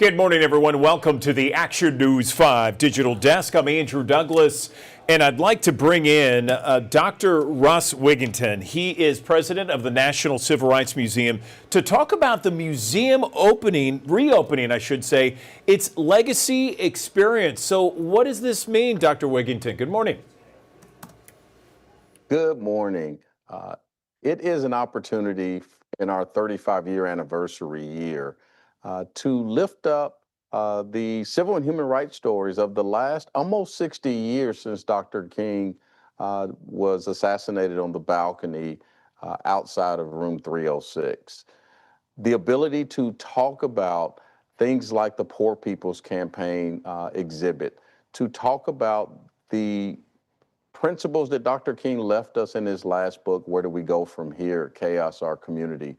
Good morning, everyone. Welcome to the Action News 5 Digital Desk. I'm Andrew Douglas, and I'd like to bring in Dr. Russ Wigginton. He is president of the National Civil Rights Museum to talk about the museum reopening, I should say, its legacy experience. So what does this mean, Dr. Wigginton? Good morning. Good morning. It is an opportunity in our 35-year anniversary year to lift up the civil and human rights stories of the last almost 60 years since Dr. King was assassinated on the balcony outside of room 306. The ability to talk about things like the Poor People's Campaign exhibit, to talk about the principles that Dr. King left us in his last book, Where Do We Go From Here? Chaos, Our Community.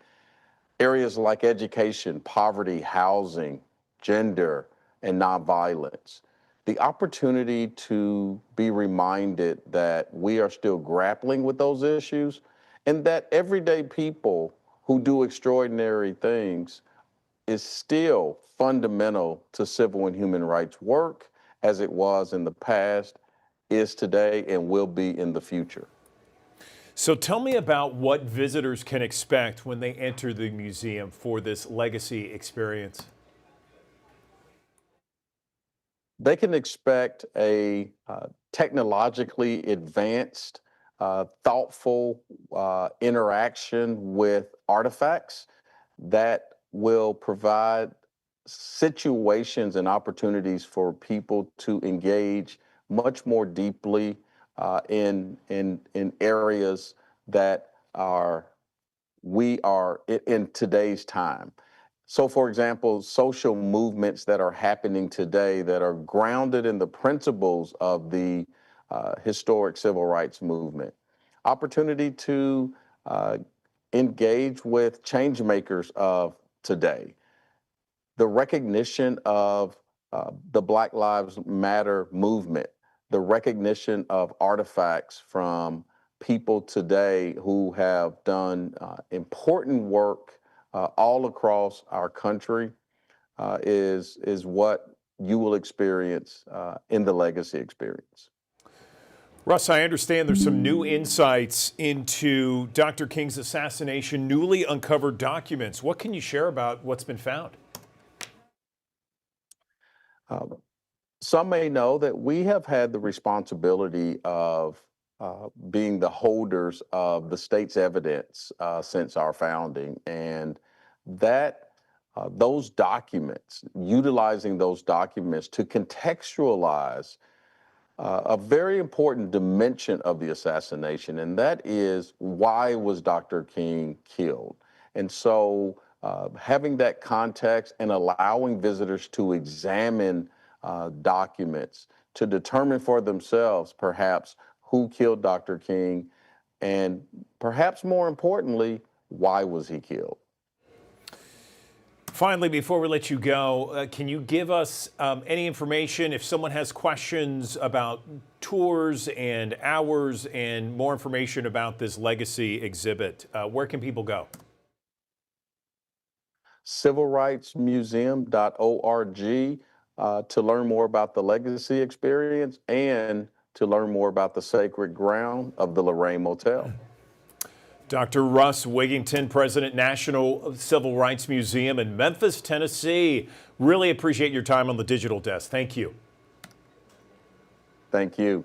Areas like education, poverty, housing, gender, and nonviolence. The opportunity to be reminded that we are still grappling with those issues and that everyday people who do extraordinary things is still fundamental to civil and human rights work as it was in the past, is today, and will be in the future. So tell me about what visitors can expect when they enter the museum for this legacy experience. They can expect a technologically advanced, thoughtful interaction with artifacts that will provide situations and opportunities for people to engage much more deeply in areas that we are in today's time. So, for example, social movements that are happening today that are grounded in the principles of the historic civil rights movement. Opportunity to engage with change makers of today. The recognition of the Black Lives Matter movement, the recognition of artifacts from people today who have done important work all across our country is what you will experience in the legacy experience. Russ, I understand there's some new insights into Dr. King's assassination, newly uncovered documents. What can you share about what's been found? Some may know that we have had the responsibility of being the holders of the state's evidence since our founding, and that those documents, utilizing those documents to contextualize a very important dimension of the assassination, and that is, why was Dr. King killed? And so having that context and allowing visitors to examine documents to determine for themselves perhaps who killed Dr. King, and perhaps more importantly, why was he killed? Finally, before we let you go, can you give us any information if someone has questions about tours and hours and more information about this legacy exhibit? Where can people go? civilrightsmuseum.org to learn more about the legacy experience and to learn more about the sacred ground of the Lorraine Motel. Dr. Russ Wigginton, President, National Civil Rights Museum in Memphis, Tennessee. Really appreciate your time on the Digital Desk. Thank you. Thank you.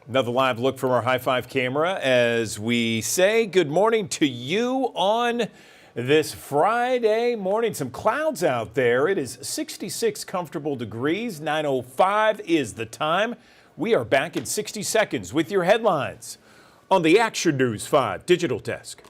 Another live look from our High Five camera as we say good morning to you on this Friday morning. Some clouds out there. It is 66 comfortable degrees. 9:05 is the time. We are back in 60 seconds with your headlines on the Action News 5 Digital Desk.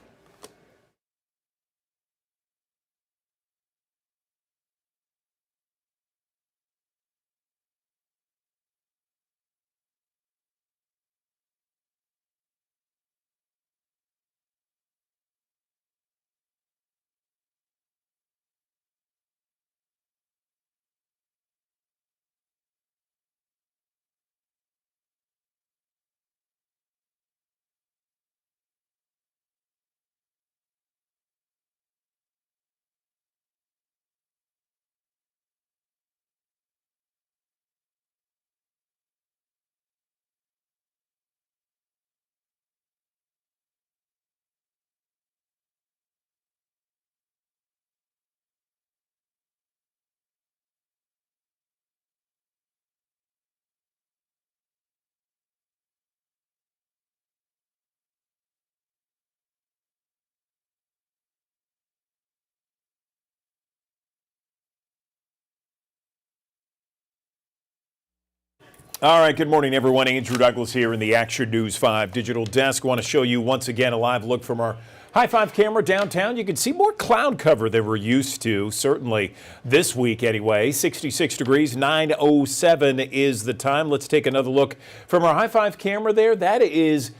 All right, good morning, everyone. Andrew Douglas here in the Action News 5 digital desk. I want to show you once again a live look from our High Five camera downtown. You can see more cloud cover than we're used to, certainly this week anyway. 66 degrees, 9:07 is the time. Let's take another look from our High Five camera there. That is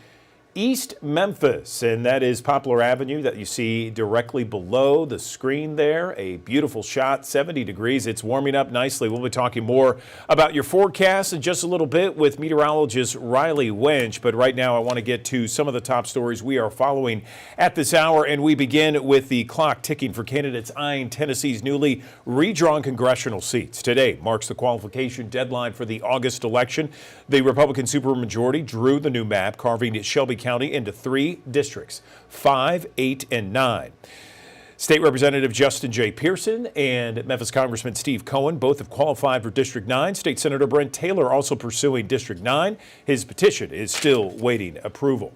East Memphis, and that is Poplar Avenue that you see directly below the screen there. A beautiful shot, 70 degrees. It's warming up nicely. We'll be talking more about your forecast in just a little bit with meteorologist Riley Winch. But right now I want to get to some of the top stories we are following at this hour, and we begin with the clock ticking for candidates eyeing Tennessee's newly redrawn congressional seats. Today marks the qualification deadline for the August election. The Republican supermajority drew the new map, carving Shelby County into 3 districts, 5, 8, and 9. State Representative Justin J. Pearson and Memphis Congressman Steve Cohen both have qualified for District 9. State Senator Brent Taylor also pursuing District 9. His petition is still waiting approval.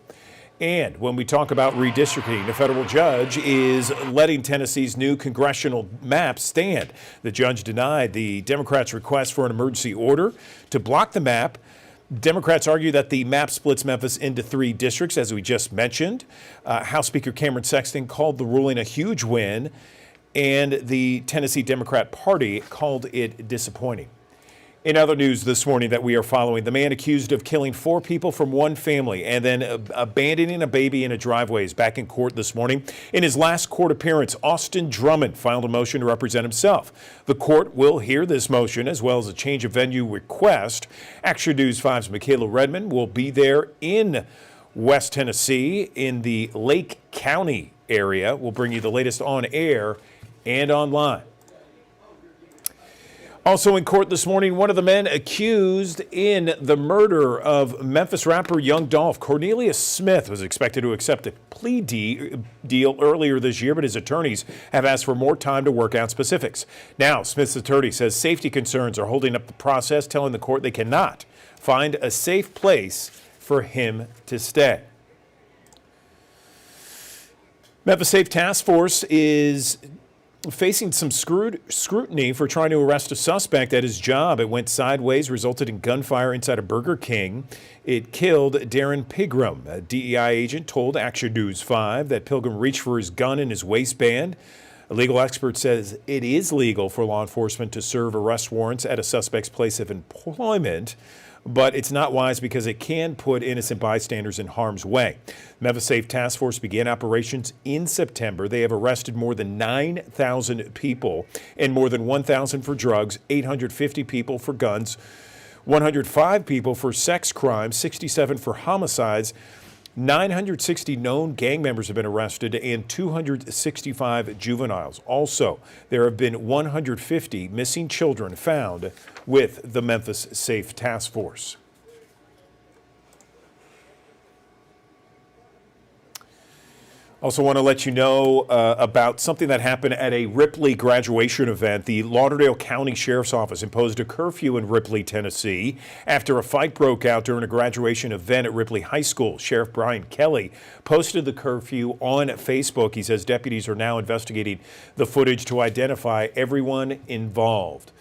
And when we talk about redistricting, the federal judge is letting Tennessee's new congressional map stand. The judge denied the Democrats' request for an emergency order to block the map. Democrats argue that the map splits Memphis into 3 districts, as we just mentioned. House Speaker Cameron Sexton called the ruling a huge win, and the Tennessee Democrat Party called it disappointing. In other news this morning that we are following, the man accused of killing 4 people from one family and then abandoning a baby in a driveway is back in court this morning. In his last court appearance, Austin Drummond filed a motion to represent himself. The court will hear this motion as well as a change of venue request. Action News 5's Michaela Redmond will be there in West Tennessee in the Lake County area. We'll bring you the latest on air and online. Also in court this morning, one of the men accused in the murder of Memphis rapper Young Dolph, Cornelius Smith, was expected to accept a plea deal earlier this year, but his attorneys have asked for more time to work out specifics. Now, Smith's attorney says safety concerns are holding up the process, telling the court they cannot find a safe place for him to stay. Memphis Safe Task Force is facing some scrutiny for trying to arrest a suspect at his job. It went sideways, resulted in gunfire inside a Burger King. It killed Darren Pigram. A DEI agent told Action News 5 that Pilgrim reached for his gun in his waistband. A legal expert says it is legal for law enforcement to serve arrest warrants at a suspect's place of employment, but it's not wise because it can put innocent bystanders in harm's way. Memphis Safe Task Force began operations in September. They have arrested more than 9,000 people and more than 1,000 for drugs, 850 people for guns, 105 people for sex crimes, 67 for homicides. 960 known gang members have been arrested and 265 juveniles. Also, there have been 150 missing children found with the Memphis Safe Task Force. Also want to let you know about something that happened at a Ripley graduation event. The Lauderdale County Sheriff's Office imposed a curfew in Ripley, Tennessee, after a fight broke out during a graduation event at Ripley High School. Sheriff Brian Kelly posted the curfew on Facebook. He says deputies are now investigating the footage to identify everyone involved.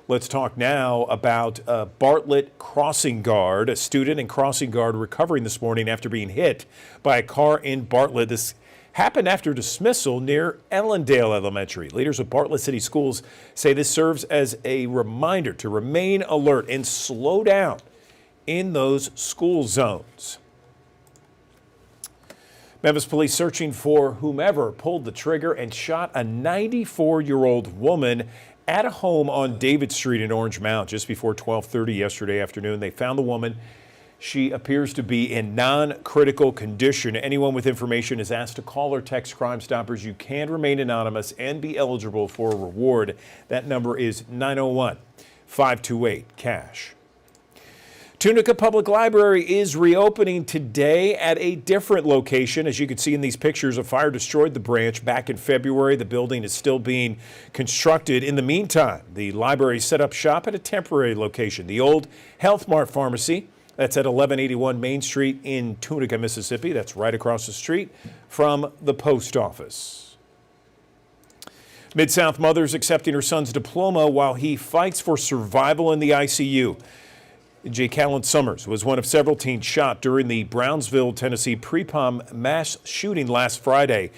Let's talk now about Bartlett crossing guard. A student and crossing guard recovering this morning after being hit by a car in Bartlett. This happened after dismissal near Ellendale Elementary. Leaders of Bartlett City Schools say this serves as a reminder to remain alert and slow down in those school zones. Memphis police searching for whomever pulled the trigger and shot a 94-year-old woman at a home on David Street in Orange Mound just before 12:30 yesterday afternoon. They found the woman. She appears to be in non-critical condition. Anyone with information is asked to call or text Crime Stoppers. You can remain anonymous and be eligible for a reward. That number is 901-528-CASH. Tunica Public Library is reopening today at a different location. As you can see in these pictures, a fire destroyed the branch back in February. The building is still being constructed. In the meantime, the library set up shop at a temporary location, the old Health Mart Pharmacy. That's at 1181 Main Street in Tunica, Mississippi. That's right across the street from the post office. Mid-South mother's accepting her son's diploma while he fights for survival in the ICU. Jay Callan Summers was one of several teens shot during the Brownsville, Tennessee pre-prom mass shooting last Friday.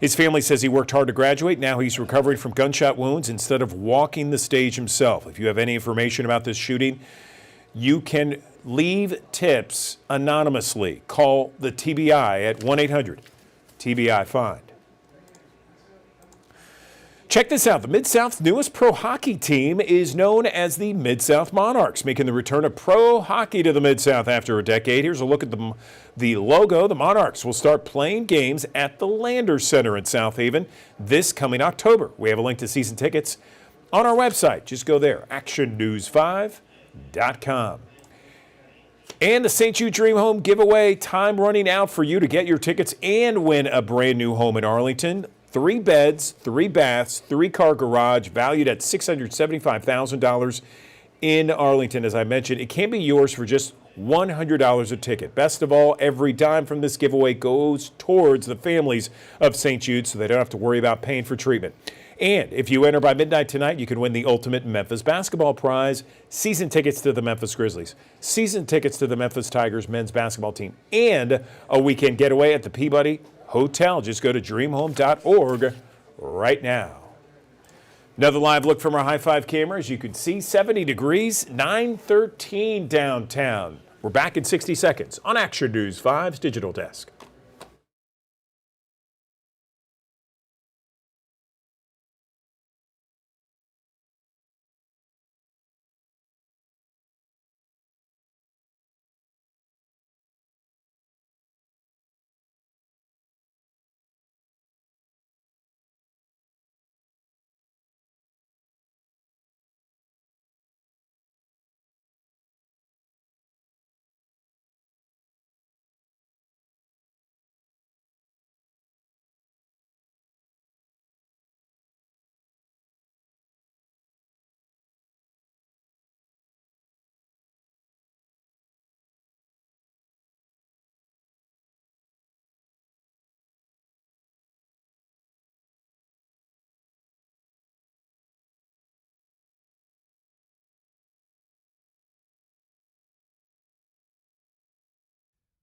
His family says he worked hard to graduate. Now he's recovering from gunshot wounds instead of walking the stage himself. If you have any information about this shooting, you can leave tips anonymously. Call the TBI at 1-800-TBI-FIND. Check this out. The Mid-South's newest pro hockey team is known as the Mid-South Monarchs, making the return of pro hockey to the Mid-South after a decade. Here's a look at the logo. The Monarchs will start playing games at the Landers Center in South Haven this coming October. We have a link to season tickets on our website. Just go there, actionnews5.com. And the St. Jude Dream Home giveaway, time running out for you to get your tickets and win a brand new home in Arlington. 3 beds, 3 baths, 3-car garage, valued at $675,000 in Arlington. As I mentioned, it can be yours for just $100 a ticket. Best of all, every dime from this giveaway goes towards the families of St. Jude, so they don't have to worry about paying for treatment. And if you enter by midnight tonight, you can win the ultimate Memphis basketball prize, season tickets to the Memphis Grizzlies, season tickets to the Memphis Tigers men's basketball team, and a weekend getaway at the Peabody Hotel. Just go to dreamhome.org right now. Another live look from our High Five camera. As you can see, 70 degrees, 913 downtown. We're back in 60 seconds on Action News 5's Digital Desk.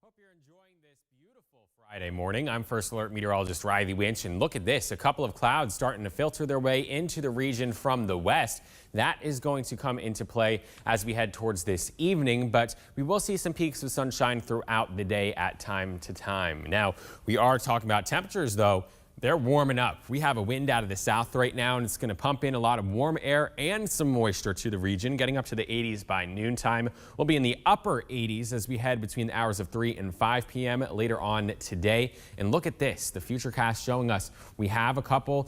Hope you're enjoying this beautiful Friday morning. I'm First Alert meteorologist Riley Winch, and look at this. A couple of clouds starting to filter their way into the region from the west. That is going to come into play as we head towards this evening, but we will see some peaks of sunshine throughout the day at time to time. Now, we are talking about temperatures, though. They're warming up. We have a wind out of the south right now, and it's going to pump in a lot of warm air and some moisture to the region, getting up to the 80s by noontime. We'll be in the upper 80s as we head between the hours of 3 and 5 p.m. later on today. And look at this, the Futurecast showing us we have a couple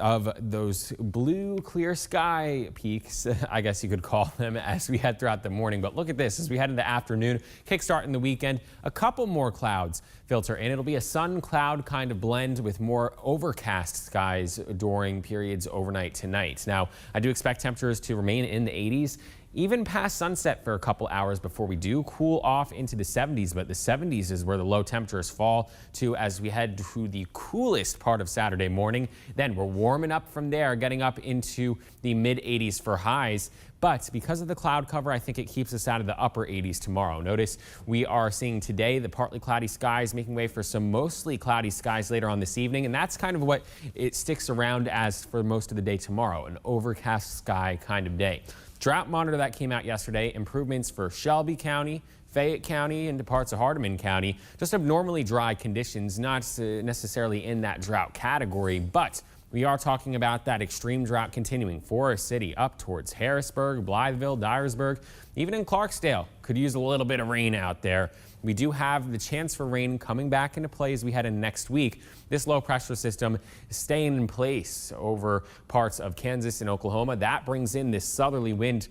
of those blue clear sky peaks, I guess you could call them, as we head throughout the morning. But look at this, as we head into the afternoon, kickstarting the weekend, a couple more clouds filter in. It'll be a sun cloud kind of blend with more overcast skies during periods overnight tonight. Now, I do expect temperatures to remain in the 80s, even past sunset for a couple hours before we do cool off into the 70s. But the 70s is where the low temperatures fall to as we head to the coolest part of Saturday morning. Then we're warming up from there, getting up into the mid 80s for highs. But because of the cloud cover, I think it keeps us out of the upper 80s tomorrow. Notice we are seeing today the partly cloudy skies making way for some mostly cloudy skies later on this evening. And that's kind of what it sticks around as for most of the day tomorrow, an overcast sky kind of day. Drought monitor that came out yesterday, improvements for Shelby County, Fayette County, and parts of Hardeman County. Just abnormally dry conditions, not necessarily in that drought category, but we are talking about that extreme drought continuing. Forest City up towards Harrisburg, Blytheville, Dyersburg, even in Clarksdale could use a little bit of rain out there. We do have the chance for rain coming back into play as we head in next week. This low pressure system is staying in place over parts of Kansas and Oklahoma. That brings in this southerly wind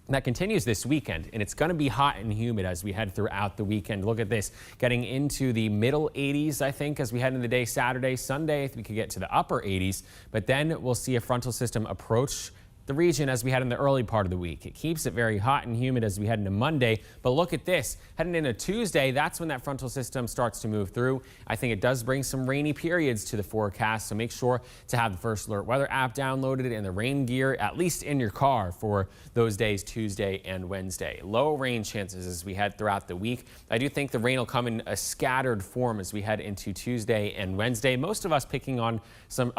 that continues this weekend, and it's going to be hot and humid as we head throughout the weekend. Look at this, getting into the middle 80s, I think, as we head into the day Saturday, Sunday. We could get to the upper 80s, but then we'll see a frontal system approach the region as we head in the early part of the week. It keeps it very hot and humid as we head into Monday. But look at this. Heading into Tuesday, that's when that frontal system starts to move through. I think it does bring some rainy periods to the forecast, so make sure to have the First Alert Weather app downloaded and the rain gear at least in your car for those days, Tuesday and Wednesday. Low rain chances as we head throughout the week. I do think the rain will come in a scattered form as we head into Tuesday and Wednesday. Most of us picking on some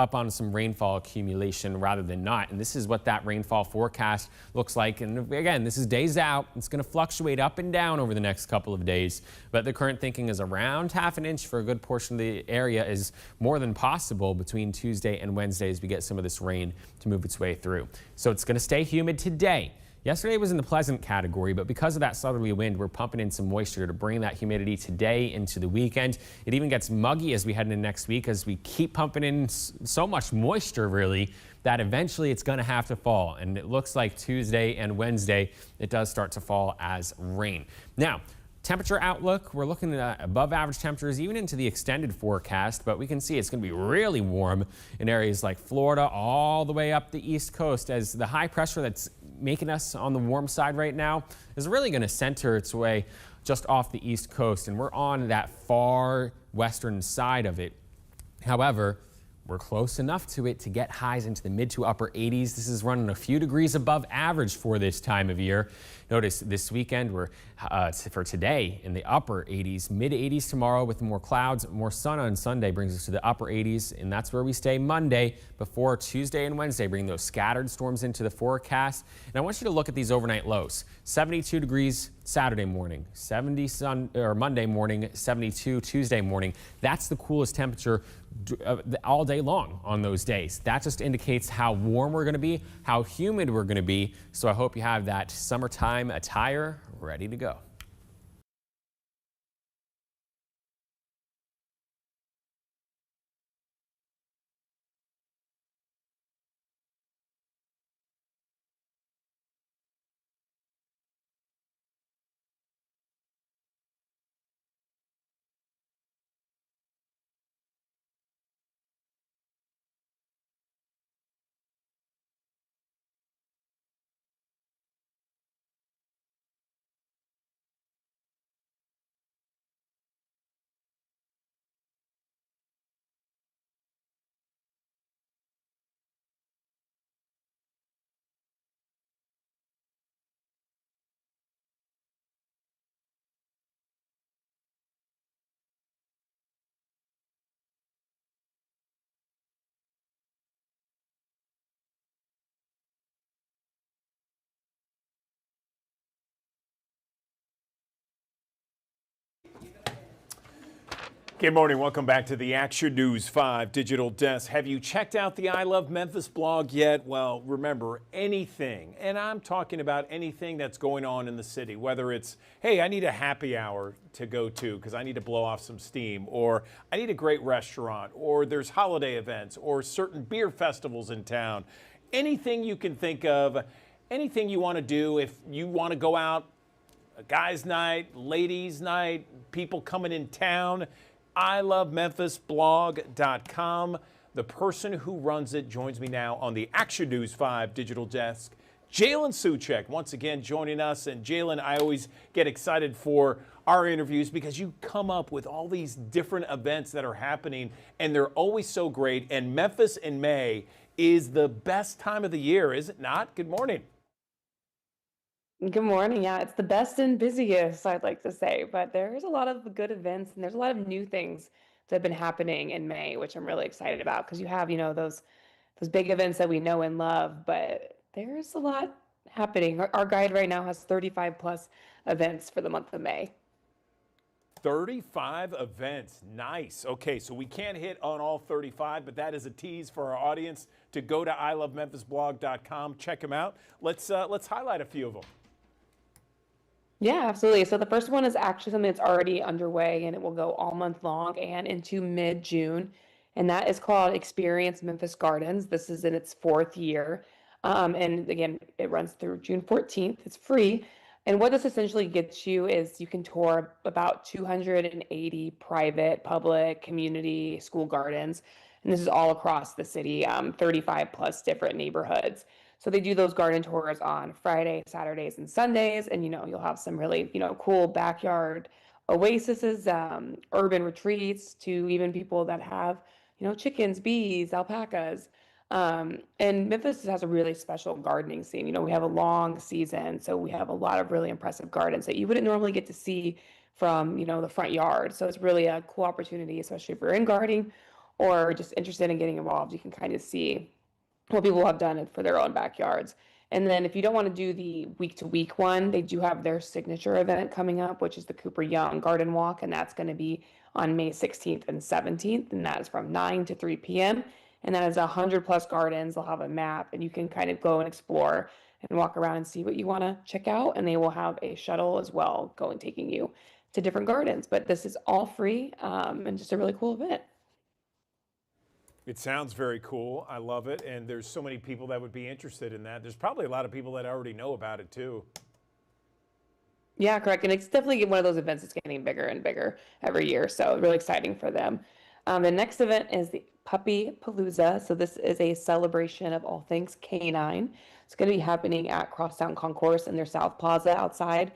rainfall accumulation rather than not. And this is what that rainfall forecast looks like. And again, this is days out. It's going to fluctuate up and down over the next couple of days. But the current thinking is around half an inch for a good portion of the area is more than possible between Tuesday and Wednesday as we get some of this rain to move its way through. So it's going to stay humid today. Yesterday was in the pleasant category, but because of that southerly wind, we're pumping in some moisture to bring that humidity today into the weekend. It even gets muggy as we head into next week as we keep pumping in so much moisture, really, that eventually it's going to have to fall. And it looks like Tuesday and Wednesday, it does start to fall as rain. Now, temperature outlook, we're looking at above average temperatures even into the extended forecast, but we can see it's going to be really warm in areas like Florida all the way up the East Coast as the high pressure that's making us on the warm side right now is really going to center its way just off the East Coast, and we're on that far western side of it. However, we're close enough to it to get highs into the mid to upper 80s. This is running a few degrees above average for this time of year. Notice this weekend we're for today in the upper 80s, mid 80s tomorrow with more clouds, more sun on Sunday brings us to the upper 80s, and that's where we stay Monday before Tuesday and Wednesday bring those scattered storms into the forecast. And I want you to look at these overnight lows. 72 degrees Saturday morning, 70 Monday morning, 72 Tuesday morning. That's the coolest temperature all day long on those days. That just indicates how warm we're going to be, how humid we're going to be. So I hope you have that summertime attire ready to go. Good morning. Welcome back to the Action News 5 Digital Desk. Have you checked out the I Love Memphis blog yet? Well, remember, anything, and I'm talking about anything that's going on in the city, whether it's, hey, I need a happy hour to go to because I need to blow off some steam, or I need a great restaurant, or there's holiday events, or certain beer festivals in town. Anything you can think of, anything you want to do, if you want to go out, a guy's night, ladies' night, people coming in town, ilovememphisblog.com. The person who runs it joins me now on the Action News 5 Digital Desk, Jalen Soucek, once again joining us. And Jalen, I always get excited for our interviews because you come up with all these different events that are happening, and they're always so great. And Memphis in May is the best time of the year, is it not? Good morning. Good morning. Yeah, it's the best and busiest, I'd like to say, but there's a lot of good events and there's a lot of new things that have been happening in May, which I'm really excited about because you have, those big events that we know and love, but there's a lot happening. Our guide right now has 35 plus events for the month of May. 35 events. Nice. Okay, so we can't hit on all 35, but that is a tease for our audience to go to ilovememphisblog.com, check them out. Let's highlight a few of them. Yeah, absolutely. So the first one is actually something that's already underway and it will go all month long and into mid-June. And that is called Experience Memphis Gardens. This is in its fourth year. And again, it runs through June 14th. It's free. And what this essentially gets you is you can tour about 280 private, public, community, school gardens. And this is all across the city, 35 plus different neighborhoods. So they do those garden tours on Friday, Saturdays, and Sundays, and you'll have some really cool backyard oases, urban retreats to even people that have chickens, bees, alpacas. And Memphis has a really special gardening scene. We have a long season, so we have a lot of really impressive gardens that you wouldn't normally get to see from, the front yard. So it's really a cool opportunity, especially if you're in gardening or just interested in getting involved. You can kind of see what people have done for their own backyards. And then if you don't want to do the week to week one, they do have their signature event coming up, which is the Cooper Young Garden Walk. And that's going to be on May 16th and 17th. And that is from 9 to 3 p.m. And that is 100+ gardens. They'll have a map and you can kind of go and explore and walk around and see what you want to check out. And they will have a shuttle as well taking you to different gardens. But this is all free and just a really cool event. It sounds very cool. I love it. And there's so many people that would be interested in that. There's probably a lot of people that already know about it too. Yeah, correct. And it's definitely one of those events that's getting bigger and bigger every year. So really exciting for them. The next event is the Puppy Palooza. So this is a celebration of all things canine. It's going to be happening at Crosstown Concourse in their South Plaza outside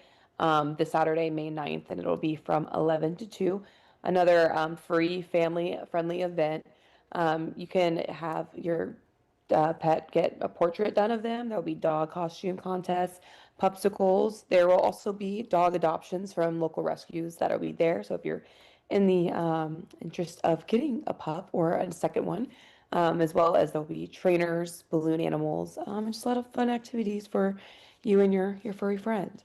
this Saturday, May 9th, and it'll be from 11 to 2. Another free family-friendly event. You can have your pet get a portrait done of them. There'll be dog costume contests, popsicles. There will also be dog adoptions from local rescues that'll be there. So if you're in the interest of getting a pup or a second one, as well as there'll be trainers, balloon animals, and just a lot of fun activities for you and your furry friend.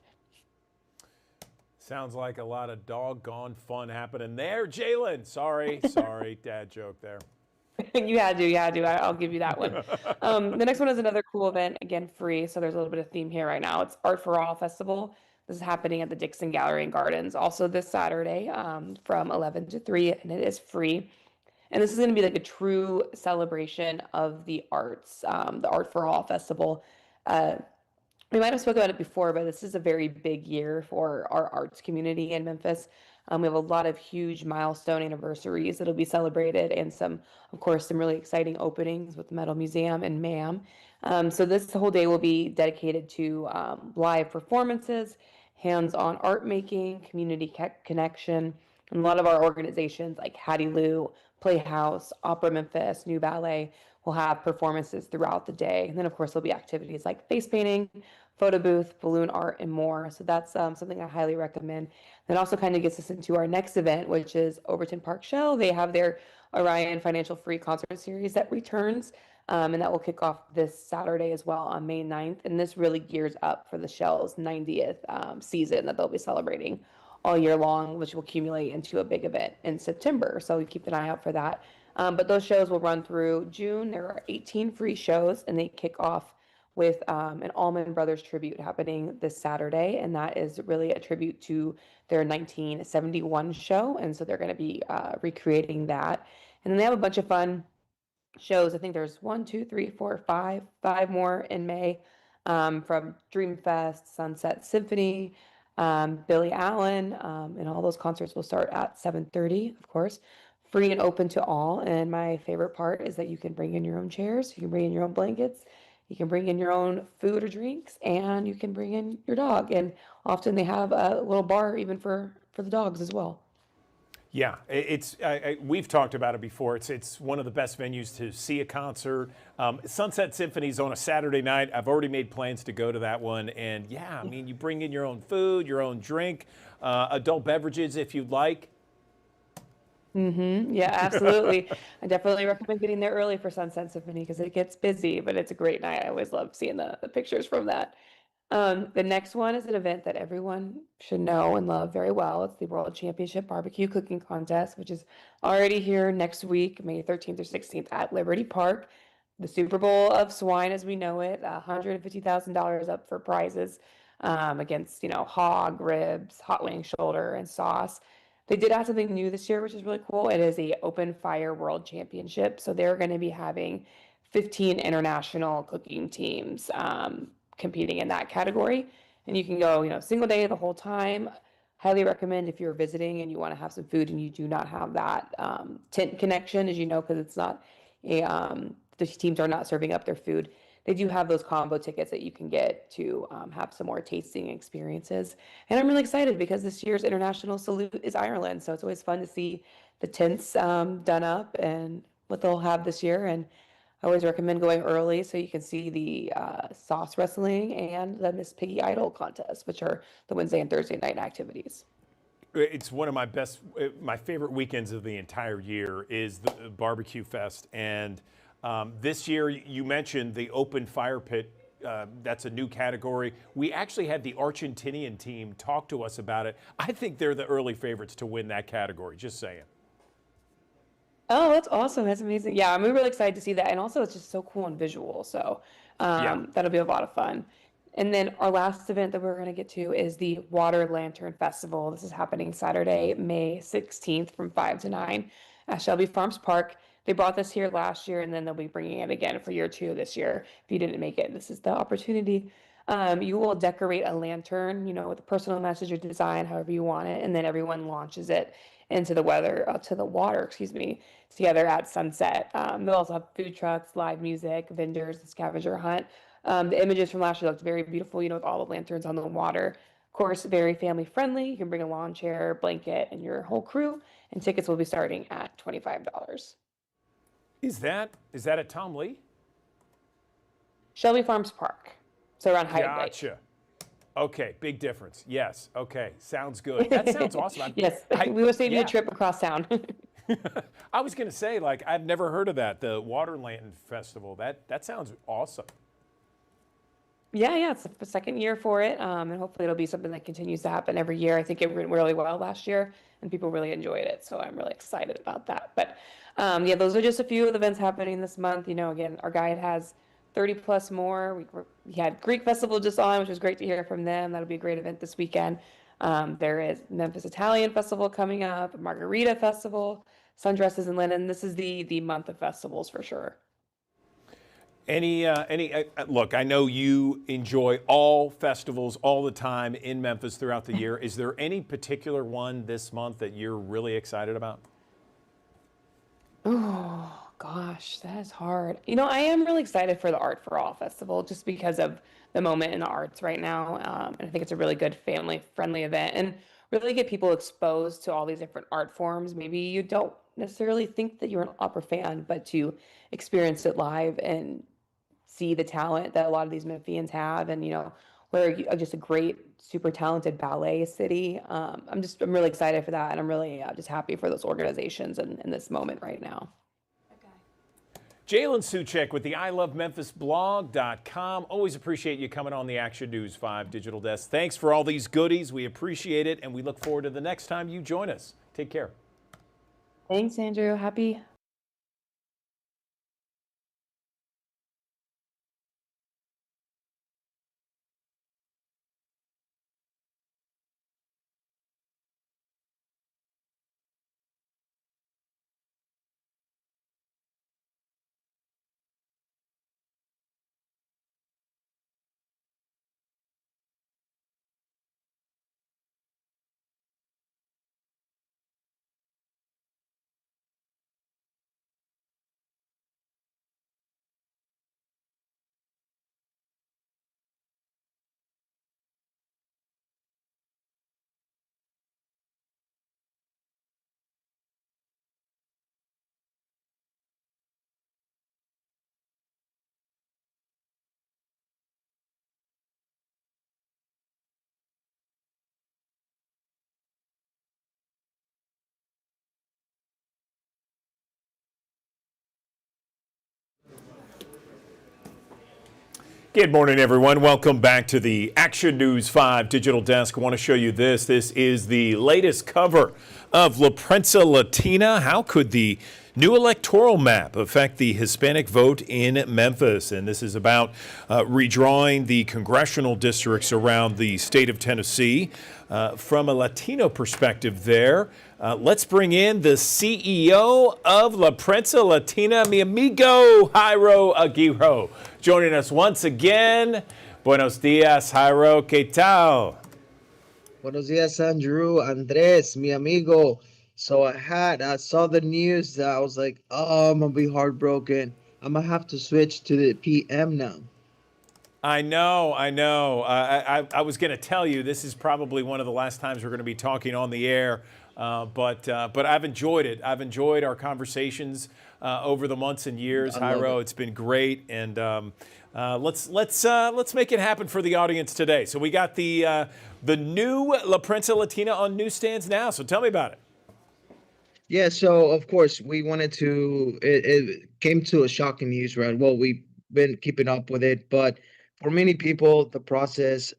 Sounds like a lot of doggone fun happening there. Jalen, sorry, dad joke there. You had to. I'll give you that one. The next one is another cool event, again, free. So there's a little bit of theme here right now. It's Art for All Festival. This is happening at the Dixon Gallery and Gardens, also this Saturday from 11 to 3, and it is free. And this is going to be like a true celebration of the arts, the Art for All Festival. We might have spoken about it before, but this is a very big year for our arts community in Memphis. We have a lot of huge milestone anniversaries that'll be celebrated, and of course, some really exciting openings with the Metal Museum and MAM. So this whole day will be dedicated to live performances, hands-on art making, community connection, and a lot of our organizations like Hattie Lou, Playhouse, Opera Memphis, New Ballet will have performances throughout the day. And then, of course, there'll be activities like face painting, photo booth, balloon art, and more. So that's something I highly recommend. That also kind of gets us into our next event, which is Overton Park Shell. They have their Orion Financial Free Concert Series that returns, and that will kick off this Saturday as well on May 9th. And this really gears up for the Shell's 90th season that they'll be celebrating all year long, which will accumulate into a big event in September. So we keep an eye out for that. But those shows will run through June. There are 18 free shows, and they kick off with an Allman Brothers tribute happening this Saturday, and that is really a tribute to their 1971 show, and so they're going to be recreating that. And then they have a bunch of fun shows. I think there's 5 more in May from Dreamfest, Sunset Symphony, Billy Allen, and all those concerts will start at 7:30, of course. Free and open to all, and my favorite part is that you can bring in your own chairs, you can bring in your own blankets, you can bring in your own food or drinks, and you can bring in your dog. And often they have a little bar even for the dogs as well. Yeah, we've talked about it before. It's one of the best venues to see a concert. Sunset Symphony's on a Saturday night. I've already made plans to go to that one. And yeah, I mean, you bring in your own food, your own drink, adult beverages if you'd like. Yeah, absolutely. I definitely recommend getting there early for Sunset Symphony because it gets busy, but it's a great night. I always love seeing the pictures from that. The next one is an event that everyone should know and love very well. It's the World Championship Barbecue Cooking Contest, which is already here next week, May 13th or 16th at Liberty Park. The Super Bowl of swine as we know it, $150,000 up for prizes against, hog, ribs, hot wing, shoulder, and sauce. They did add something new this year, which is really cool. It is a open fire world championship. So they're going to be having 15 international cooking teams competing in that category. And you can go, single day the whole time. Highly recommend if you're visiting and you want to have some food and you do not have that tent connection, as you know, because it's not the teams are not serving up their food. they do have those combo tickets that you can get to have some more tasting experiences. And I'm really excited because this year's international salute is Ireland. So it's always fun to see the tents done up and what they'll have this year. And I always recommend going early so you can see the sauce wrestling and the Miss Piggy Idol contest, which are the Wednesday and Thursday night activities. It's one of my favorite weekends of the entire year is the Barbecue Fest. And this year, you mentioned the open fire pit. That's a new category. We actually had the Argentinian team talk to us about it. I think they're the early favorites to win that category, just saying. Oh, that's awesome. That's amazing. Yeah, I'm really excited to see that. And also, it's just so cool and visual. So Yeah. that'll be a lot of fun. And then our last event that we're going to get to is the Water Lantern Festival. This is happening Saturday, May 16th from 5 to 9 at Shelby Farms Park. They brought this here last year, and then they'll be bringing it again for year 2 this year. If you didn't make it, this is the opportunity. You will decorate a lantern, with a personal message or design, however you want it, and then everyone launches it into the water, together at sunset. They'll also have food trucks, live music, vendors, and scavenger hunt. The images from last year looked very beautiful, with all the lanterns on the water. Of course, very family friendly. You can bring a lawn chair, blanket, and your whole crew. And tickets will be starting at $25. Is that at Tom Lee? Shelby Farms Park. So around Hyde Lake. Gotcha. Okay, big difference. Yes. Okay, sounds good. That sounds awesome. Yes, we will save you a trip across town. I was going to say, I've never heard of that, the Water Lantern Festival. That sounds awesome. Yeah, it's the second year for it, and hopefully it'll be something that continues to happen every year. I think it went really well last year, and people really enjoyed it, so I'm really excited about that. But those are just a few of the events happening this month. Again, our guide has 30 plus more. We had Greek Festival just on, which was great to hear from them. That'll be a great event this weekend. There is Memphis Italian Festival coming up, Margarita Festival, Sundresses and Linen. This is the month of festivals for sure. Look, I know you enjoy all festivals all the time in Memphis throughout the year. Is there any particular one this month that you're really excited about? Oh, gosh, that is hard. I am really excited for the Art for All Festival just because of the moment in the arts right now. And I think it's a really good family-friendly event and really get people exposed to all these different art forms. Maybe you don't necessarily think that you're an opera fan, but to experience it live and see the talent that a lot of these Memphians have, and we're just a great, super talented ballet city. I'm really excited for that, and I'm really just happy for those organizations in this moment right now. Jalen Suchek with the ilovememphisblog.com. Always appreciate you coming on the Action News 5 Digital Desk. Thanks for all these goodies. We appreciate it, and we look forward to the next time you join us. Take care. Thanks, Andrew. Happy Good morning, everyone. Welcome back to the Action News 5 Digital Desk. I want to show you this. This is the latest cover of La Prensa Latina. How could the new electoral map affect the Hispanic vote in Memphis? And this is about redrawing the congressional districts around the state of Tennessee from a Latino perspective there. Let's bring in the CEO of La Prensa Latina, mi amigo Jairo Aguirre, joining us once again. Buenos dias, Jairo. ¿Qué tal? Buenos dias, Andrew, Andres, mi amigo. So I saw the news. I was like, oh, I'm gonna be heartbroken. I'm gonna have to switch to the PM now. I know, I know. I was going to tell you this is probably one of the last times we're going to be talking on the air, but I've enjoyed it. I've enjoyed our conversations over the months and years. I love Jairo, it. it's been great, and let's make it happen for the audience today. So we got the new La Prensa Latina on newsstands now. So tell me about it. Yeah, so of course we wanted to. It came to a shocking news, right? Well, we've been keeping up with it, but for many people, the process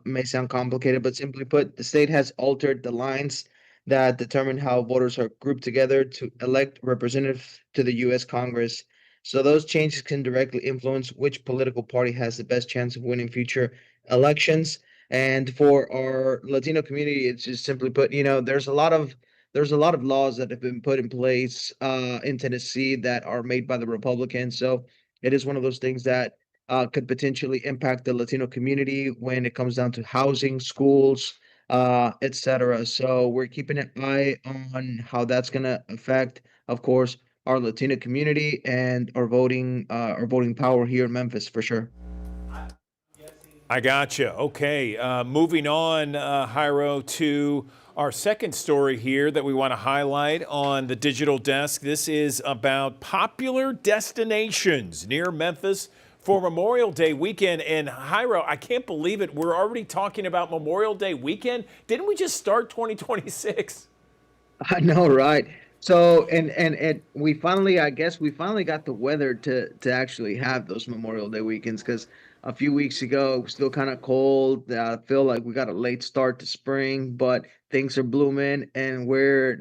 may sound complicated. But simply put, the state has altered the lines that determine how voters are grouped together to elect representatives to the U.S. Congress. So those changes can directly influence which political party has the best chance of winning future elections. And for our Latino community, it's just simply put, there's a lot of laws that have been put in place in Tennessee that are made by the Republicans. So it is one of those things that could potentially impact the Latino community when it comes down to housing, schools, etc. So we're keeping an eye on how that's going to affect, of course, our Latino community and our voting power here in Memphis for sure. I gotcha. Okay, moving on, Jairo, to our second story here that we want to highlight on the digital desk. This is about popular destinations near Memphis for Memorial Day weekend. And Jairo, I can't believe it. We're already talking about Memorial Day weekend. Didn't we just start 2026? I know, right? So and we finally, I guess we finally got the weather to actually have those Memorial Day weekends because a few weeks ago it was still kind of cold. I feel like we got a late start to spring, but things are blooming, and we're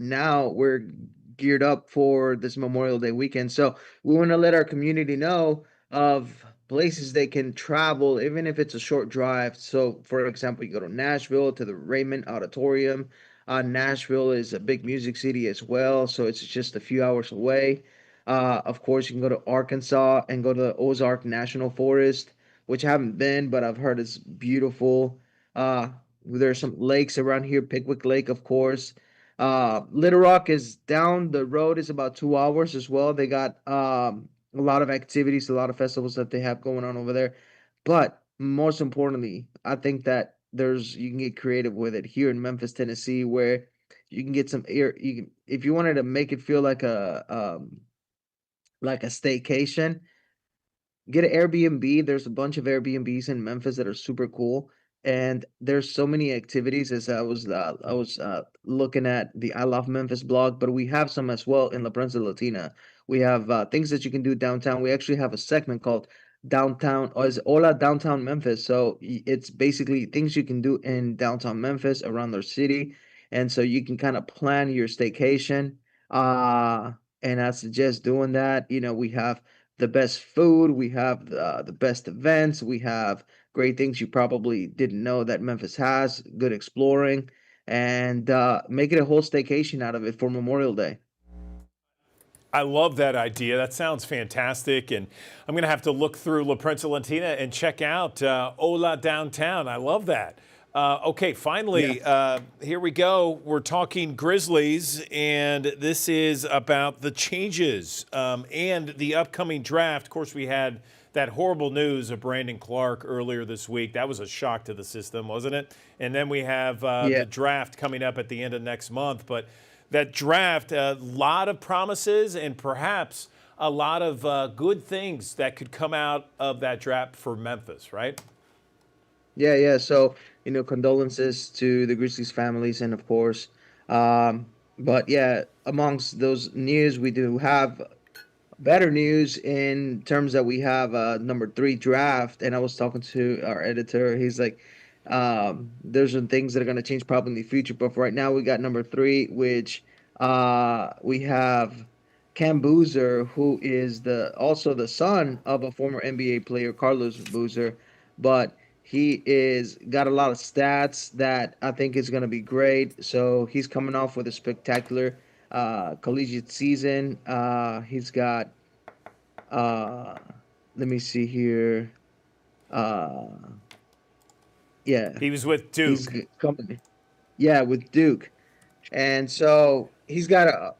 geared up for this Memorial Day weekend. So we want to let our community know of places they can travel, even if it's a short drive. So, for example, you go to Nashville to the Raymond Auditorium. Nashville is a big music city as well, so it's just a few hours away. Of course, you can go to Arkansas and go to the Ozark National Forest, which I haven't been, but I've heard it's beautiful. There's some lakes around here, Pickwick Lake, of course. Little Rock is down the road, is about 2 hours as well. They got a lot of activities, a lot of festivals that they have going on over there. But most importantly, I think that you can get creative with it here in Memphis, Tennessee, where you can get some air. You can, if you wanted to make it feel like a staycation, get an Airbnb. There's a bunch of Airbnbs in Memphis that are super cool, and there's so many activities. As I was looking at the I Love Memphis blog, but we have some as well in La Prensa Latina. We have things that you can do downtown. We actually have a segment called Downtown, or is Hola Downtown Memphis. So it's basically things you can do in downtown Memphis around their city, and so you can kind of plan your staycation. Uh, and I suggest doing that. We have the best food, we have the best events, we have great things you probably didn't know that Memphis has, good exploring, and make it a whole staycation out of it for Memorial Day. I love that idea. That sounds fantastic. And I'm going to have to look through La Prensa Latina and check out Hola Downtown. I love that. Okay, finally, here we go. We're talking Grizzlies, and this is about the changes and the upcoming draft. Of course, we had that horrible news of Brandon Clark earlier this week. That was a shock to the system, wasn't it? And then we have the draft coming up at the end of next month. But that draft, a lot of promises and perhaps a lot of good things that could come out of that draft for Memphis, right? Yeah. So, condolences to the Grizzlies families, and of course, but yeah, amongst those news, we do have better news in terms that we have a number 3 draft. And I was talking to our editor. He's like, there's some things that are going to change probably in the future, but for right now we got number 3, which we have Cam Boozer, who is also the son of a former NBA player, Carlos Boozer, but he is got a lot of stats that I think is going to be great. So he's coming off with a spectacular collegiate season. He's got let me see here. Yeah, He was with Duke. he's coming. Yeah, with Duke, and so he's got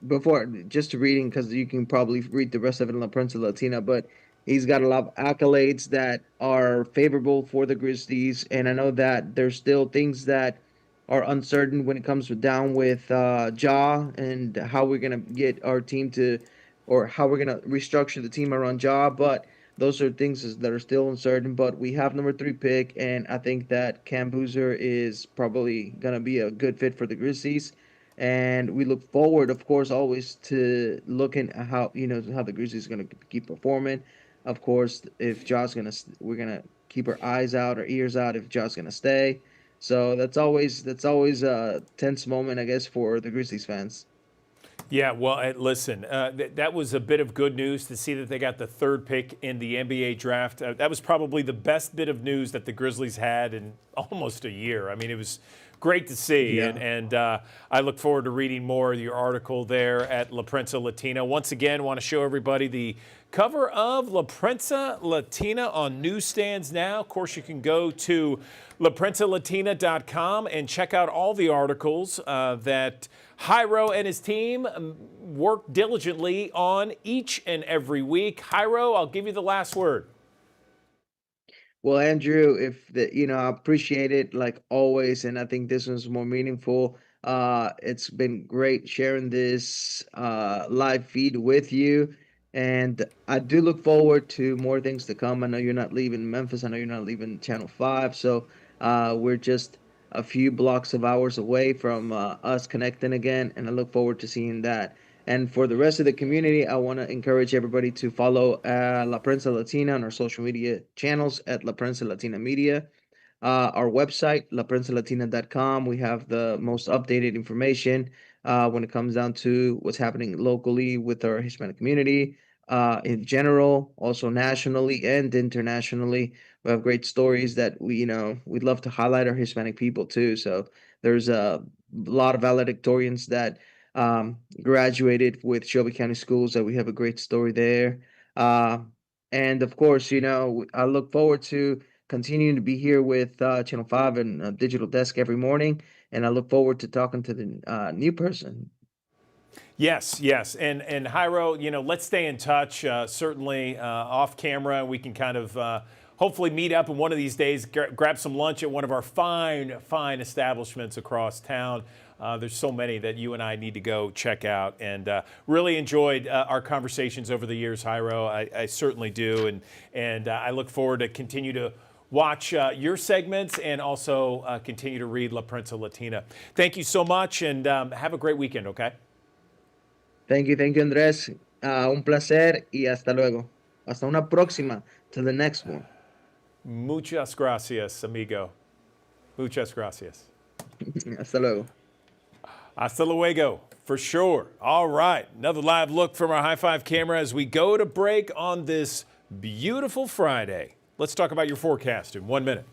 before just reading, because you can probably read the rest of it in La Prensa Latina, but He's got a lot of accolades that are favorable for the Grizzlies, and I know that there's still things that are uncertain when it comes down with Ja and how we're gonna get our team to, or how we're gonna restructure the team around Ja. But those are that are still uncertain. But we have number 3 pick, and I think that Cam Boozer is probably gonna be a good fit for the Grizzlies. And we look forward, of course, always to looking at how how the Grizzlies gonna keep performing. Of course, if Ja's we're gonna keep our eyes out, our ears out if Ja's gonna stay. So that's always a tense moment, I guess, for the Grizzlies fans. Yeah, well, listen, that was a bit of good news to see that they got the 3rd pick in the NBA draft. That was probably the best bit of news that the Grizzlies had in almost a year. I mean, it was great to see, Yeah. and I look forward to reading more of your article there at La Prensa Latina. Once again, want to show everybody the cover of La Prensa Latina on newsstands now. Of course, you can go to laprensalatina.com and check out all the articles that Jairo and his team work diligently on each and every week. Jairo, I'll give you the last word. Well, Andrew, if I appreciate it like always, and I think this one's more meaningful. It's been great sharing this live feed with you, and I do look forward to more things to come. I know you're not leaving Memphis. I know you're not leaving Channel 5, so we're just a few blocks of hours away from us connecting again, and I look forward to seeing that. And for the rest of the community, I want to encourage everybody to follow La Prensa Latina on our social media channels at La Prensa Latina Media. Our website, laprensalatina.com, we have the most updated information when it comes down to what's happening locally with our Hispanic community in general, also nationally and internationally. We have great stories that we'd love to highlight our Hispanic people too. So there's a lot of valedictorians that graduated with Shelby County Schools that we have a great story there. Uh, and of course, I look forward to continuing to be here with Channel 5 and Digital Desk every morning. And I look forward to talking to the new person. Yes, yes. And Jairo, let's stay in touch. Certainly off camera, we can kind of hopefully meet up in one of these days, grab some lunch at one of our fine, fine establishments across town. There's so many that you and I need to go check out, and really enjoyed our conversations over the years, Jairo. I certainly do, and I look forward to continue to watch your segments and also continue to read La Prensa Latina. Thank you so much, and have a great weekend, okay? Thank you, Andrés. Un placer y hasta luego. Hasta una próxima. To the next one. Muchas gracias, amigo. Muchas gracias. Hasta luego. Hasta luego, for sure. All right, another live look from our High Five camera as we go to break on this beautiful Friday. Let's talk about your forecast in 1 minute.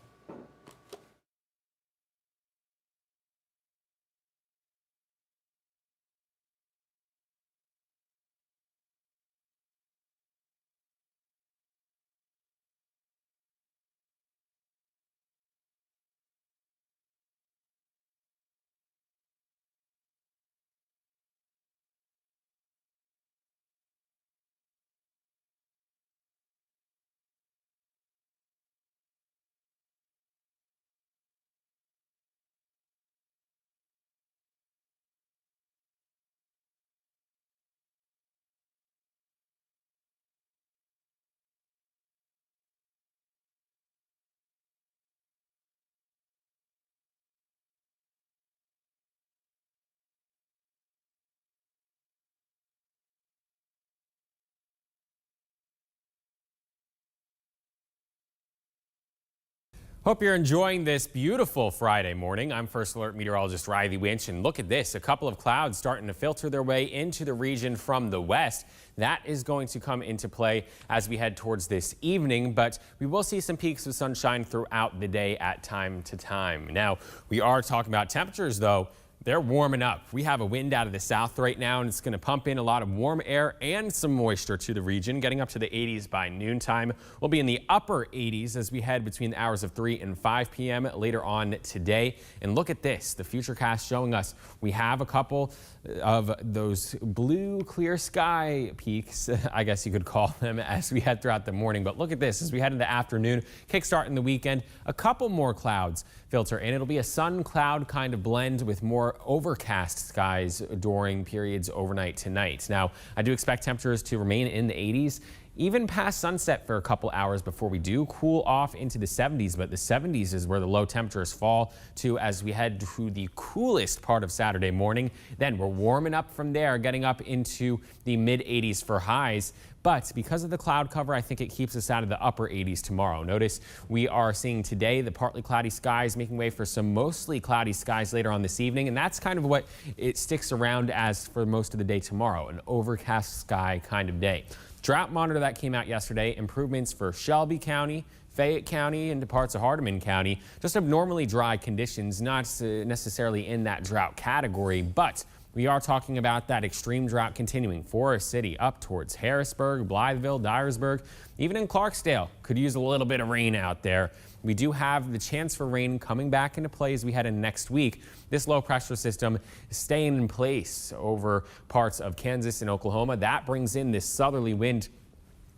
Hope you're enjoying this beautiful Friday morning. I'm First Alert meteorologist Riley Winch, and look at this. A couple of clouds starting to filter their way into the region from the west. That is going to come into play as we head towards this evening, but we will see some peaks of sunshine throughout the day at time to time. Now, we are talking about temperatures, though, They're warming up. We have a wind out of the south right now, and it's going to pump in a lot of warm air and some moisture to the region, getting up to the 80s by noontime. We'll be in the upper 80s as we head between the hours of 3 and 5 p.m. later on today. And look at this, the Futurecast showing us we have a couple of those blue clear sky peaks, I guess you could call them, as we head throughout the morning. But look at this, as we head into afternoon, kickstarting the weekend, a couple more clouds filter in. It'll be a sun cloud kind of blend with more overcast skies during periods overnight tonight. Now, I do expect temperatures to remain in the 80s, even past sunset for a couple hours before we do cool off into the 70s. But the 70s is where the low temperatures fall to as we head to the coolest part of Saturday morning. Then we're warming up from there, getting up into the mid 80s for highs. But because of the cloud cover, I think it keeps us out of the upper 80s tomorrow. Notice we are seeing today the partly cloudy skies making way for some mostly cloudy skies later on this evening. And that's kind of what it sticks around as for most of the day tomorrow, an overcast sky kind of day. Drought monitor that came out yesterday, improvements for Shelby County, Fayette County, and parts of Hardeman County. Just abnormally dry conditions, not necessarily in that drought category, but we are talking about that extreme drought continuing. Forest City up towards Harrisburg, Blytheville, Dyersburg, even in Clarksdale could use a little bit of rain out there. We do have the chance for rain coming back into play as we head in next week. This low pressure system is staying in place over parts of Kansas and Oklahoma. That brings in this southerly wind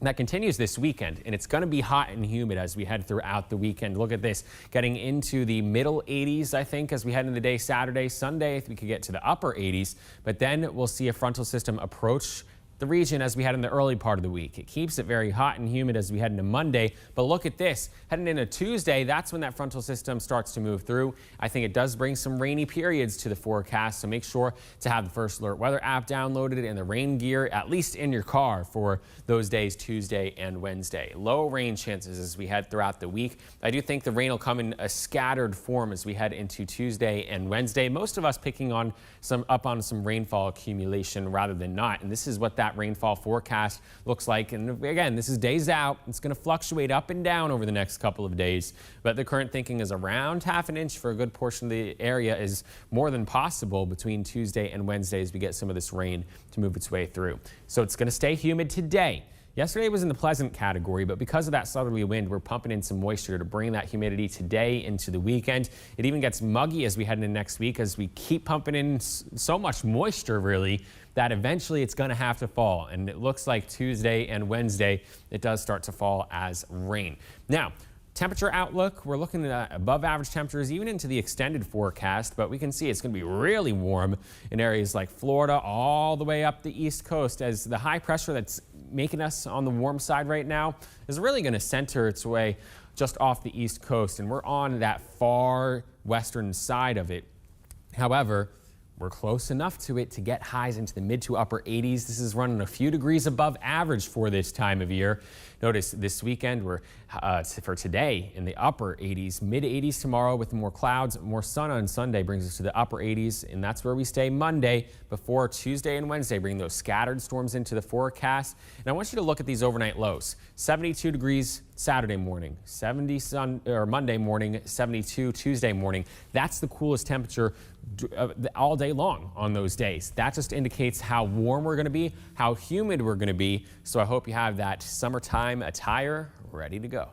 that continues this weekend, and it's going to be hot and humid as we head throughout the weekend. Look at this, getting into the middle 80s, I think, as we head into the day Saturday, Sunday, we could get to the upper 80s, but then we'll see a frontal system approach the region as we head in the early part of the week. It keeps it very hot and humid as we head into Monday, but look at this, heading into Tuesday, that's when that frontal system starts to move through. I think it does bring some rainy periods to the forecast, so make sure to have the First Alert Weather app downloaded and the rain gear at least in your car for those days, Tuesday and Wednesday. Low rain chances as we head throughout the week. I do think the rain will come in a scattered form as we head into Tuesday and Wednesday. Most of us picking on some rainfall accumulation rather than not, and this is what that rainfall forecast looks like. And again, this is days out. It's going to fluctuate up and down over the next couple of days, but the current thinking is around half an inch for a good portion of the area is more than possible between Tuesday and Wednesday as we get some of this rain to move its way through. So it's going to stay humid today. Yesterday was in the pleasant category, but because of that southerly wind, we're pumping in some moisture to bring that humidity today into the weekend. It even gets muggy as we head into next week as we keep pumping in so much moisture, really, that eventually it's going to have to fall. And it looks like Tuesday and Wednesday, it does start to fall as rain. Now, temperature outlook, we're looking at above average temperatures even into the extended forecast, but we can see it's going to be really warm in areas like Florida all the way up the East Coast as the high pressure that's making us on the warm side right now is really going to center its way just off the East Coast, and we're on that far western side of it. However, we're close enough to it to get highs into the mid to upper 80s. This is running a few degrees above average for this time of year. Notice this weekend, we're for today in the upper 80s, mid 80s tomorrow with more clouds, more sun on Sunday brings us to the upper 80s, and that's where we stay Monday before Tuesday and Wednesday bring those scattered storms into the forecast. And I want you to look at these overnight lows. 72 degrees Saturday morning, 70 Monday morning, 72 Tuesday morning. That's the coolest temperature all day long on those days. That just indicates how warm we're going to be, how humid we're going to be. So I hope you have that summertime attire ready to go.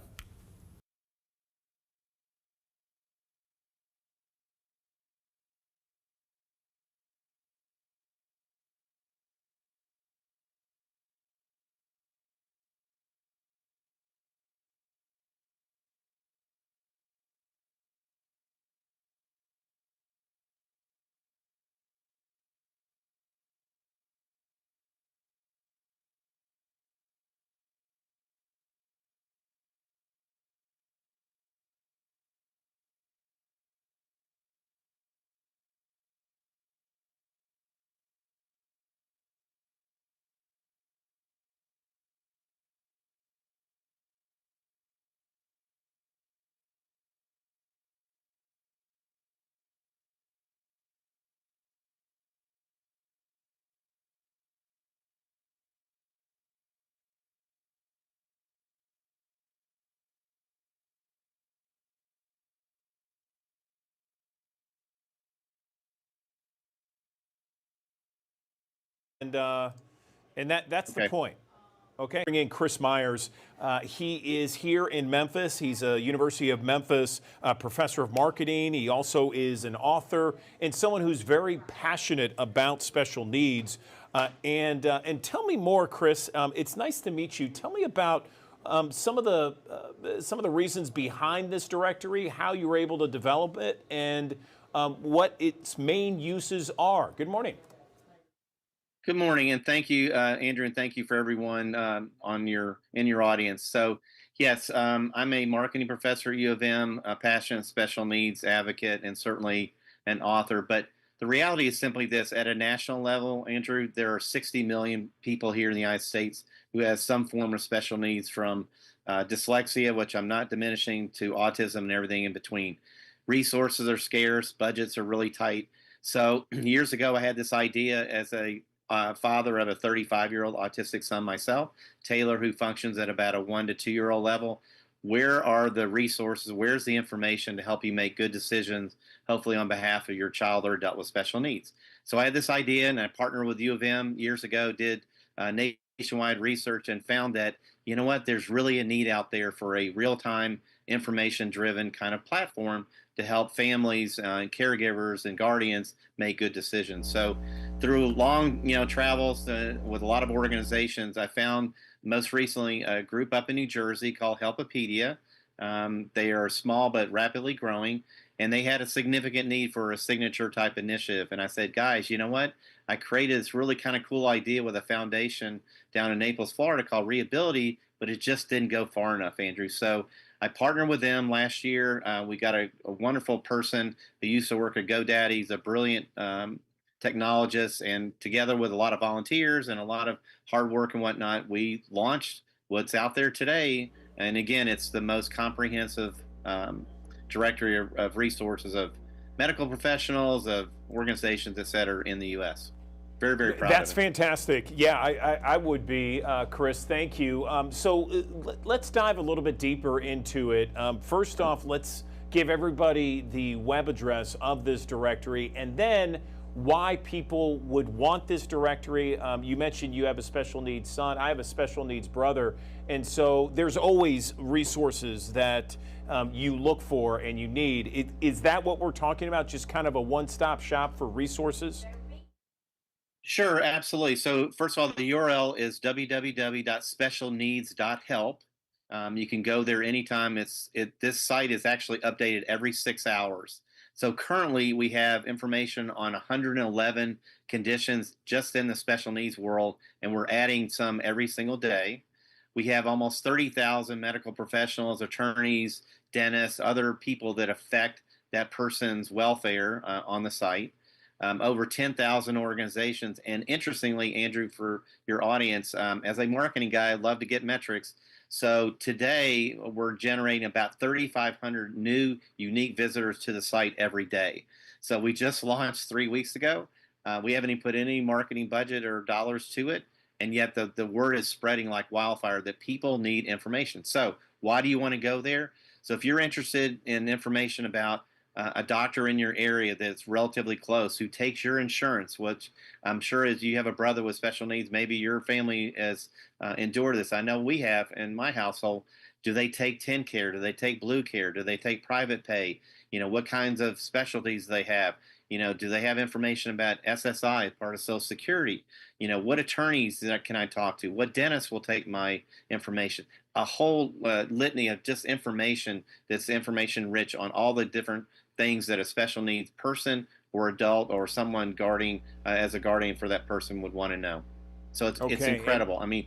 and that's the Okay. point. Okay. Bring in Chris Myers. He is here in Memphis. He's a University of Memphis professor of marketing. He also is an author and someone who's very passionate about special needs. And tell me more, Chris. It's nice to meet you. Tell me about some of the reasons behind this directory, how you were able to develop it, and what its main uses are. Good morning. Good morning, and thank you, Andrew, and thank you for everyone in your audience. So, yes, I'm a marketing professor at U of M, a passionate special needs advocate, and certainly an author. But the reality is simply this: at a national level, Andrew, there are 60 million people here in the United States who have some form of special needs, from dyslexia, which I'm not diminishing, to autism and everything in between. Resources are scarce, budgets are really tight. So years ago, I had this idea as a father of a 35-year-old autistic son myself, Taylor, who functions at about a 1 to 2-year-old level. Where are the resources? Where's the information to help you make good decisions, hopefully on behalf of your child or adult with special needs? So I had this idea, and I partnered with U of M years ago, did nationwide research, and found that, you know what, there's really a need out there for a real-time, information-driven kind of platform to help families and caregivers and guardians make good decisions. So through long, travels with a lot of organizations, I found most recently a group up in New Jersey called Helpopedia. They are small but rapidly growing, and they had a significant need for a signature type initiative. And I said, guys, you know what? I created this really kind of cool idea with a foundation down in Naples, Florida called Reability, but it just didn't go far enough, Andrew. So I partnered with them last year. We got a wonderful person who used to work at GoDaddy. He's a brilliant technologist, and together with a lot of volunteers and a lot of hard work and whatnot, we launched what's out there today. And again, it's the most comprehensive directory of resources of medical professionals, of organizations, et cetera, in the U.S. Very, very proud That's of it. fantastic. Yeah, I would be, Chris. Thank you. Let's dive a little bit deeper into it. First off, let's give everybody the web address of this directory, and then why people would want this directory. You mentioned you have a special needs son. I have a special needs brother. And so there's always resources that you look for and you need. Is that what we're talking about? Just kind of a one-stop shop for resources? Sure, absolutely. So first of all, the URL is www.specialneeds.help. You can go there anytime. This site is actually updated every 6 hours. So currently we have information on 111 conditions just in the special needs world, and we're adding some every single day. We have almost 30,000 medical professionals, attorneys, dentists, other people that affect that person's welfare on the site. Over 10,000 organizations. And interestingly, Andrew, for your audience, as a marketing guy, I love to get metrics. So today we're generating about 3,500 new unique visitors to the site every day. So we just launched 3 weeks ago. We haven't even put any marketing budget or dollars to it. And yet the word is spreading like wildfire that people need information. So why do you want to go there? So if you're interested in information about a doctor in your area that's relatively close who takes your insurance, which I'm sure as you have a brother with special needs, maybe your family has endured this. I know we have in my household. Do they take TennCare? Do they take Blue Care? Do they take private pay? What kinds of specialties they have? Do they have information about SSI, part of Social Security? What attorneys can I talk to? What dentist will take my information? A whole litany of just information that's information rich on all the different things that a special needs person or adult or someone guarding as a guardian for that person would want to know. So it's incredible. I mean,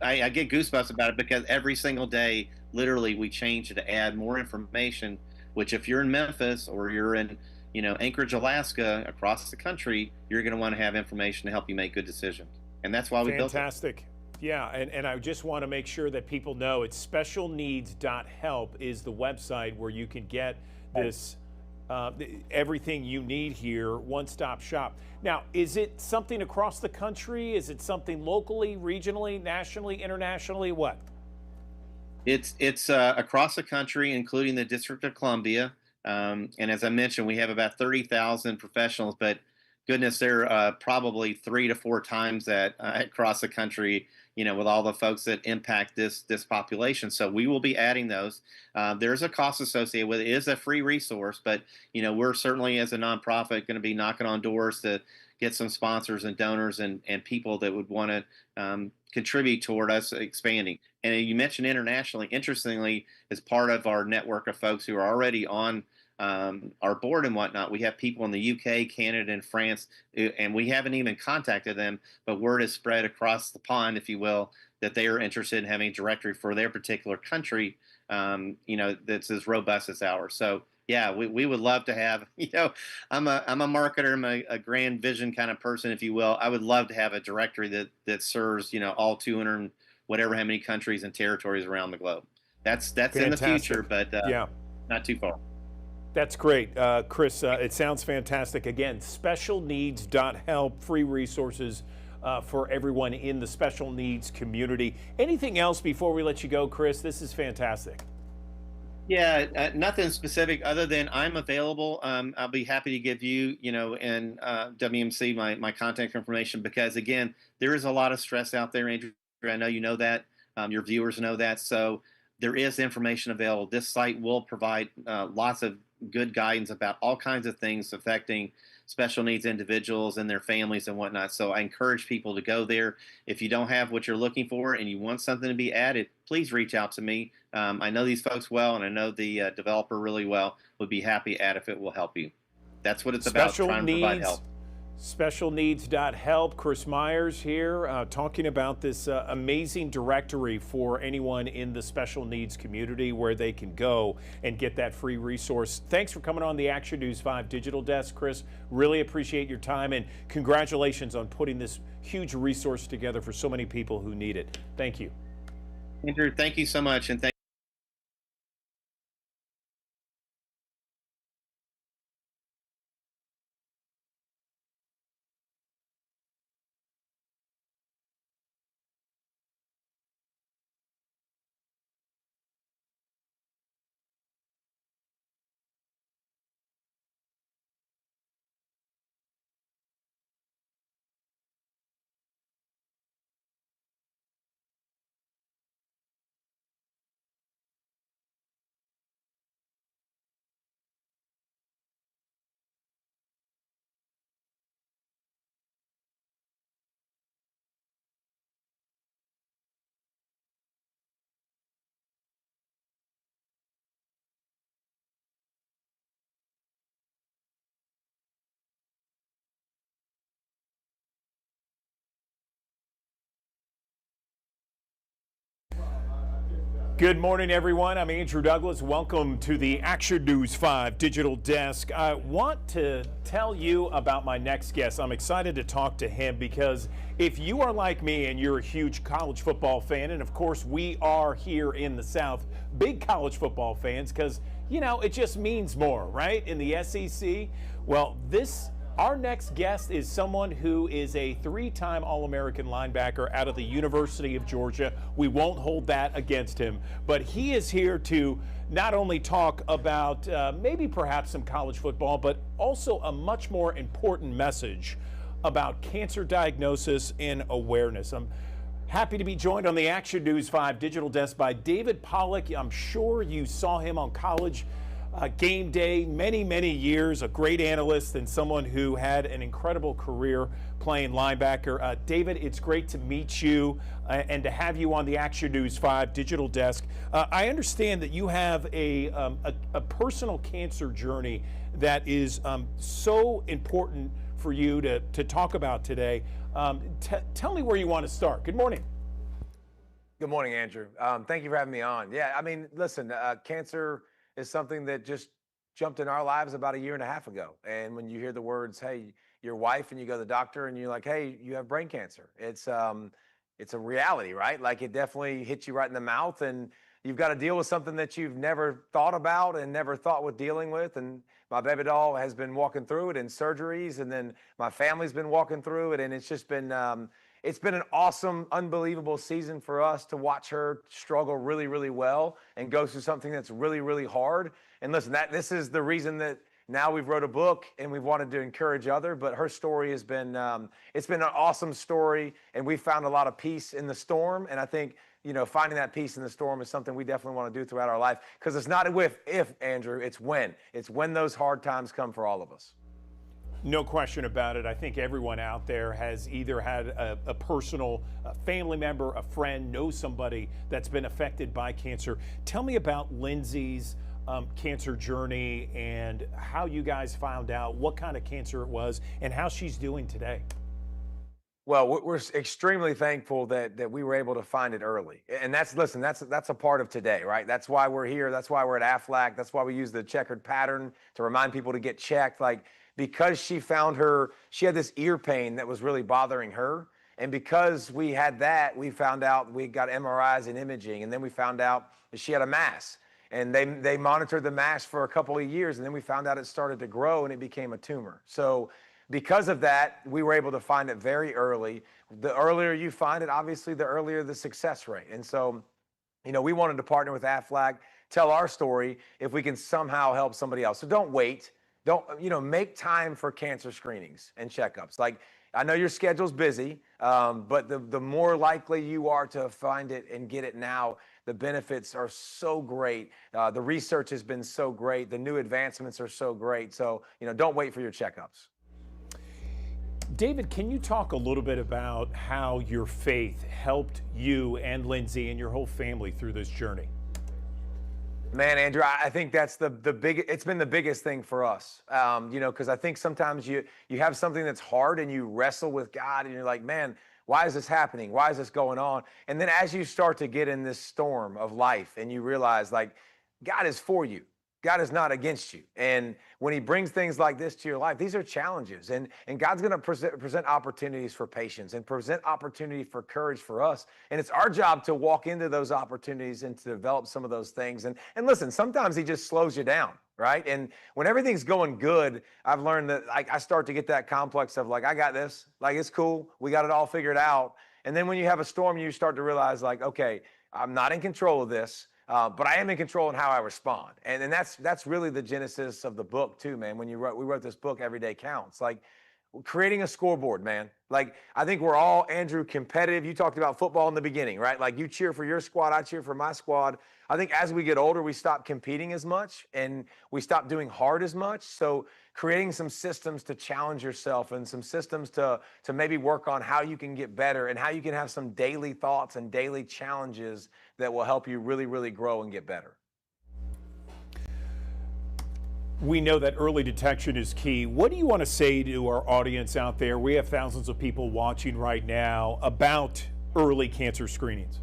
I get goosebumps about it because every single day, literally, we change to add more information. Which, if you're in Memphis or you're in Anchorage, Alaska, across the country, you're going to want to have information to help you make good decisions. And that's why we built it. Fantastic. Yeah, and I just want to make sure that people know it's specialneeds.help is the website where you can get this, everything you need here, one-stop shop. Now, is it something across the country? Is it something locally, regionally, nationally, internationally? What? It's across the country, including the District of Columbia. And as I mentioned, we have about 30,000 professionals, but goodness, they're probably 3 to 4 times that across the country. With all the folks that impact this population. So we will be adding those. There's a cost associated with it. It is a free resource, but we're certainly as a nonprofit going to be knocking on doors to get some sponsors and donors and people that would want to contribute toward us expanding. And you mentioned internationally. Interestingly, as part of our network of folks who are already on our board and whatnot, we have people in the UK, Canada, and France, and we haven't even contacted them, but word has spread across the pond, if you will, that they are interested in having a directory for their particular country, that's as robust as ours. So yeah, we would love to have, I'm a marketer, I'm a grand vision kind of person, if you will. I would love to have a directory that serves, all 200 whatever how many countries and territories around the globe. That's in the future, but yeah, not too far. That's great. Chris, it sounds fantastic. Again, specialneeds.help, free resources for everyone in the special needs community. Anything else before we let you go, Chris? This is fantastic. Yeah, nothing specific other than I'm available. I'll be happy to give you, and WMC my contact information, because again, there is a lot of stress out there, Andrew. I know you know that. Your viewers know that. So there is information available. This site will provide lots of good guidance about all kinds of things affecting special needs individuals and their families and whatnot. So I encourage people to go there. If you don't have what you're looking for and you want something to be added, please reach out to me. I know these folks well, and I know the developer really well. Would be happy to add if it will help you. That's what it's about, trying to provide help. Specialneeds.help. Chris Myers here talking about this amazing directory for anyone in the special needs community where they can go and get that free resource. Thanks for coming on the Action News 5 Digital Desk, Chris. Really appreciate your time, and congratulations on putting this huge resource together for so many people who need it. Thank you. Andrew, thank you so much, and thank Good morning, everyone. I'm Andrew Douglas. Welcome to the Action News 5 Digital Desk. I want to tell you about my next guest. I'm excited to talk to him because if you are like me and you're a huge college football fan, and of course we are here in the South, big college football fans, because, it just means more, right? In the SEC. Well, our next guest is someone who is a 3-time All-American linebacker out of the University of Georgia. We won't hold that against him, but he is here to not only talk about maybe perhaps some college football, but also a much more important message about cancer diagnosis and awareness. I'm happy to be joined on the Action News 5 Digital Desk by David Pollack. I'm sure you saw him on College Game Day, many years, a great analyst and someone who had an incredible career playing linebacker. David, it's great to meet you and to have you on the Action News 5 Digital Desk. I understand that you have a personal cancer journey that is so important for you to talk about today. Tell me where you want to start. Good morning. Good morning, Andrew. Thank you for having me on. Yeah, I mean, listen, cancer is something that just jumped in our lives about 1.5 years ago. And when you hear the words, hey, your wife, and you go to the doctor and you're like, hey, you have brain cancer. It's a reality, right? Like, it definitely hits you right in the mouth, and you've got to deal with something that you've never thought about and never thought with dealing with. And my baby doll has been walking through it in surgeries, and then my family's been walking through it. And it's just been, it's been an awesome, unbelievable season for us to watch her struggle really well and go through something that's really hard. And listen, this is the reason that now we've wrote a book and we've wanted to encourage other, but her story has been, it's been an awesome story, and we found a lot of peace in the storm. And I think, finding that peace in the storm is something we definitely want to do throughout our life, because it's not if, Andrew, it's when. It's when those hard times come for all of us. No question about it. I think everyone out there has either had a personal family member, a friend, knows somebody that's been affected by cancer. Tell me about Lindsay's cancer journey and how you guys found out what kind of cancer it was and how she's doing today. Well, we're extremely thankful that we were able to find it early. And that's a part of today, right? That's why we're here. That's why we're at AFLAC. That's why we use the checkered pattern to remind people to get checked. Like, because she had this ear pain that was really bothering her. And because we had that, we found out, we got MRIs and imaging, and then we found out that she had a mass. And they monitored the mass for a couple of years, and then we found out it started to grow and it became a tumor. So because of that, we were able to find it very early. The earlier you find it, obviously, the earlier the success rate. And so, we wanted to partner with AFLAC, tell our story if we can somehow help somebody else. So don't wait. Don't, make time for cancer screenings and checkups. Like, I know your schedule's busy, but the more likely you are to find it and get it now, the benefits are so great. The research has been so great. The new advancements are so great. So, don't wait for your checkups. David, can you talk a little bit about how your faith helped you and Lindsay and your whole family through this journey? Man, Andrew, I think that's it's been the biggest thing for us, because I think sometimes you have something that's hard and you wrestle with God and you're like, man, why is this happening? Why is this going on? And then as you start to get in this storm of life and you realize, like, God is for you. God is not against you. And when he brings things like this to your life, these are challenges. And God's going to present opportunities for patience and present opportunity for courage for us. And it's our job to walk into those opportunities and to develop some of those things. And listen, sometimes he just slows you down, right? And when everything's going good, I've learned that I start to get that complex of, like, I got this, like, it's cool. We got it all figured out. And then when you have a storm, you start to realize, like, okay, I'm not in control of this. But I am in control in how I respond. And that's really the genesis of the book too, man. When we wrote this book, Every Day Counts, like, creating a scoreboard, man. Like, I think we're all, Andrew, competitive. You talked about football in the beginning, right? Like, you cheer for your squad, I cheer for my squad. I think as we get older, we stop competing as much and we stop doing hard as much. So creating some systems to challenge yourself and some systems to maybe work on how you can get better and how you can have some daily thoughts and daily challenges that will help you really, really grow and get better. We know that early detection is key. What do you want to say to our audience out there? We have thousands of people watching right now about early cancer screenings.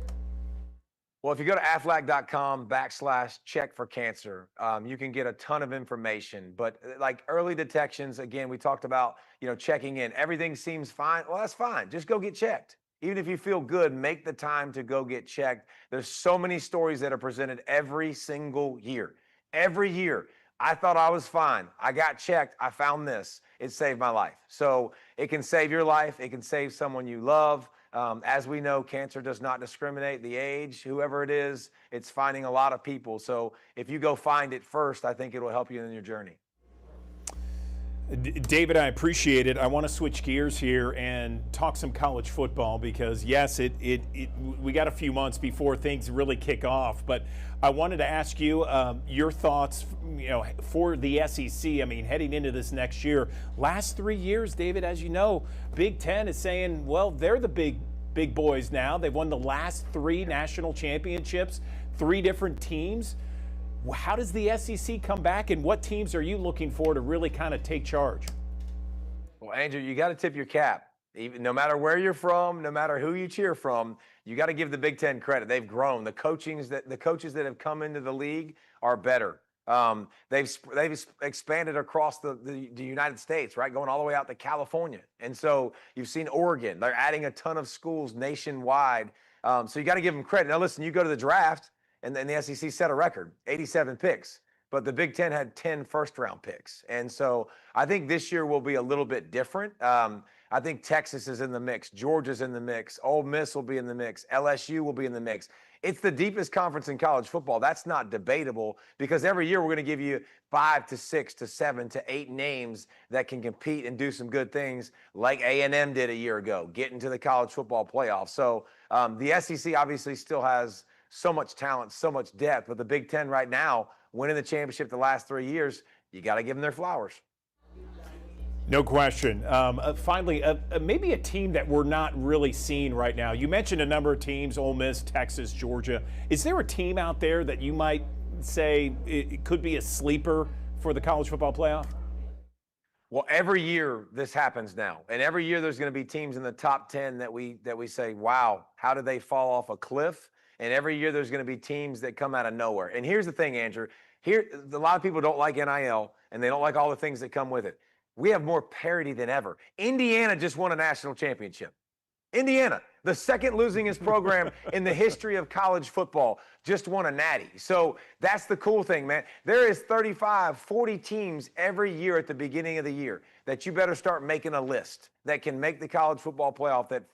Well, if you go to aflac.com/check-for-cancer, you can get a ton of information. But like early detections, again, we talked about, checking in. Everything seems fine. Well, that's fine. Just go get checked. Even if you feel good, make the time to go get checked. There's so many stories that are presented every single year. Every year. I thought I was fine. I got checked. I found this. It saved my life. So it can save your life. It can save someone you love. As we know, cancer does not discriminate the age, whoever it is, it's finding a lot of people. So if you go find it first, I think it will help you in your journey. David, I appreciate it. I want to switch gears here and talk some college football because, yes, we got a few months before things really kick off. But I wanted to ask you your thoughts, for the SEC. I mean, heading into this next year, last 3 years, David, as you know, Big Ten is saying, well, they're the big boys now. They've won the last 3 national championships, 3 different teams. How does the SEC come back, and what teams are you looking for to really kind of take charge? Well, Andrew, you got to tip your cap. No matter where you're from, no matter who you cheer from, you got to give the Big Ten credit. They've grown. The coaches that have come into the league are better. They've expanded across the United States, right? Going all the way out to California. And so you've seen Oregon. They're adding a ton of schools nationwide. So you got to give them credit. Now, listen, you go to the draft, and then the SEC set a record, 87 picks. But the Big Ten had 10 first-round picks. And so I think this year will be a little bit different. I think Texas is in the mix. Georgia's in the mix. Ole Miss will be in the mix. LSU will be in the mix. It's the deepest conference in college football. That's not debatable because every year we're going to give you 5 to 6 to 7 to 8 names that can compete and do some good things like A&M did a year ago, get into the college football playoff. So the SEC obviously still has so much talent, so much depth, but the Big Ten right now, winning the championship the last 3 years, you got to give them their flowers. No question. Finally, maybe a team that we're not really seeing right now. You mentioned a number of teams, Ole Miss, Texas, Georgia. Is there a team out there that you might say it could be a sleeper for the college football playoff? Well, every year this happens now. And every year there's going to be teams in the top 10 that we say, wow, how did they fall off a cliff? And every year there's going to be teams that come out of nowhere. And here's the thing, Andrew. Here, a lot of people don't like NIL, and they don't like all the things that come with it. We have more parity than ever. Indiana just won a national championship. Indiana, the second losingest program in the history of college football, just won a natty. So that's the cool thing, man. There is 35, 40 teams every year at the beginning of the year that you better start making a list that can make the college football playoff, that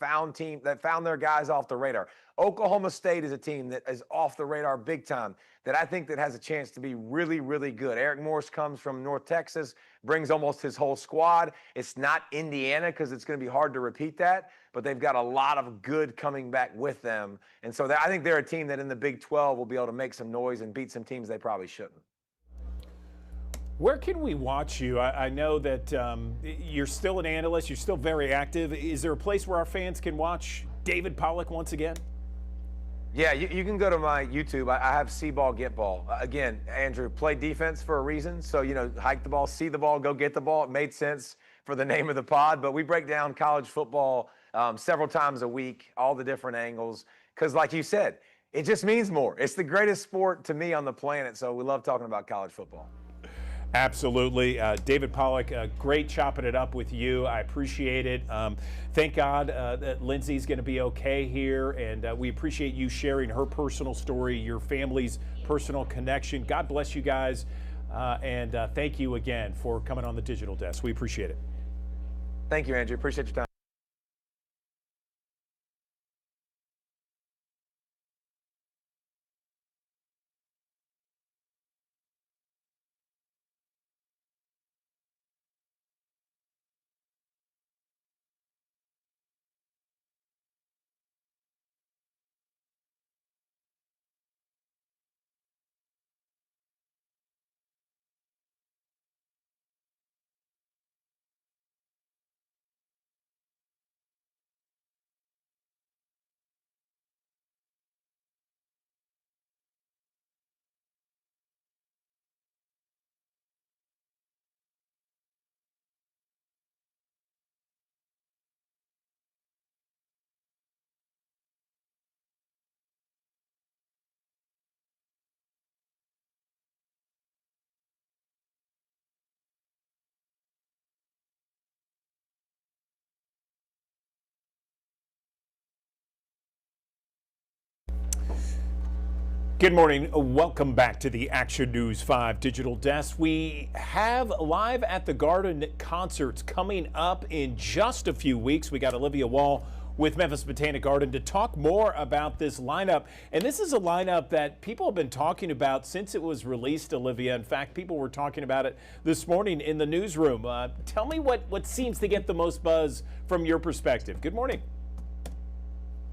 found their guys off the radar. Oklahoma State is a team that is off the radar big time that I think that has a chance to be really, really good. Eric Morris comes from North Texas, brings almost his whole squad. It's not Indiana because it's going to be hard to repeat that, but they've got a lot of good coming back with them. And so I think they're a team that in the Big 12 will be able to make some noise and beat some teams they probably shouldn't. Where can we watch you? I know that you're still an analyst. You're still very active. Is there a place where our fans can watch David Pollack once again? Yeah, you can go to my YouTube. I have See Ball, Get Ball. Again, Andrew, play defense for a reason. So, hike the ball, see the ball, go get the ball. It made sense for the name of the pod. But we break down college football several times a week, all the different angles. Because like you said, it just means more. It's the greatest sport to me on the planet. So we love talking about college football. Absolutely. David Pollack, great chopping it up with you. I appreciate it. Thank God that Lindsay's going to be okay here, and we appreciate you sharing her personal story, your family's personal connection. God bless you guys, and thank you again for coming on the Digital Desk. We appreciate it. Thank you, Andrew. Appreciate your time. Good morning. Welcome back to the Action News 5 Digital Desk. We have Live at the Garden concerts coming up in just a few weeks. We got Olivia Wall with Memphis Botanic Garden to talk more about this lineup. And this is a lineup that people have been talking about since it was released, Olivia. In fact, people were talking about it this morning in the newsroom. Tell me what seems to get the most buzz from your perspective. Good morning.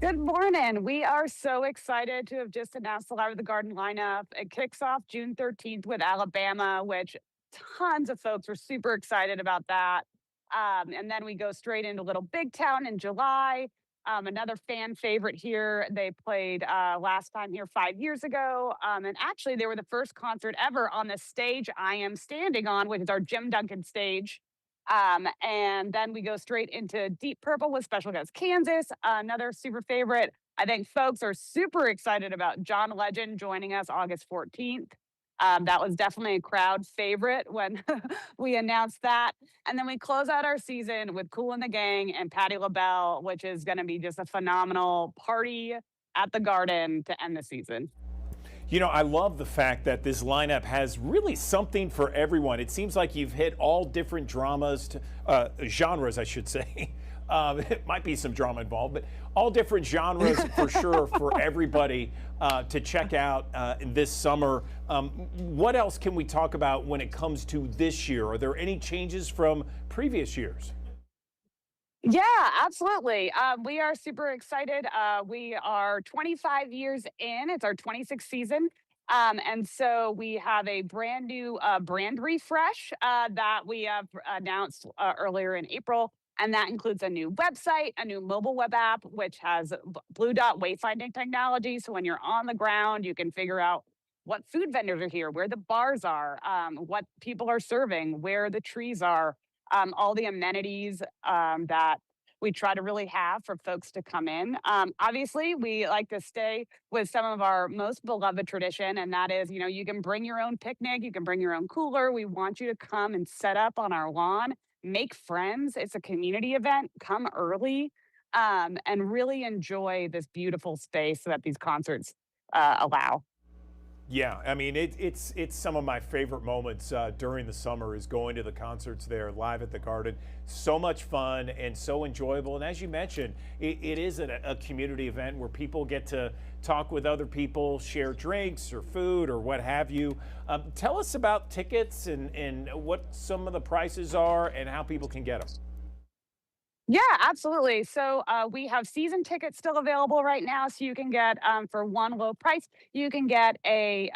Good morning. We are so excited to have just announced the Live at the Garden lineup. It kicks off June 13th with Alabama, which tons of folks were super excited about that. And then we go straight into Little Big Town in July. Another fan favorite here. They played last time here 5 years ago. And actually, they were the first concert ever on the stage I am standing on, which is our Jim Duncan stage. And then we go straight into Deep Purple with Special Guest Kansas, another super favorite. I think folks are super excited about John Legend joining us August 14th. That was definitely a crowd favorite when we announced that. And then we close out our season with Kool and the Gang and Patti LaBelle, which is going to be just a phenomenal party at the Garden to end the season. I love the fact that this lineup has really something for everyone. It seems like you've hit all different genres, I should say. It might be some drama involved, but all different genres for sure for everybody to check out this summer. What else can we talk about when it comes to this year? Are there any changes from previous years? Yeah, absolutely. We are super excited. We are 25 years in. It's our 26th season. And so we have a brand new brand refresh that we have announced earlier in April. And that includes a new website, a new mobile web app, which has Blue Dot wayfinding technology. So when you're on the ground, you can figure out what food vendors are here, where the bars are, what people are serving, where the trees are, all the amenities that we try to really have for folks to come in. Obviously, we like to stay with some of our most beloved tradition, and that is, you can bring your own picnic, you can bring your own cooler. We want you to come and set up on our lawn, make friends. It's a community event. Come early and really enjoy this beautiful space that these concerts allow. Yeah, I mean it's some of my favorite moments during the summer is going to the concerts there live at the Garden. So much fun and so enjoyable. And as you mentioned, it is a community event where people get to talk with other people, share drinks or food or what have you. Tell us about tickets and what some of the prices are and how people can get them. Yeah, absolutely. So we have season tickets still available right now. So you can get for one low price, you can get a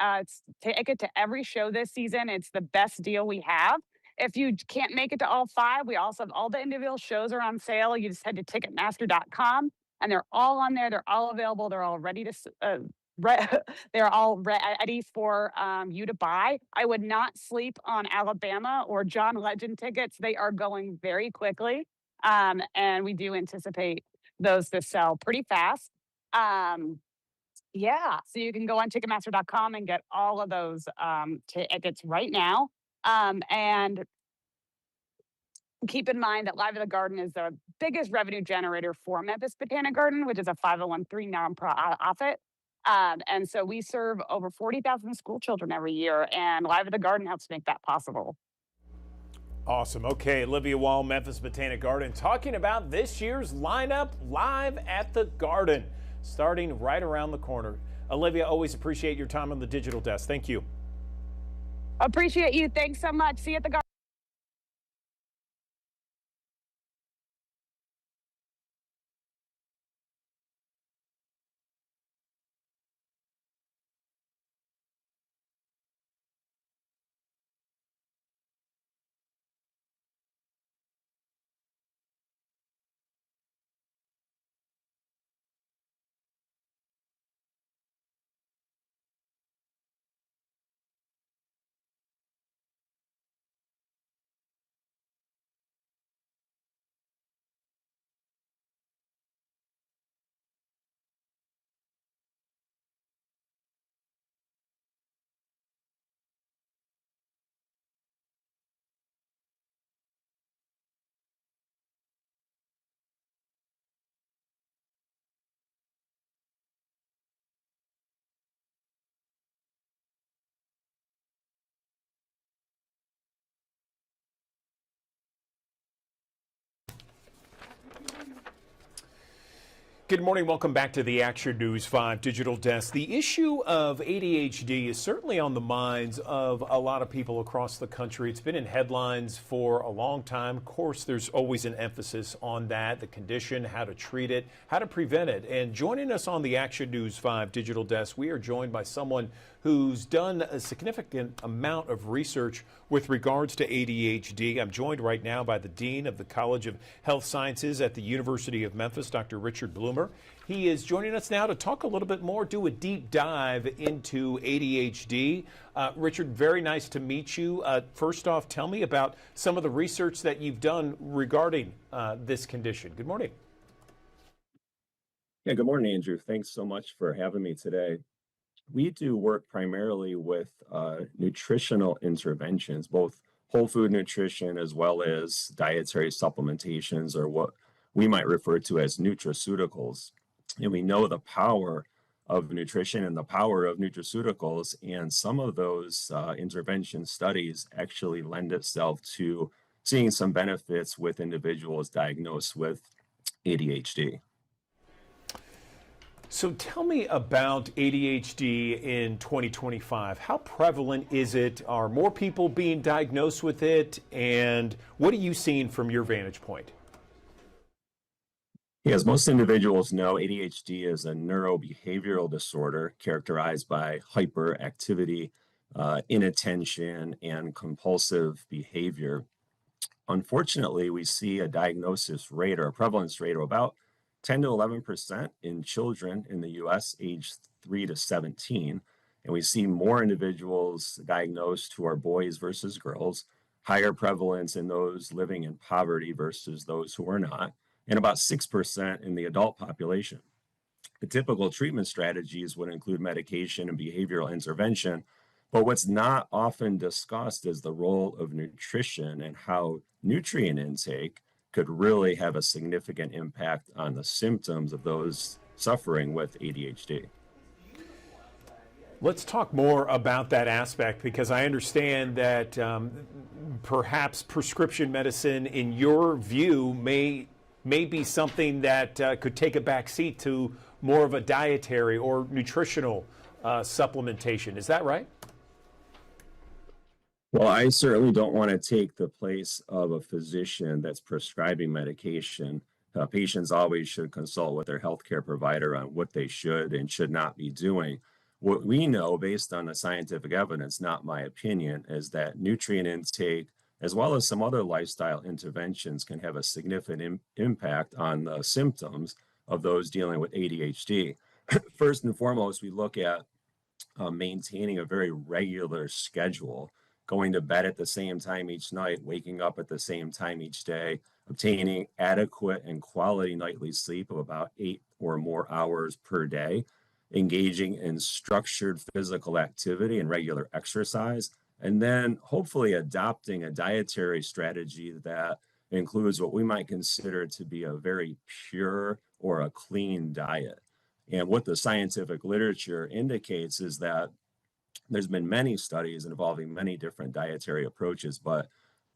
ticket to every show this season. It's the best deal we have. If you can't make it to all five, we also have all the individual shows are on sale. You just head to Ticketmaster.com and they're all on there. They're all available. They're all ready to. They're all ready for you to buy. I would not sleep on Alabama or John Legend tickets. They are going very quickly. And we do anticipate those to sell pretty fast. Yeah, so you can go on Ticketmaster.com and get all of those tickets right now. And keep in mind that Live at the Garden is the biggest revenue generator for Memphis Botanic Garden, which is a 501(c)(3) nonprofit. And so we serve over 40,000 school children every year, and Live at the Garden helps make that possible. Awesome. Okay, Olivia Wall, Memphis Botanic Garden, talking about this year's lineup Live at the Garden, starting right around the corner. Olivia, always appreciate your time on the digital desk. Thank you. Appreciate you. Thanks so much. See you at the Garden. Good morning. Welcome back to the Action News 5 Digital Desk. The issue of ADHD is certainly on the minds of a lot of people across the country. It's been in headlines for a long time. Of course, there's always an emphasis on that, the condition, how to treat it, how to prevent it. And joining us on the Action News 5 Digital Desk, we are joined by someone who's done a significant amount of research with regards to ADHD. I'm joined right now by the Dean of the College of Health Sciences at the University of Memphis, Dr. Richard Bloomer. He is joining us now to talk a little bit more, do a deep dive into ADHD. Richard, very nice to meet you. First off, tell me about some of the research that you've done regarding this condition. Good morning. Yeah, good morning, Andrew. Thanks so much for having me today. We do work primarily with nutritional interventions, both whole food nutrition as well as dietary supplementations, or what we might refer to as nutraceuticals. And we know the power of nutrition and the power of nutraceuticals, and some of those intervention studies actually lend itself to seeing some benefits with individuals diagnosed with ADHD. So tell me about ADHD in 2025. How prevalent is it? Are more people being diagnosed with it? And what are you seeing from your vantage point? As most individuals know, ADHD is a neurobehavioral disorder characterized by hyperactivity, inattention, and compulsive behavior. Unfortunately, we see a diagnosis rate or a prevalence rate of about 10 to 11% in children in the US aged 3 to 17. And we see more individuals diagnosed who are boys versus girls, higher prevalence in those living in poverty versus those who are not, and about 6% in the adult population. The typical treatment strategies would include medication and behavioral intervention, but what's not often discussed is the role of nutrition and how nutrient intake could really have a significant impact on the symptoms of those suffering with ADHD. Let's talk more about that aspect, because I understand that perhaps prescription medicine, in your view, may be something that could take a back seat to more of a dietary or nutritional supplementation. Is that right? Well, I certainly don't want to take the place of a physician that's prescribing medication. Patients always should consult with their healthcare provider on what they should and should not be doing. What we know, based on the scientific evidence, not my opinion, is that nutrient intake, as well as some other lifestyle interventions, can have a significant impact on the symptoms of those dealing with ADHD. First and foremost, we look at maintaining a very regular schedule, going to bed at the same time each night, waking up at the same time each day, obtaining adequate and quality nightly sleep of about 8 or more hours per day, engaging in structured physical activity and regular exercise, and then hopefully adopting a dietary strategy that includes what we might consider to be a very pure or a clean diet. And what the scientific literature indicates is that there's been many studies involving many different dietary approaches, but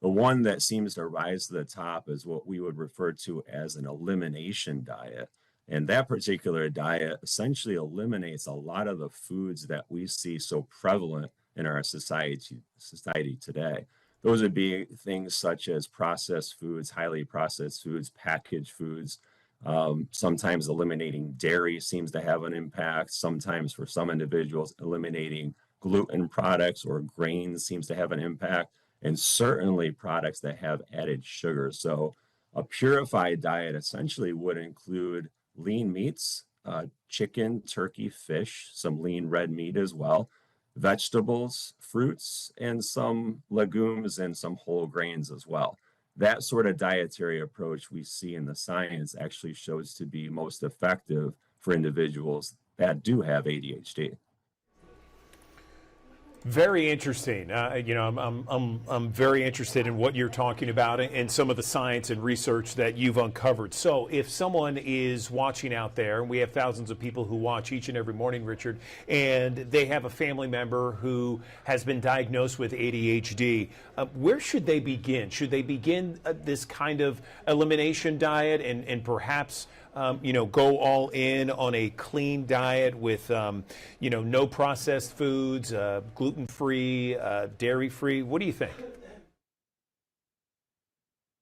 the one that seems to rise to the top is what we would refer to as an elimination diet. And that particular diet essentially eliminates a lot of the foods that we see so prevalent in our society today. Those would be things such as processed foods, highly processed foods, packaged foods. Sometimes eliminating dairy seems to have an impact. Sometimes for some individuals, eliminating gluten products or grains seems to have an impact, and certainly products that have added sugar. So a purified diet essentially would include lean meats, chicken, turkey, fish, some lean red meat as well, vegetables, fruits, and some legumes and some whole grains as well. That sort of dietary approach we see in the science actually shows to be most effective for individuals that do have ADHD. Very interesting. I'm very interested in what you're talking about and some of the science and research that you've uncovered. So if someone is watching out there, and we have thousands of people who watch each and every morning, Richard, and they have a family member who has been diagnosed with ADHD, where should they begin? Should they begin this kind of elimination diet and perhaps go all in on a clean diet with, no processed foods, gluten-free, dairy-free? What do you think?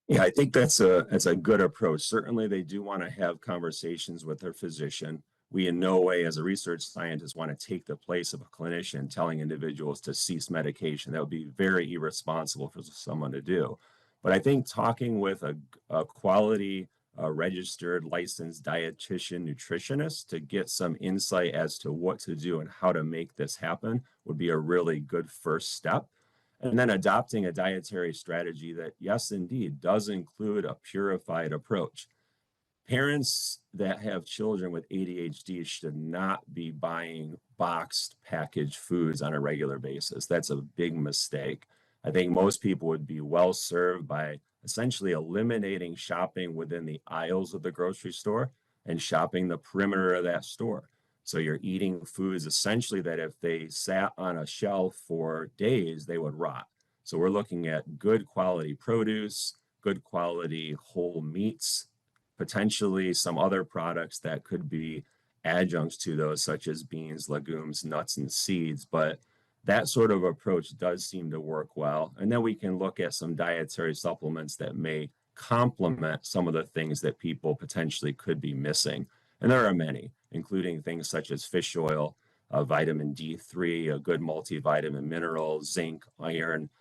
Yeah, I think that's a good approach. Certainly, they do want to have conversations with their physician. We in no way, as a research scientist, want to take the place of a clinician telling individuals to cease medication. That would be very irresponsible for someone to do. But I think talking with a quality registered licensed dietitian nutritionist to get some insight as to what to do and how to make this happen would be a really good first step. And then adopting a dietary strategy that, yes, indeed, does include a purified approach. Parents that have children with ADHD should not be buying boxed packaged foods on a regular basis. That's a big mistake. I think most people would be well served by essentially eliminating shopping within the aisles of the grocery store and shopping the perimeter of that store. So you're eating foods essentially that if they sat on a shelf for days, they would rot. So we're looking at good quality produce, good quality whole meats, potentially some other products that could be adjuncts to those, such as beans, legumes, nuts, and seeds. But that sort of approach does seem to work well. And then we can look at some dietary supplements that may complement some of the things that people potentially could be missing. And there are many, including things such as fish oil, vitamin D3, a good multivitamin mineral, zinc, iron,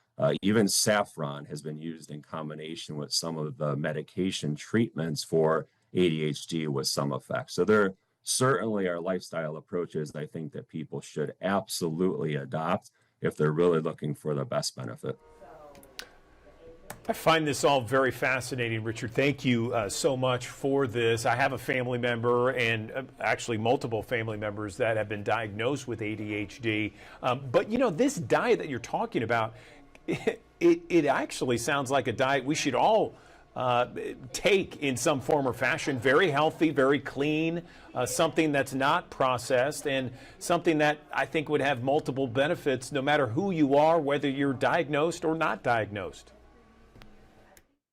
even saffron has been used in combination with some of the medication treatments for ADHD with some effect. So there certainly are lifestyle approaches I think that people should absolutely adopt if they're really looking for the best benefit. I find this all very fascinating, Richard. Thank you so much for this. I have a family member and actually multiple family members that have been diagnosed with ADHD. But, you know, this diet that you're talking about, it actually sounds like a diet we should all take in some form or fashion. Very healthy, very clean, something that's not processed, and something that I think would have multiple benefits no matter who you are, whether you're diagnosed or not diagnosed.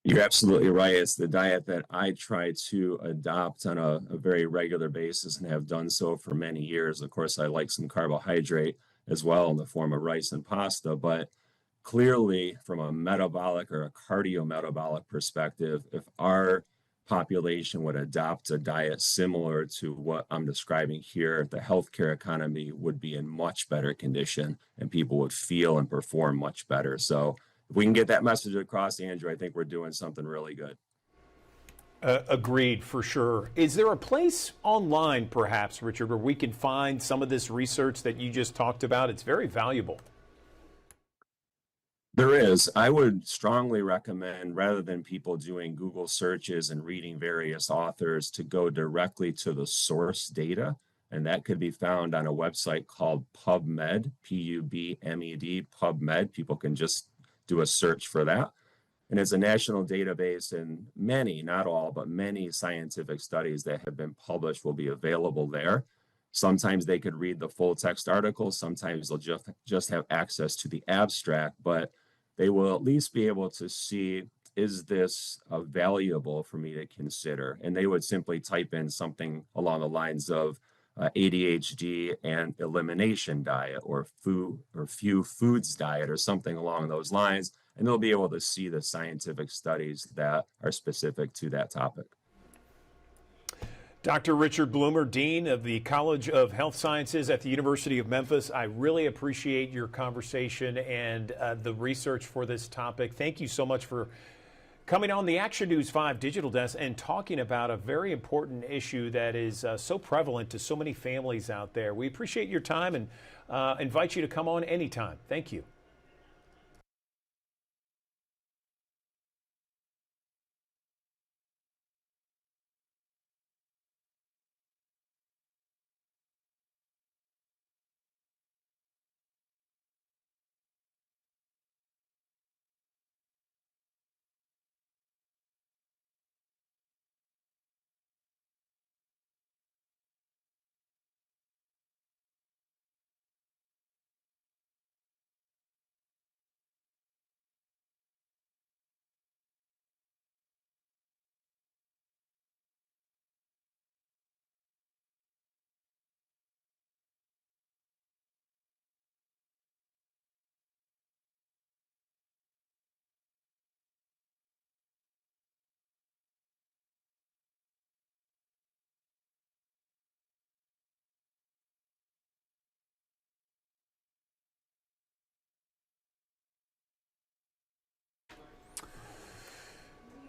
You're absolutely right. It's the diet that I try to adopt on a very regular basis and have done so for many years. Of course, I like some carbohydrate as well in the form of rice and pasta, but clearly from a metabolic or a cardiometabolic perspective, if our population would adopt a diet similar to what I'm describing here, the healthcare economy would be in much better condition and people would feel and perform much better. So if we can get that message across, Andrew, I think we're doing something really good. Agreed, for sure. Is there a place online, perhaps, Richard, where we can find some of this research that you just talked about? It's very valuable. There is. I would strongly recommend, rather than people doing Google searches and reading various authors, to go directly to the source data. And that could be found on a website called PubMed, P-U-B-M-E-D, PubMed. People can just do a search for that. And it's a national database, and many, not all, but many scientific studies that have been published will be available there. Sometimes they could read the full text article. Sometimes they'll just have access to the abstract, but they will at least be able to see, is this valuable for me to consider? And they would simply type in something along the lines of ADHD and elimination diet, or few foods diet, or something along those lines. And they'll be able to see the scientific studies that are specific to that topic. Dr. Richard Bloomer, Dean of the College of Health Sciences at the University of Memphis, I really appreciate your conversation and the research for this topic. Thank you so much for coming on the Action News 5 Digital Desk and talking about a very important issue that is so prevalent to so many families out there. We appreciate your time and invite you to come on anytime. Thank you.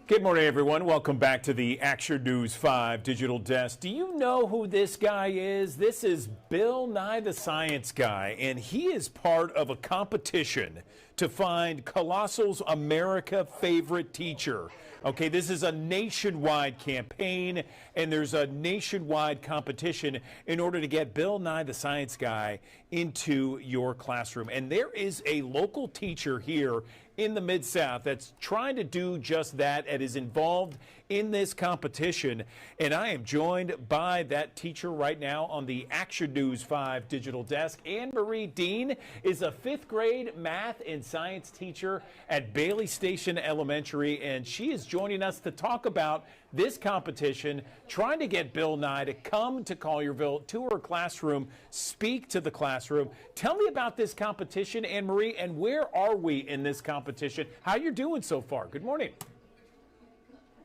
Good morning, everyone. Welcome back to the Action News 5 Digital Desk. Do you know who this guy is? This is Bill Nye the Science Guy, and he is part of a competition to find Colossal's America Favorite Teacher. Okay, this is a nationwide campaign, and there's a nationwide competition in order to get Bill Nye the Science Guy into your classroom. And there is a local teacher here in the Mid-South that's trying to do just that and is involved in this competition. And I am joined by that teacher right now on the Action News 5 Digital Desk. Anne Marie Dean is a 5th grade math and science teacher at Bailey Station Elementary, and she is joining us to talk about this competition, trying to get Bill Nye to come to Collierville, to her classroom, speak to the classroom. Tell me about this competition, Anne Marie, and where are we in this competition? How you're doing so far? Good morning.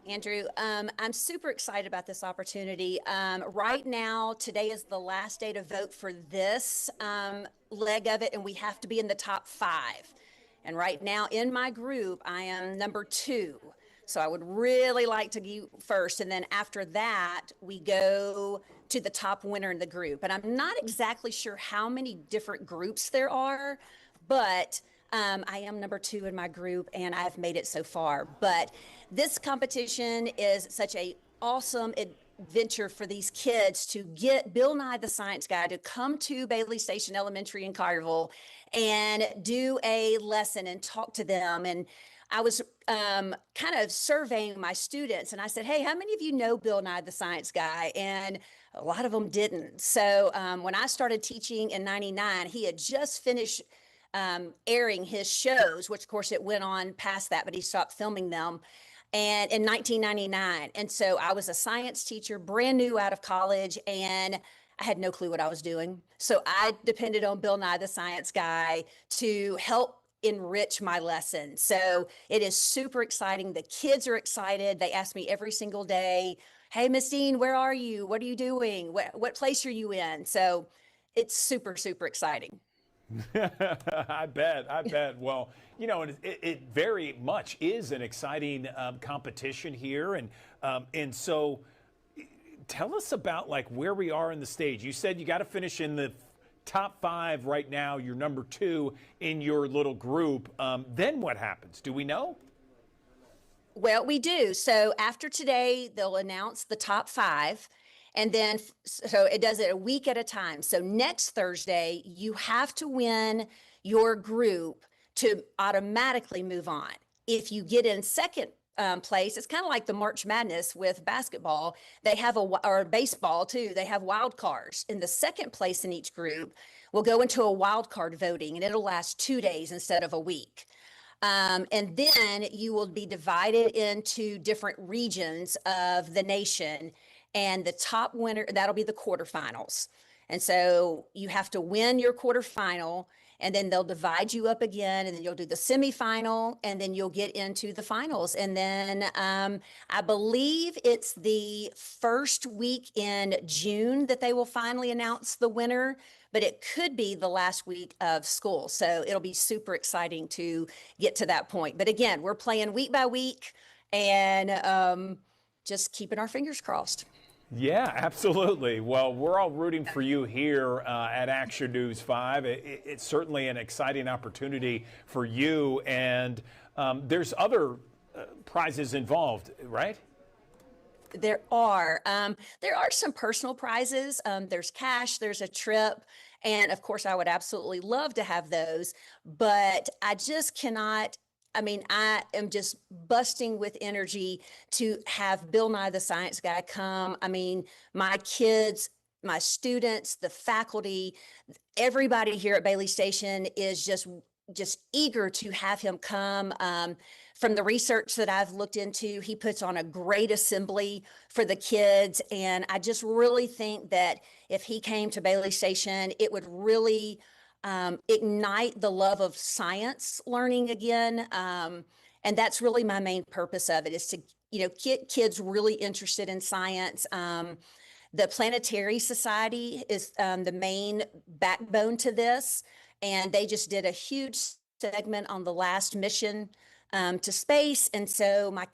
Andrew, I'm super excited about this opportunity. Right now, today is the last day to vote for this leg of it, and we have to be in the top 5. And right now in my group, I am number 2. So I would really like to be first. And then after that, we go to the top winner in the group. And I'm not exactly sure how many different groups there are, but I am number 2 in my group, and I've made it so far. But this competition is such a awesome adventure for these kids to get Bill Nye the Science Guy to come to Bailey Station Elementary in Collierville and do a lesson and talk to them. And I was kind of surveying my students, and I said, hey, how many of you know Bill Nye the Science Guy? And a lot of them didn't. So when I started teaching in '99, he had just finished airing his shows, which of course it went on past that, but he stopped filming them. And in 1999. And so I was a science teacher, brand new out of college, and I had no clue what I was doing. So I depended on Bill Nye the Science Guy to help enrich my lesson. So it is super exciting. The kids are excited. They ask me every single day, hey, Miss Dean, where are you? What are you doing? What place are you in? So it's super, super exciting. I bet. Well, you know, it very much is an exciting competition here, and so tell us about like where we are in the stage. You said you got to finish in the top 5 right now. You're number 2 in your little group. Then what happens? Do we know? Well, we do. So after today, they'll announce the top 5. And then, so it does it a week at a time. So next Thursday, you have to win your group to automatically move on. If you get in second place, it's kind of like the March Madness with basketball. They have or baseball too. They have wild cards. In the second place in each group will go into a wild card voting, and it'll last 2 days instead of a week. And then you will be divided into different regions of the nation. And the top winner, that'll be the quarterfinals. And so you have to win your quarterfinal, and then they'll divide you up again, and then you'll do the semifinal, and then you'll get into the finals. And then I believe it's the first week in June that they will finally announce the winner, but it could be the last week of school. So it'll be super exciting to get to that point. But again, we're playing week by week and just keeping our fingers crossed. Yeah, absolutely. Well, we're all rooting for you here at Action News 5. It's certainly an exciting opportunity for you, and there's other prizes involved, right? There are some personal prizes. There's cash, there's a trip, and of course, I would absolutely love to have those, but I just cannot. I mean, I am just busting with energy to have Bill Nye the Science Guy come. I mean, my kids, my students, the faculty, everybody here at Bailey Station is just eager to have him come. From the research that I've looked into, he puts on a great assembly for the kids. And I just really think that if he came to Bailey Station, it would really ignite the love of science learning again. And that's really my main purpose of it, is to, get kids really interested in science. The Planetary Society is the main backbone to this. And they just did a huge segment on the last mission to space. And so my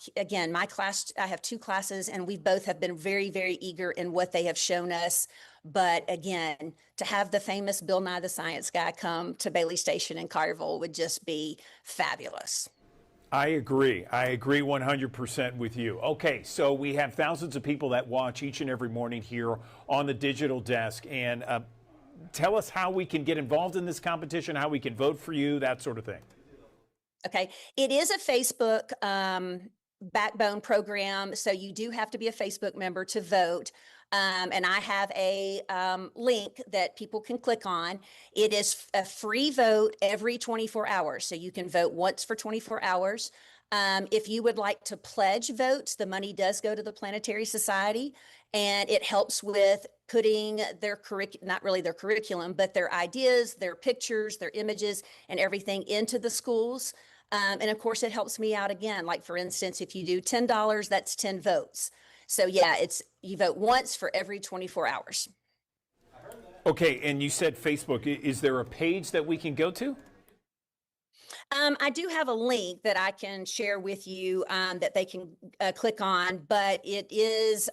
class, I have 2 classes, and we both have been very, very eager in what they have shown us. But again, to have the famous Bill Nye the Science Guy come to Bailey Station in Collierville would just be fabulous. I agree 100% with you. Okay, so we have thousands of people that watch each and every morning here on the digital desk. And tell us how we can get involved in this competition, how we can vote for you, that sort of thing. Okay, it is a Facebook backbone program, so you do have to be a Facebook member to vote. And I have a link that people can click on. It is a free vote every 24 hours. So you can vote once for 24 hours. If you would like to pledge votes, the money does go to the Planetary Society, and it helps with putting their not really their curriculum, but their ideas, their pictures, their images, and everything into the schools. And of course, it helps me out again. Like for instance, if you do $10, that's 10 votes. So yeah, you vote once for every 24 hours. Okay, and you said Facebook. Is there a page that we can go to? I do have a link that I can share with you that they can click on, but it is,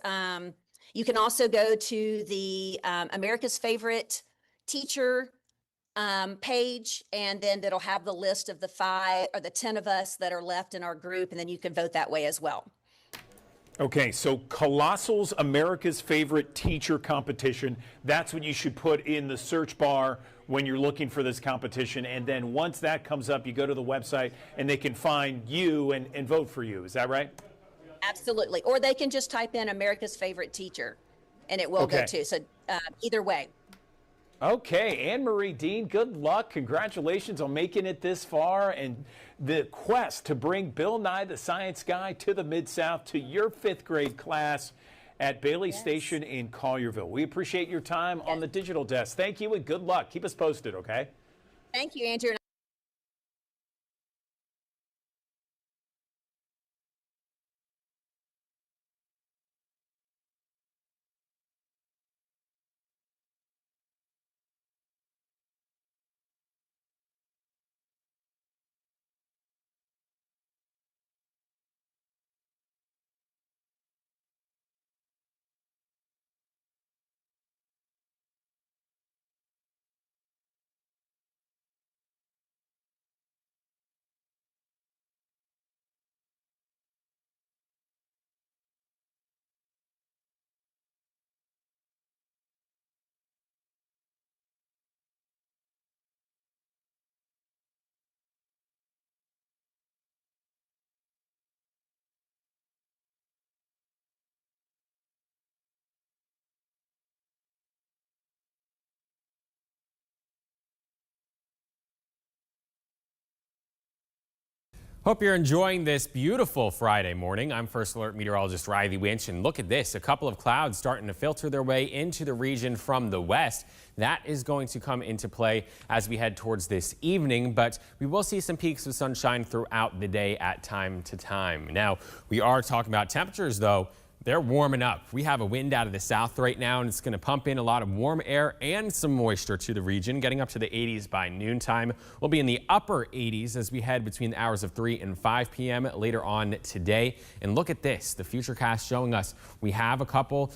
you can also go to the America's Favorite Teacher page, and then it'll have the list of the 5 or the 10 of us that are left in our group, and then you can vote that way as well. Okay, so Colossal's America's Favorite Teacher Competition. That's what you should put in the search bar when you're looking for this competition. And then once that comes up, you go to the website and they can find you and vote for you. Is that right? Absolutely. Or they can just type in America's Favorite Teacher and it will go too. So either way. Okay, Anne Marie Dean, good luck. Congratulations on making it this far and the quest to bring Bill Nye the Science Guy to the Mid-South to your 5th grade class at Bailey Station in Collierville. We appreciate your time on the digital desk. Thank you and good luck. Keep us posted, okay? Thank you, Andrew. Hope you're enjoying this beautiful Friday morning. I'm First Alert meteorologist Riley Winch, and look at this. A couple of clouds starting to filter their way into the region from the west. That is going to come into play as we head towards this evening, but we will see some peaks of sunshine throughout the day at time to time. Now, we are talking about temperatures, though. They're warming up. We have a wind out of the south right now, and it's going to pump in a lot of warm air and some moisture to the region, getting up to the 80s by noontime. We'll be in the upper 80s as we head between the hours of 3 and 5 p.m. later on today. And look at this. The Futurecast showing us we have a couple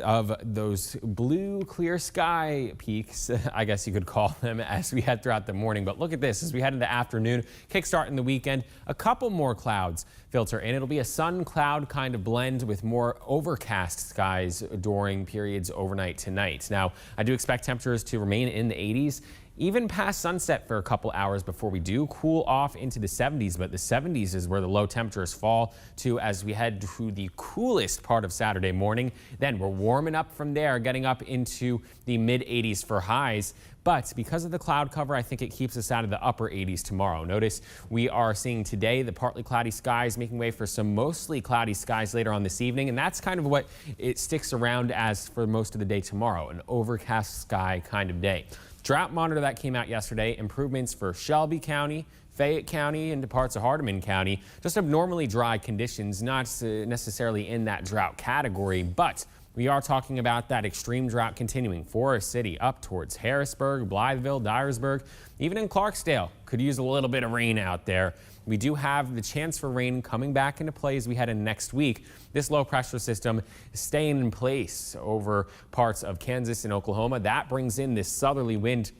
of those blue clear sky peaks, I guess you could call them, as we head throughout the morning. But look at this. As we head into the afternoon, kickstarting the weekend, a couple more clouds filter in. It'll be a sun cloud kind of blend with more overcast skies during periods overnight tonight. Now, I do expect temperatures to remain in the 80s, even past sunset for a couple hours before we do cool off into the 70s. But the 70s is where the low temperatures fall to as we head to the coolest part of Saturday morning. Then we're warming up from there, getting up into the mid 80s for highs. But because of the cloud cover, I think it keeps us out of the upper 80s tomorrow. Notice we are seeing today the partly cloudy skies making way for some mostly cloudy skies later on this evening. And that's kind of what it sticks around as for most of the day tomorrow, an overcast sky kind of day. Drought monitor that came out yesterday, improvements for Shelby County, Fayette County, and parts of Hardeman County. Just abnormally dry conditions, not necessarily in that drought category, but we are talking about that extreme drought continuing. Forest City up towards Harrisburg, Blytheville, Dyersburg, even in Clarksdale. Could use a little bit of rain out there. We do have the chance for rain coming back into play as we head in next week. This low pressure system is staying in place over parts of Kansas and Oklahoma. That brings in this southerly wind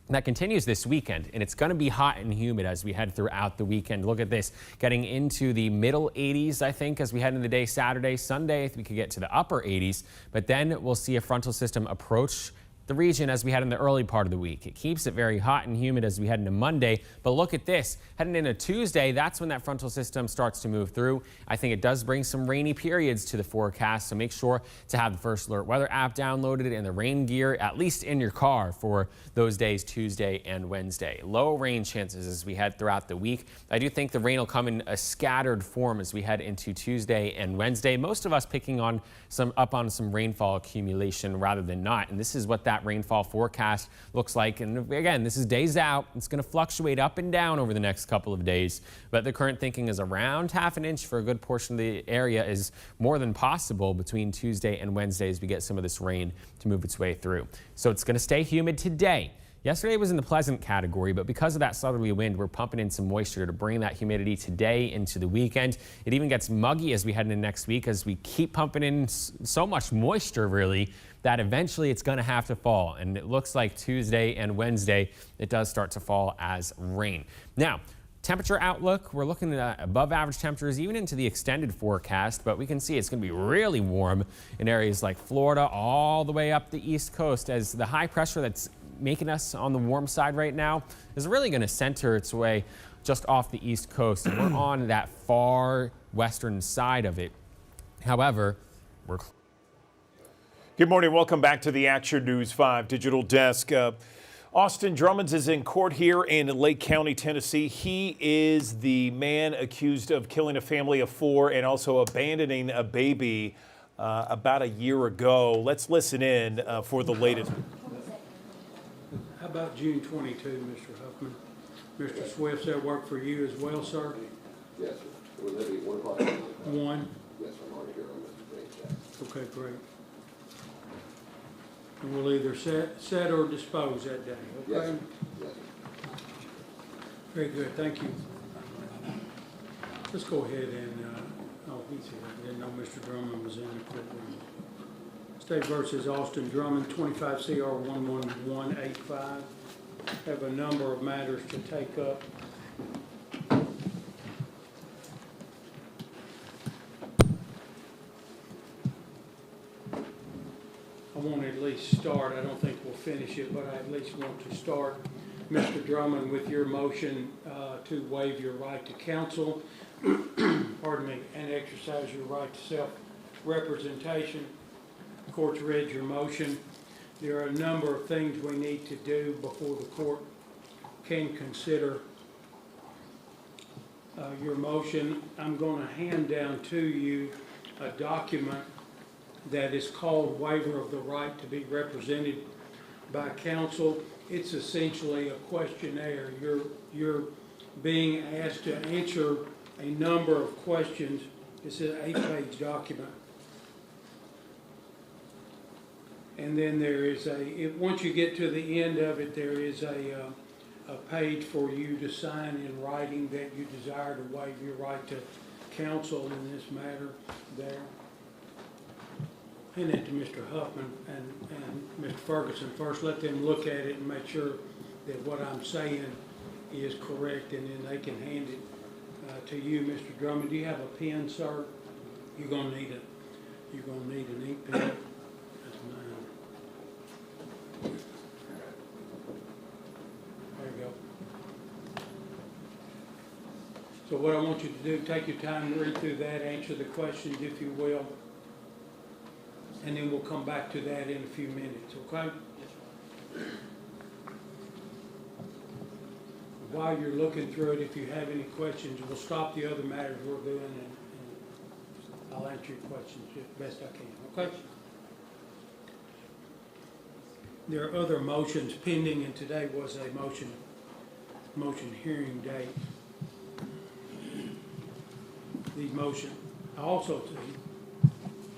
that continues this weekend, and it's going to be hot and humid as we head throughout the weekend. Look at this, getting into the middle 80s, I think, as we head into the day Saturday, Sunday. We could get to the upper 80s, but then we'll see a frontal system approach the region as we head in the early part of the week. It keeps it very hot and humid as we head into Monday. But look at this. Heading into Tuesday, that's when that frontal system starts to move through. I think it does bring some rainy periods to the forecast, so make sure to have the First Alert Weather app downloaded and the rain gear at least in your car for those days, Tuesday and Wednesday. Low rain chances as we head throughout the week. I do think the rain will come in a scattered form as we head into Tuesday and Wednesday. Most of us picking on some rainfall accumulation rather than not. And this is what that rainfall forecast looks like. And again, this is days out. It's going to fluctuate up and down over the next couple of days. But the current thinking is around half an inch for a good portion of the area is more than possible between Tuesday and Wednesday as we get some of this rain to move its way through. So it's going to stay humid today. Yesterday was in the pleasant category, but because of that southerly wind, we're pumping in some moisture to bring that humidity today into the weekend. It even gets muggy as we head into next week as we keep pumping in so much moisture, really, that eventually it's going to have to fall. And it looks like Tuesday and Wednesday, it does start to fall as rain. Now, temperature outlook, we're looking at above average temperatures even into the extended forecast, but we can see it's going to be really warm in areas like Florida all the way up the East Coast as the high pressure that's making us on the warm side right now is really going to center its way just off the East Coast. And we're on that far western side of it. However, we're... Good morning. Welcome back to the Action News 5 Digital Desk. Austin Drummonds is in court here in Lake County, Tennessee. He is the man accused of killing a family of 4 and also abandoning a baby about a year ago. Let's listen in for the latest. How about June 22, Mr. Huffman? Mr. Swift's that work for you as well, sir? Yes, sir. Will that be 1 o'clock? 1? Yes, I'm already here on Mr. James. Okay, great. And we'll either set or dispose that day, Yes, okay? sir. Yes, sir. Very good, thank you. Let's go ahead and, oh, he's here. I didn't know Mr. Drummond was in the courtroom. State versus Austin Drummond, 25 CR 11185. Have a number of matters to take up. I want to at least start. I don't think we'll finish it, but I at least want to start, Mr. Drummond, with your motion to waive your right to counsel, pardon me, and exercise your right to self-representation. The court's read your motion. There are a number of things we need to do before the court can consider your motion. I'm going to hand down to you a document that is called Waiver of the Right to be Represented by Counsel. It's essentially a questionnaire. You're being asked to answer a number of questions. It's an 8-page document. And then there is once you get to the end of it, there is a page for you to sign in writing that you desire to waive your right to counsel in this matter there. Hand it to Mr. Huffman and Mr. Ferguson first. Let them look at it and make sure that what I'm saying is correct, and then they can hand it to you, Mr. Drummond. Do you have a pen, sir? You're gonna need an ink pen. That's mine. There you go. So what I want you to do, take your time, read through that, answer the questions if you will, and then we'll come back to that in a few minutes, okay? While you're looking through it, if you have any questions, we'll stop the other matters we're doing and I'll answer your questions as best I can, okay? There are other motions pending, and today was a motion hearing date. The motion, also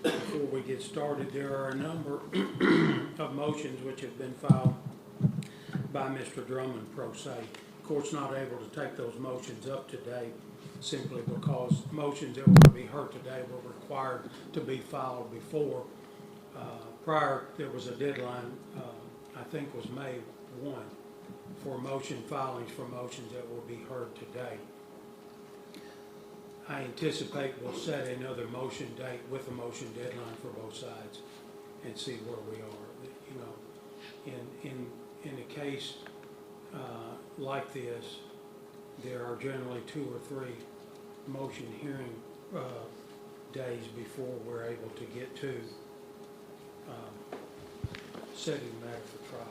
before we get started, there are a number of motions which have been filed by Mr. Drummond pro se. The court's not able to take those motions up today simply because motions that were to be heard today were required to be filed before. Prior, there was a deadline, I think was May 1, for motion filings for motions that will be heard today. I anticipate we'll set another motion date with a motion deadline for both sides and see where we are. You know, case like this, there are generally 2 or 3 motion hearing days before we're able to get to setting the matter for trial.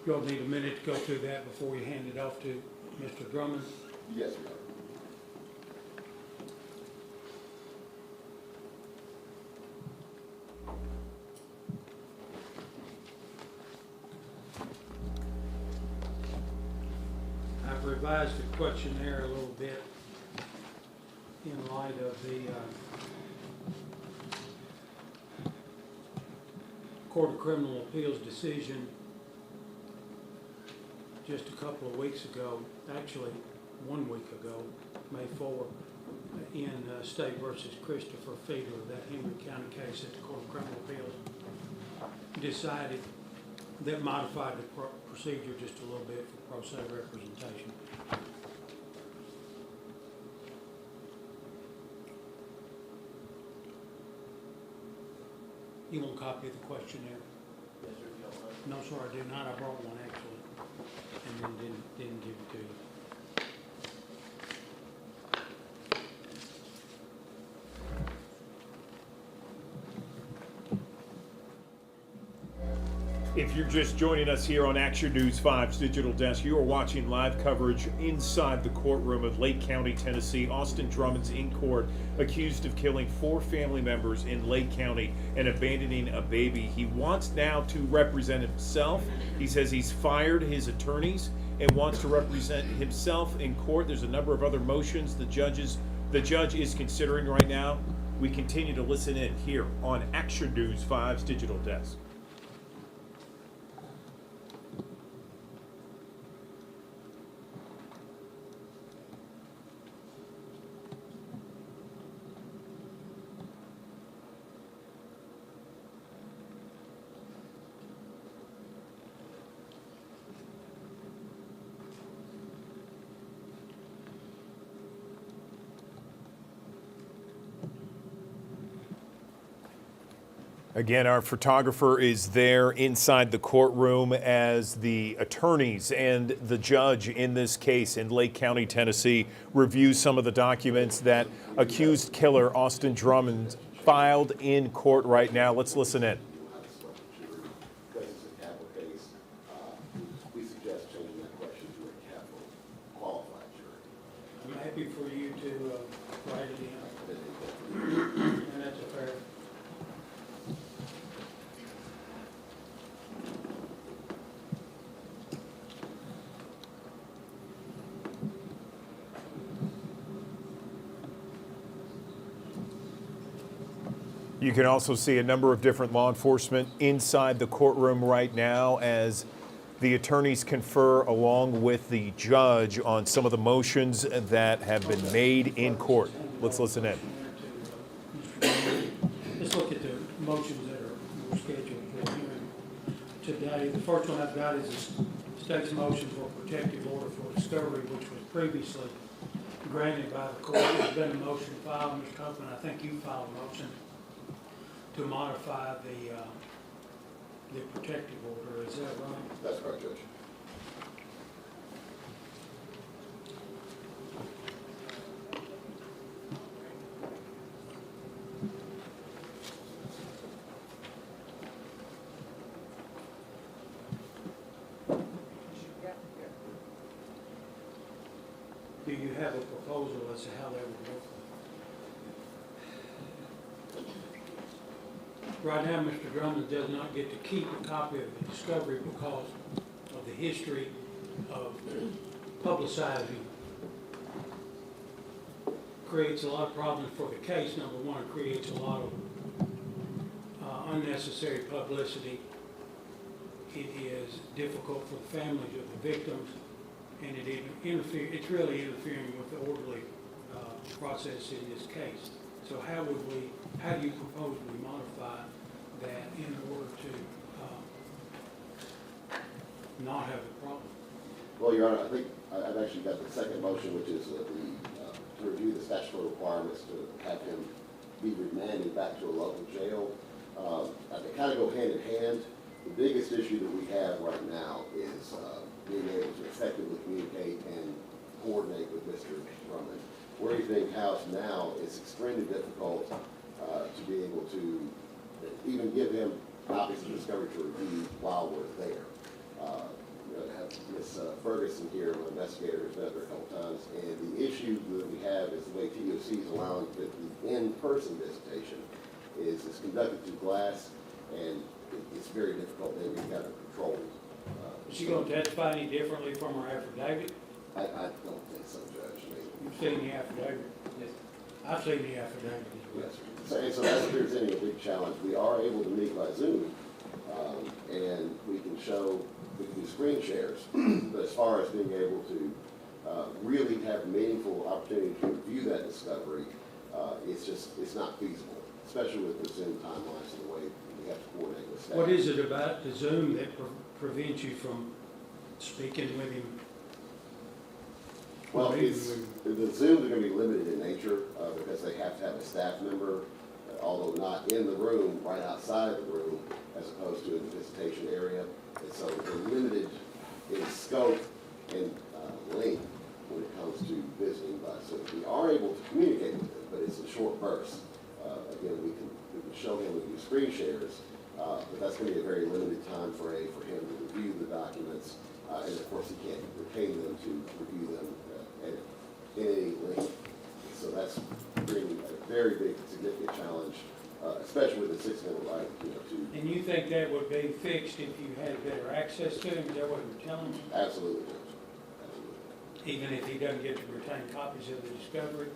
You'll need a minute to go through that before you hand it off to Mr. Drummond. Yes, Your Honor. I've revised the questionnaire a little bit in light of the Court of Criminal Appeals decision just a couple of weeks ago, actually 1 week ago, May 4, in State versus Christopher Feeder, that Henry County case at the Court of Criminal Appeals, decided that modified the procedure just a little bit for pro se representation. You want a copy of the questionnaire? Yes, sir. No, sir, I do not. I brought one actually, and then didn't give it to you. If you're just joining us here on Action News 5's Digital Desk, you are watching live coverage inside the courtroom of Lake County, Tennessee. Austin Drummond's in court, accused of killing 4 family members in Lake County and abandoning a baby. He wants now to represent himself. He says he's fired his attorneys and wants to represent himself in court. There's a number of other motions the judge is considering right now. We continue to listen in here on Action News 5's Digital Desk. Again, our photographer is there inside the courtroom as the attorneys and the judge in this case in Lake County, Tennessee, review some of the documents that accused killer Austin Drummond filed in court right now. Let's listen in. Because it's a capital case, we suggest changing that question to a capital qualified jury. I'm happy for you to write it in, and that's a fair. You can also see a number of different law enforcement inside the courtroom right now as the attorneys confer along with the judge on some of the motions that have been made in court. Let's listen in. Let's look at the motions that are scheduled for hearing today. The first one I've got is the state's motion for a protective order for discovery, which was previously granted by the court. There's been a motion filed, Mr. Copeland. I think you filed a motion to modify the protective order. Is that right? That's correct, Judge. Do you have a proposal as to how that would work? Right now, Mr. Drummond does not get to keep a copy of the discovery because of the history of publicizing. Creates a lot of problems for the case. Number one, it creates a lot of unnecessary publicity. It is difficult for the families of the victims, and it's really interfering with the orderly process in this case. So how do you propose we modify that in order to not have a problem? Well, Your Honor, I think I've actually got the second motion, which is to review the statutory requirements to have him be remanded back to a local jail. They kind of go hand in hand. The biggest issue that we have right now is being able to effectively communicate and coordinate with Mr. Drummond. Where he's being housed now, it's extremely difficult to be able to even give him copies of discovery to review while we're there. Have Ms. Ferguson here, an investigator who's been there a couple times, and the issue that we have is the way TOC is allowing the in-person visitation is it's conducted through glass, and it's very difficult. Then we've got it controlled. Is she going to testify any differently from her affidavit? I don't think so, Judge. You've seen the affidavit? Yes. I've seen the affidavit as well. Yes. So that's presenting a big challenge. We are able to meet by Zoom, and we can do screen shares, but as far as being able to really have a meaningful opportunity to review that discovery, it's not feasible, especially with the Zoom timelines and the way we have to coordinate with staff. What is it about the Zoom that prevents you from speaking with him? Well, the Zooms are going to be limited in nature because they have to have a staff member, although not in the room, right outside of the room, as opposed to in the visitation area. And so they're limited in scope and length when it comes to visiting by Zoom. We are able to communicate with them, but it's in short bursts. Again, we can show him with screen shares, but that's going to be a very limited time frame for him to review the documents. And of course, he can't retain them to review them at any length. So that's bringing a very big, significant challenge, especially with the 6-minute right, to. And you think that would be fixed if you had better access to him? Is that what you're telling me? Absolutely, Judge. Absolutely. Even if he doesn't get to retain copies of the discovery?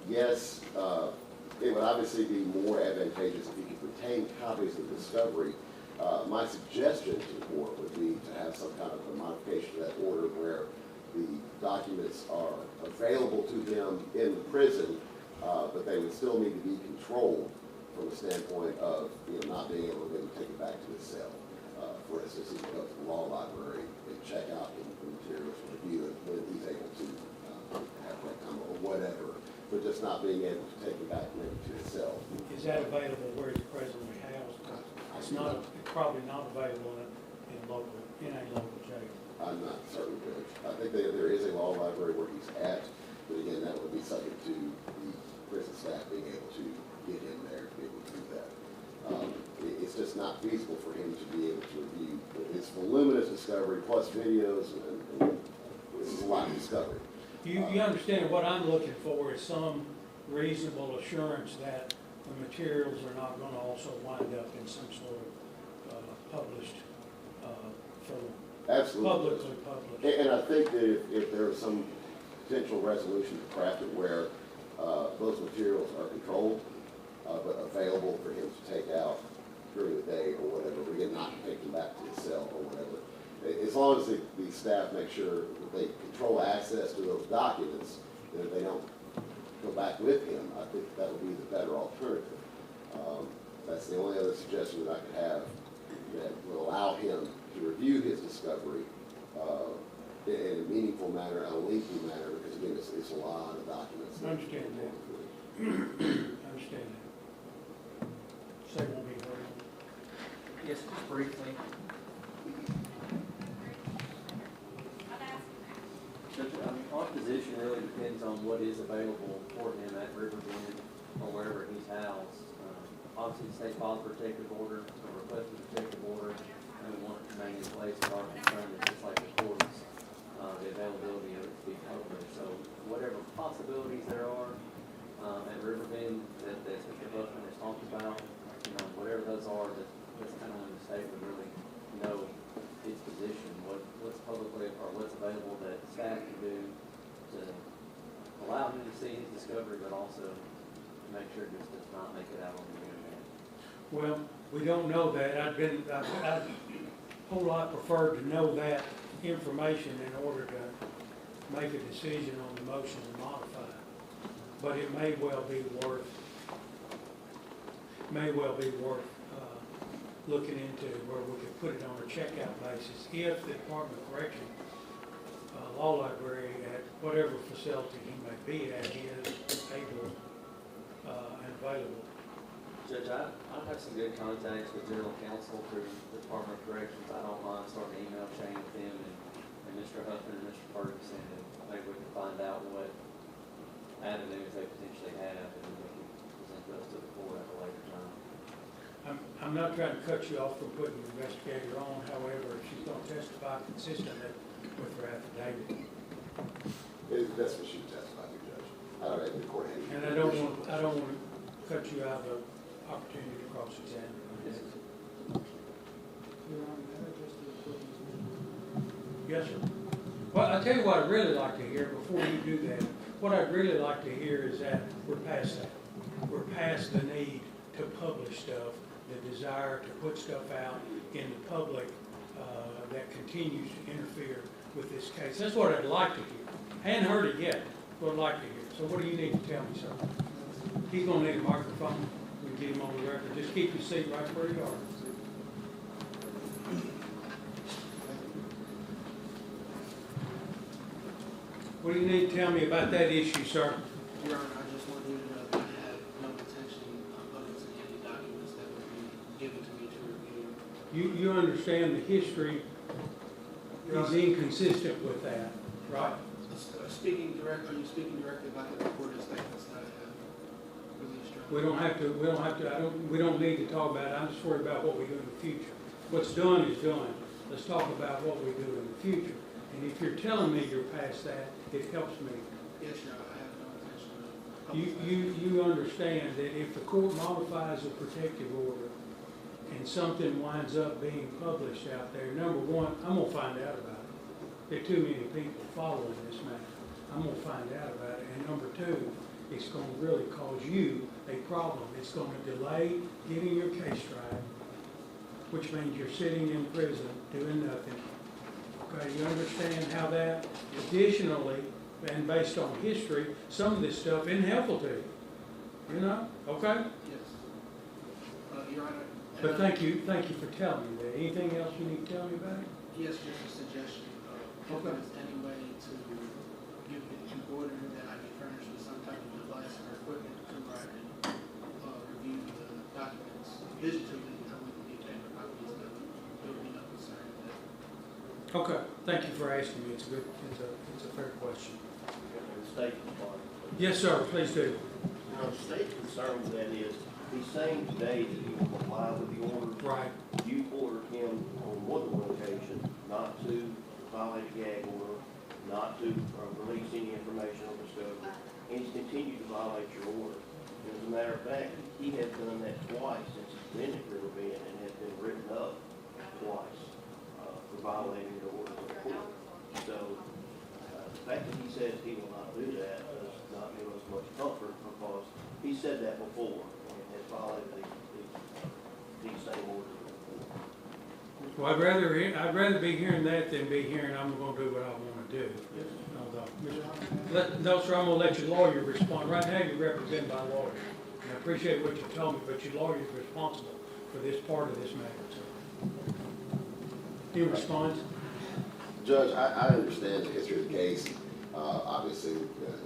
Yes, it would obviously be more advantageous if he could retain copies of the discovery. My suggestion to the board would be to have some kind of a modification to that order where the documents are available to him in the prison, but they would still need to be controlled from the standpoint of not being able to maybe take it back to his cell. For instance, he can go to the law library and check out the materials for review it when he's able to have that time or whatever, but just not being able to take it back maybe to his cell. Is that available where he's presently housed? It's not, it's probably not available in a local jail. I'm not certain, Judge. I think there is a law library where he's at, but again, that would be subject to the prison staff being able to get him there to be able to do that. It's just not feasible for him to be able to review. It's voluminous discovery plus videos, and it's a lot of discovery. You understand what I'm looking for is some reasonable assurance that the materials are not going to also wind up in some sort of published form. Absolutely. Publicly published. And I think that if there is some potential resolution to craft it where those materials are controlled, but available for him to take out during the day or whatever, again, not take them back to his cell or whatever. As long as the staff make sure that they control access to those documents, and if they don't go back with him, I think that would be the better alternative. That's the only other suggestion that I could have that will allow him to review his discovery in a meaningful manner, a lengthy manner, because again, it's a lot of documents. I understand that. I understand that. Say won't be heard. Yes, just briefly. Our position really depends on what is available for him at Riverbend or wherever he's housed. Obviously, the state files a protective order, a request for protective order, and we want it to remain in place. Our concern is just like the courts, the availability of it to be published. So whatever possibilities there are at Riverbend that Mr. Buckman has talked about, whatever those are, that's kind of when the state would really know its position, what's publicly or what's available that staff can do to allow him to see his discovery, but also to make sure it just does not make it out on the internet. Well, we don't know that. I'd a whole lot preferred to know that information in order to make a decision on the motion to modify it. But it may well be worth looking into where we could put it on a checkout basis if the Department of Correction law library at whatever facility he may be at, he is able and available. Judge, I've had some good contacts with general counsel through the Department of Corrections. I don't mind starting an email chain with him and Mr. Huffman and Mr. Ferguson, and maybe we can find out what avenues they potentially have, and then we can present those to the court at a later time. I'm not trying to cut you off from putting the investigator on, however, if she's gonna testify consistently with her affidavit. That's what she testified to, Judge. I don't have the court. And I don't want to cut you out of the opportunity to cross-examine. Yes, sir. Well, I'll tell you what I'd really like to hear before you do that. What I'd really like to hear is that we're past that. We're past the need to publish stuff, the desire to put stuff out in the public that continues to interfere with this case. That's what I'd like to hear. I hadn't heard it yet, but I'd like to hear it. So what do you need to tell me, sir? He's gonna need a microphone. We get him on the record. Just keep your seat right where you are. What do you need to tell me about that issue, sir? Your Honor, I just want you to know that I have no intention of publishing any documents that would be given to me to review. You understand the history is inconsistent with that, right? Speaking directly about the reported statements that I have released. We don't need to talk about it. I'm just worried about what we do in the future. What's done is done. Let's talk about what we do in the future. And if you're telling me you're past that, it helps me. Yes, Your Honor, I have no intention of publishing. You understand that if the court modifies a protective order and something winds up being published out there, number one, I'm gonna find out about it. There are too many people following this matter. I'm gonna find out about it. And number two, it's gonna really cause you a problem. It's gonna delay getting your case tried, which means you're sitting in prison doing nothing. Okay, you understand how that, additionally, and based on history, some of this stuff isn't helpful to you. You know, okay? Yes. Your Honor. But thank you for telling me that. Anything else you need to tell me about it? Yes, just a suggestion. If Okay. there's any way to give it in order that I be furnished with some type of device or equipment to where I can review the documents digitally, I wouldn't need paper copies, but there would be no concern with that. Okay, thank you for asking me. It's a fair question. Yes, sir, please do. Now, the state's concern with that is, he's saying today that he will comply with the order. Right. You ordered him on more than one occasion not to violate a gag order, not to release any information on discovery, and he's continued to violate your order. And as a matter of fact, he has done that twice since he's been at Riverbend and has been written up twice for violating the order of the court. So the fact that he says he will not do that does not give us much comfort, because he said that before and has violated these same orders before. Well, I'd rather be hearing that than be hearing I'm gonna do what I wanna do. No, sir, I'm gonna let your lawyer respond. Right now, you're represented by lawyers. And I appreciate what you told me, but your lawyer is responsible for this part of this matter, sir. Any response? Judge, I understand the history of the case. Obviously,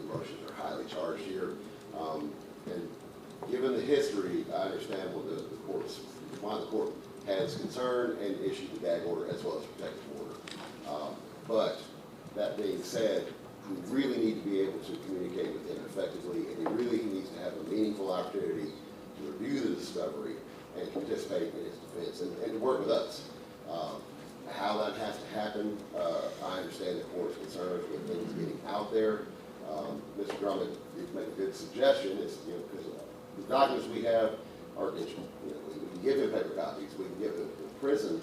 emotions are highly charged here. And given the history, I understand what why the court has concern and issued the gag order as well as protective order. But that being said, we really need to be able to communicate with him effectively, and he really needs to have a meaningful opportunity to review the discovery and participate in his defense and to work with us. How that has to happen, I understand the court's concerns with things getting out there. Mr. Drummond made a good suggestion. It's, because the documents we have are digital. We can give him paper copies. We can give the prison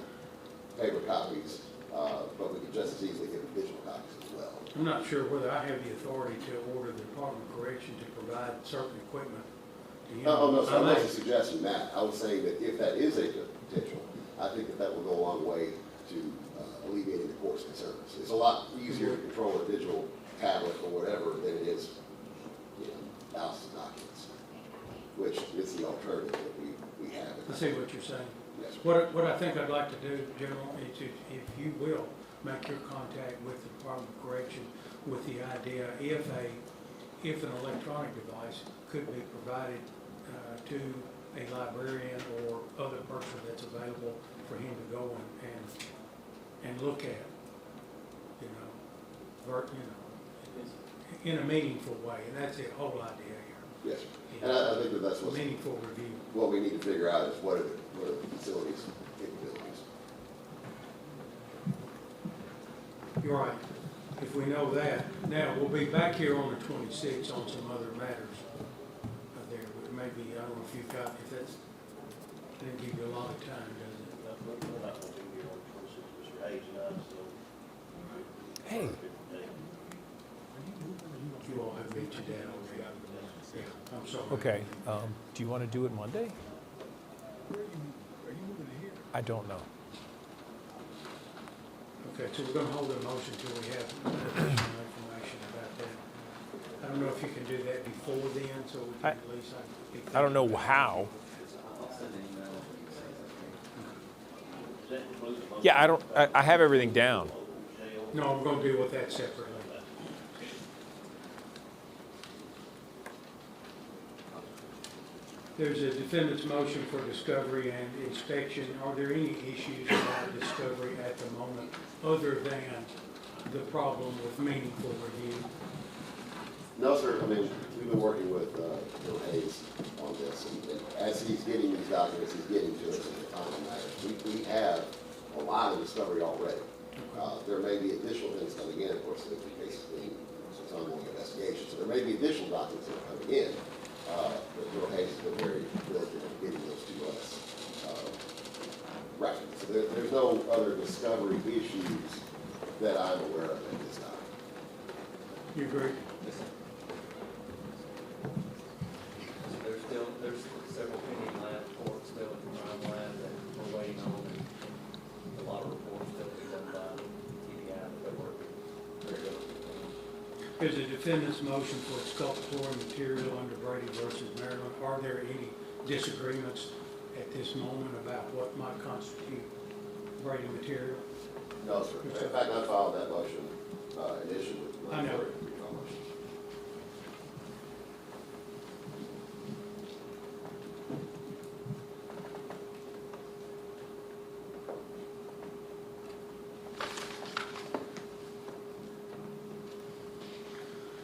paper copies, but we can just as easily give him digital copies as well. I'm not sure whether I have the authority to order the Department of Correction to provide certain equipment. No, so I wasn't suggesting that. I was saying that if that is a potential, I think that will go a long way to alleviating the court's concerns. It's a lot easier to control a digital tablet or whatever than it is, thousands of documents, which is the alternative that we have. I see what you're saying. Yes, sir. What I think I'd like to do, General, is if you will, make your contact with the Department of Correction with the idea if an electronic device could be provided to a librarian or other person that's available for him to go and look at, in a meaningful way, and that's the whole idea here. Yes, and I think that that's Meaningful review. what we need to figure out is what are the facilities' capabilities. You're right. If we know that, now we'll be back here on the 26th on some other matters. There, maybe I don't know if you've got, if that's didn't give you a lot of time, does it? We're not going to be here on the 26th, Mr. Hayes and I, so. Hey. You all have beat you down already. Yeah, I'm sorry. Okay. Do you want to do it Monday? I don't know. Okay, so we're going to hold a motion till we have additional information about that. I don't know if you can do that before then, so we can at least. I don't know how. Yeah, I have everything down. No, we're going to deal with that separately. There's a defendant's motion for discovery and inspection. Are there any issues about discovery at the moment other than the problem with meaningful review? No, sir. I mean, we've been working with Bill Hayes on this, and as he's getting these documents, he's getting to us in a timely manner. We have a lot of discovery already. There may be additional things coming in. Of course, the case is being it's ongoing investigation, so there may be additional documents that are coming in. But Bill Hayes has been very diligent in getting those to us. Right. So there's no other discovery issues that I'm aware of at this time. You agree? There's several pending lab reports still in the crime lab that we're waiting on, and a lot of reports still to be done by TBI that they're working very good. There's a defendant's motion for exculpatory material under Brady versus Maryland. Are there any disagreements at this moment about what might constitute Brady material? No, sir. In fact, I filed that motion initially. I know.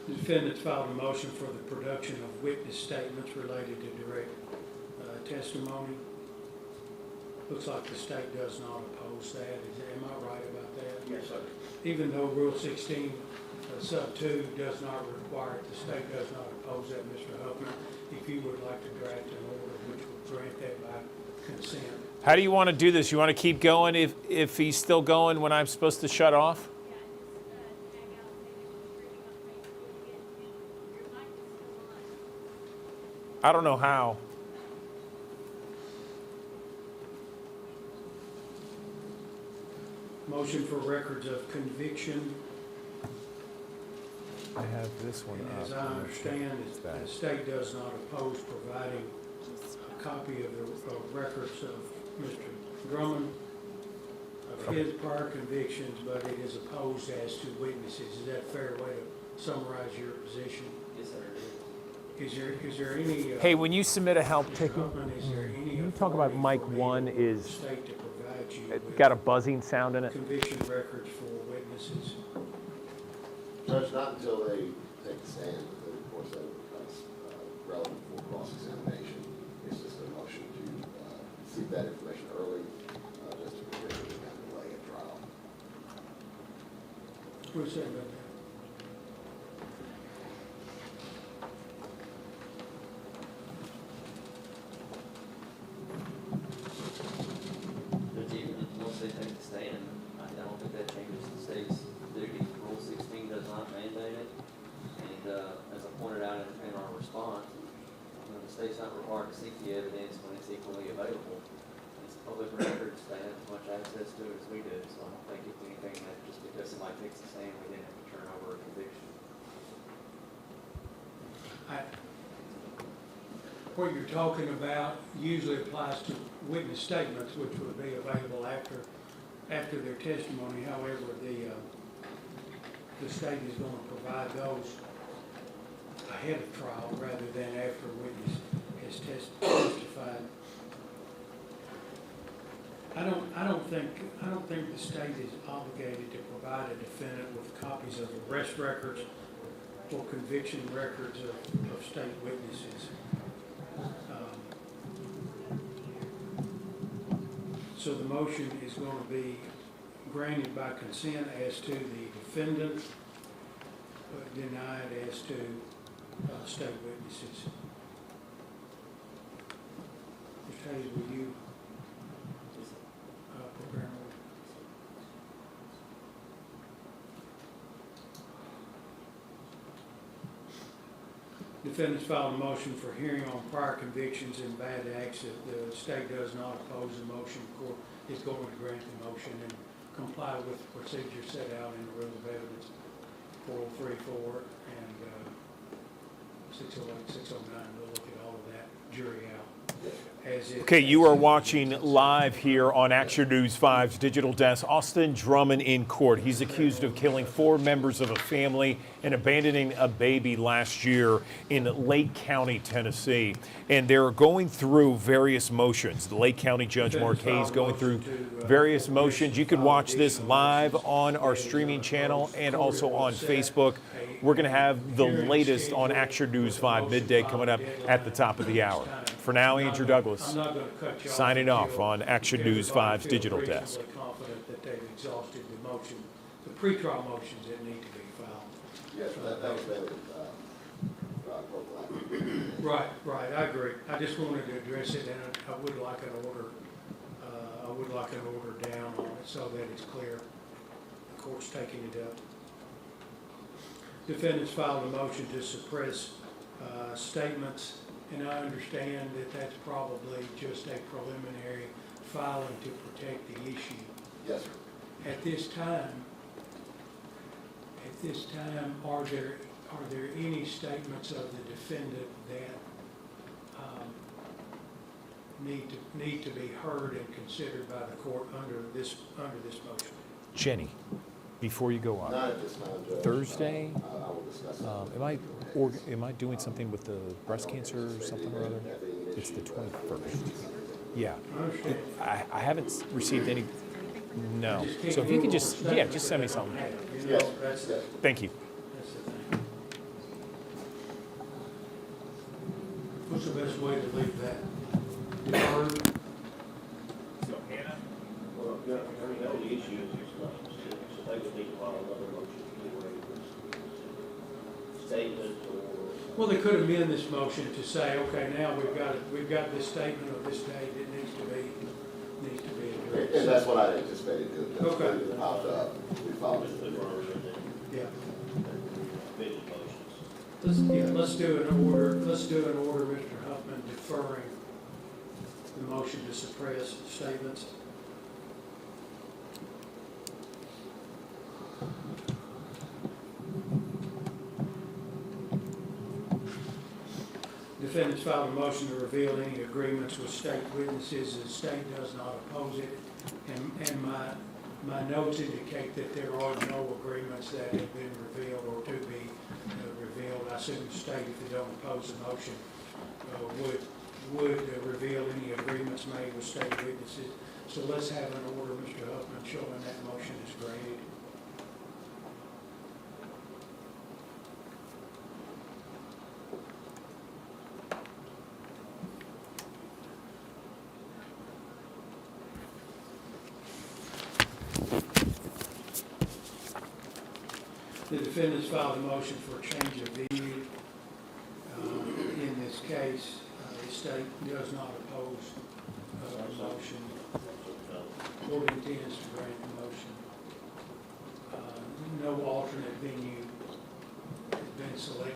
The defendants filed a motion for the production of witness statements related to direct testimony. Looks like the state does not oppose that. Am I right about that? Yes, sir. Even though Rule 16 sub 2 does not require it, the state does not oppose that, Mr. Huffman. If you would like to draft an order which would grant that by consent. How do you want to do this? You want to keep going if he's still going when I'm supposed to shut off? I don't know how. Motion for records of conviction. I have this one And up. as I understand it, the state does not oppose providing a copy of the records of Mr. Drummond, of his prior convictions, but it is opposed as to witnesses. Is that a fair way to summarize your position? Yes, sir. Is there any? Hey, when you submit a help Mr. ticket, Huffman, is there any you talk about authority mic for one the is state to provide you it's with got a buzzing sound in it. conviction records for witnesses? Judge, not until they take the stand, but of course that becomes relevant for cross-examination. It's just a motion to seek that information early, just to prevent any kind of delay at trial. What do you say about that? But even once they take the stand, I don't think that changes the state's duty. Rule 16 does not mandate it. And as I pointed out in our response, the state's not required to seek the evidence when it's equally available. It's public records, they have as much access to it as we do. So I don't think it's anything that just because somebody takes the stand, we then have to turn over a conviction. What you're talking about usually applies to witness statements, which would be available after after their testimony. However, the state is going to provide those ahead of trial rather than after a witness has testified. I don't think the state is obligated to provide a defendant with copies of arrest records or conviction records of state witnesses. So the motion is going to be granted by consent as to the defendant, but denied as to state witnesses. Mr. Hayes, will you prepare an order? Defendants filed a motion for hearing on prior convictions and bad acts. If the state does not oppose the motion, the court is going to grant the motion and comply with the procedure set out in the Rule of Evidence 4034 and 608, 609. We'll look at all of that jury out. Okay, you are watching live here on Action News 5's digital desk. Austin Drummond in court. He's accused of killing 4 members of a family and abandoning a baby last year in Lake County, Tennessee. And they're going through various motions. The Lake County Judge Mark Hayes going through various motions. You can watch this live on our streaming channel and also on Facebook. We're going to have the latest on Action News 5 midday coming up at the top of the hour. For now, Andrew Douglas signing off on Action News 5's digital desk. I'm confident that they've exhausted the motion, the pretrial motions that need to be filed. Yes, that was better. Right, I agree. I just wanted to address it, and I would like an order. I would like an order down on it so that it's clear. The court's taking it up. Defendants filed a motion to suppress statements, and I understand that that's probably just a preliminary filing to protect the issue. Yes, sir. At this time, are there any statements of the defendant that need to be heard and considered by the court under this motion? Jenny, before you go on, Not at this time, Judge. Thursday, I will discuss that. am I doing something with the breast cancer or something or other? It's the 21st. Yeah. I haven't received any. No. So if you could just send me something. Yes, Thank you. That's the thing. What's the best way to leave that? Deferred? Well, yeah, I mean, the only issue is there's not, so they would need to file another motion to statement or. Well, they could amend this motion to say, okay, now we've got this statement of this date that needs to be addressed. And that's what I anticipated doing. Okay. It popped up, we followed it. Yeah. Motions. Let's do an order, Mr. Huffman, deferring the motion to suppress statements. Defendants filed a motion to reveal any agreements with state witnesses. The state does not oppose it. And my notes indicate that there are no agreements that have been revealed or to be revealed. I assume the state, if they don't oppose the motion, would reveal any agreements made with state witnesses. So let's have an order, Mr. Huffman, showing that motion is granted. The defendants filed a motion for a change of venue. In this case, the state does not oppose the motion. Court intends to grant the motion. No alternate venue has been selected.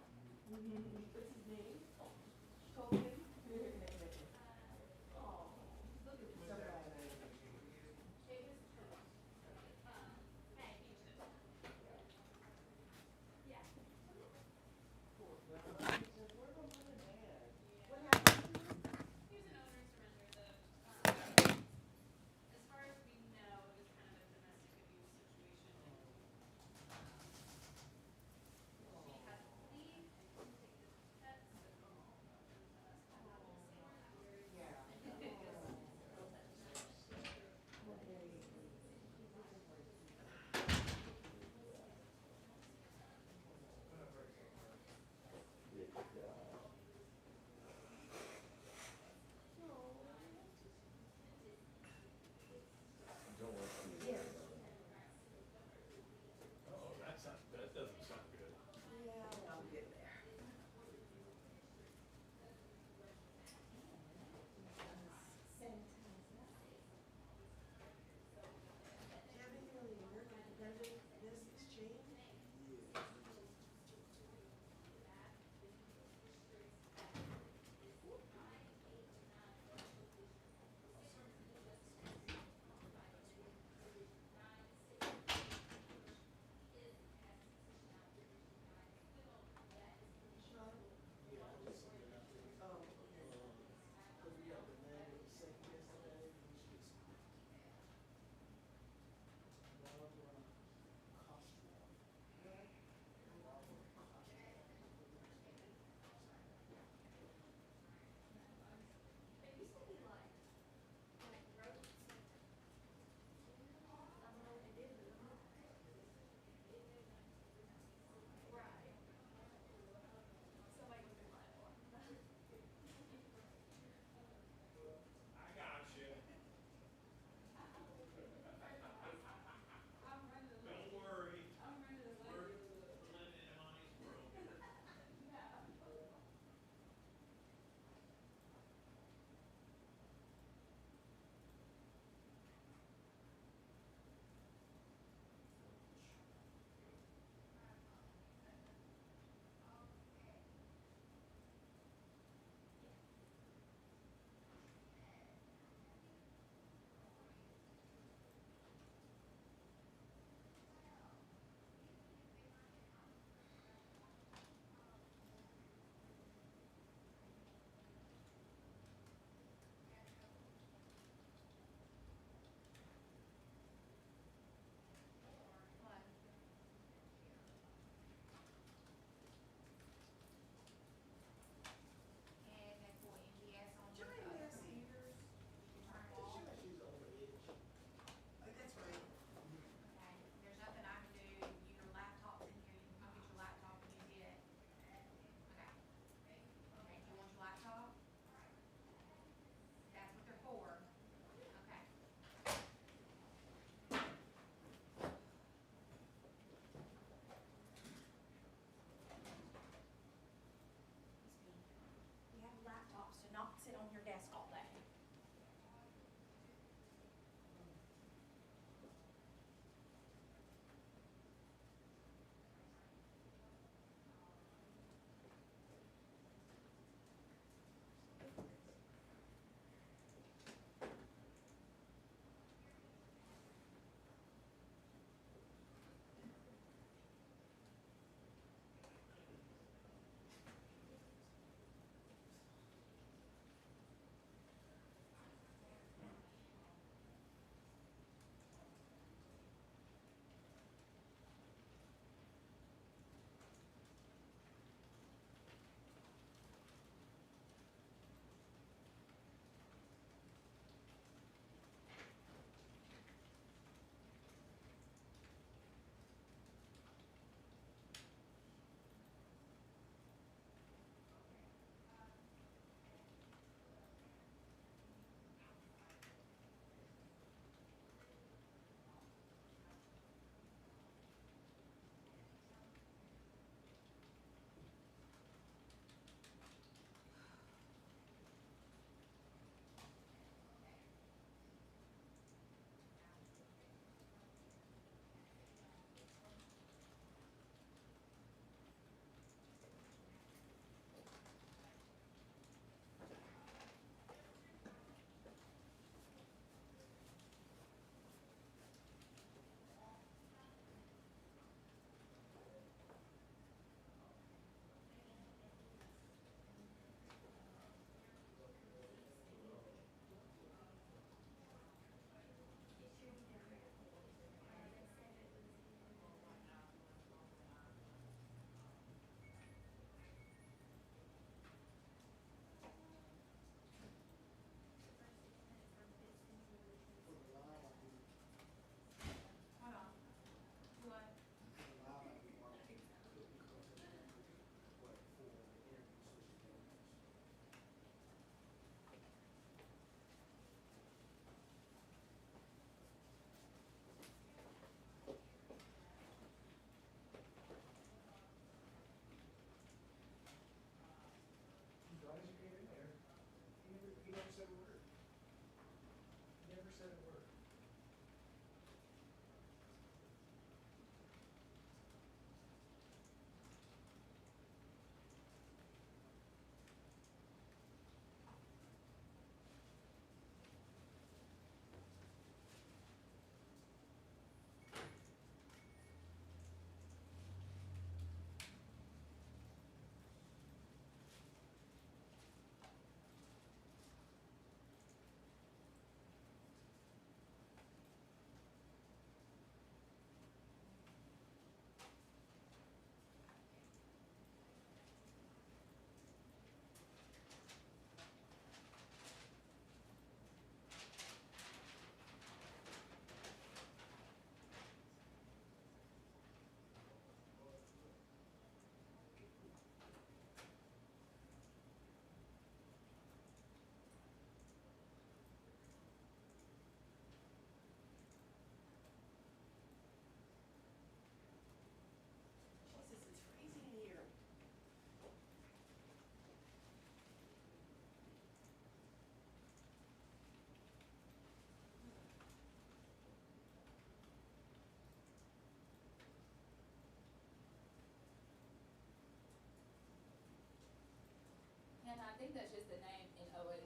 think that's just the name in Oasis.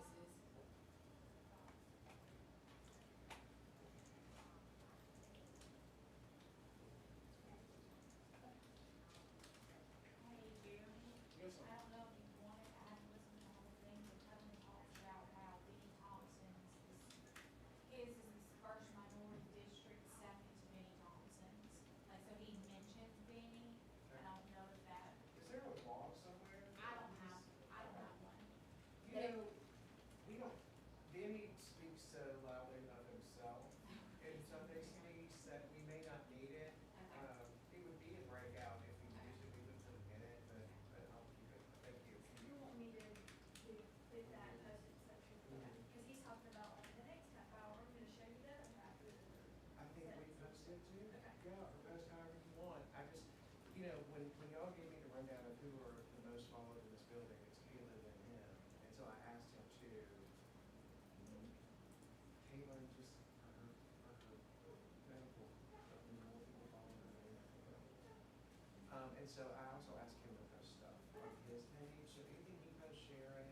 Hey, Jeremy. Yes, sir. I don't know if you wanted, I haven't listened to all the things, but Tony talks about how Benny Thompson's, his is his first minority district, second to Benny Thompson's. Like, so he mentioned Benny, I don't know if that, Is there a law somewhere? I don't have one. You know, we don't, Benny speaks so loudly of himself in some of these speaks that we may not need it. It would be a breakout if we usually we would put a minute, but I'll keep it, thank you. You want me to put that in posted section for that? Because he's talking about like the next half hour, I'm gonna show you that. I think we post it too. Okay. Yeah, or post however you want. I just, you know, when y'all gave me the rundown of who are the most followed in this building, it's Caleb and him. And so I asked him to, Caleb just, her medical, more people follow her than anything. And so I also asked him to post stuff on his page, so anything he posts, share it.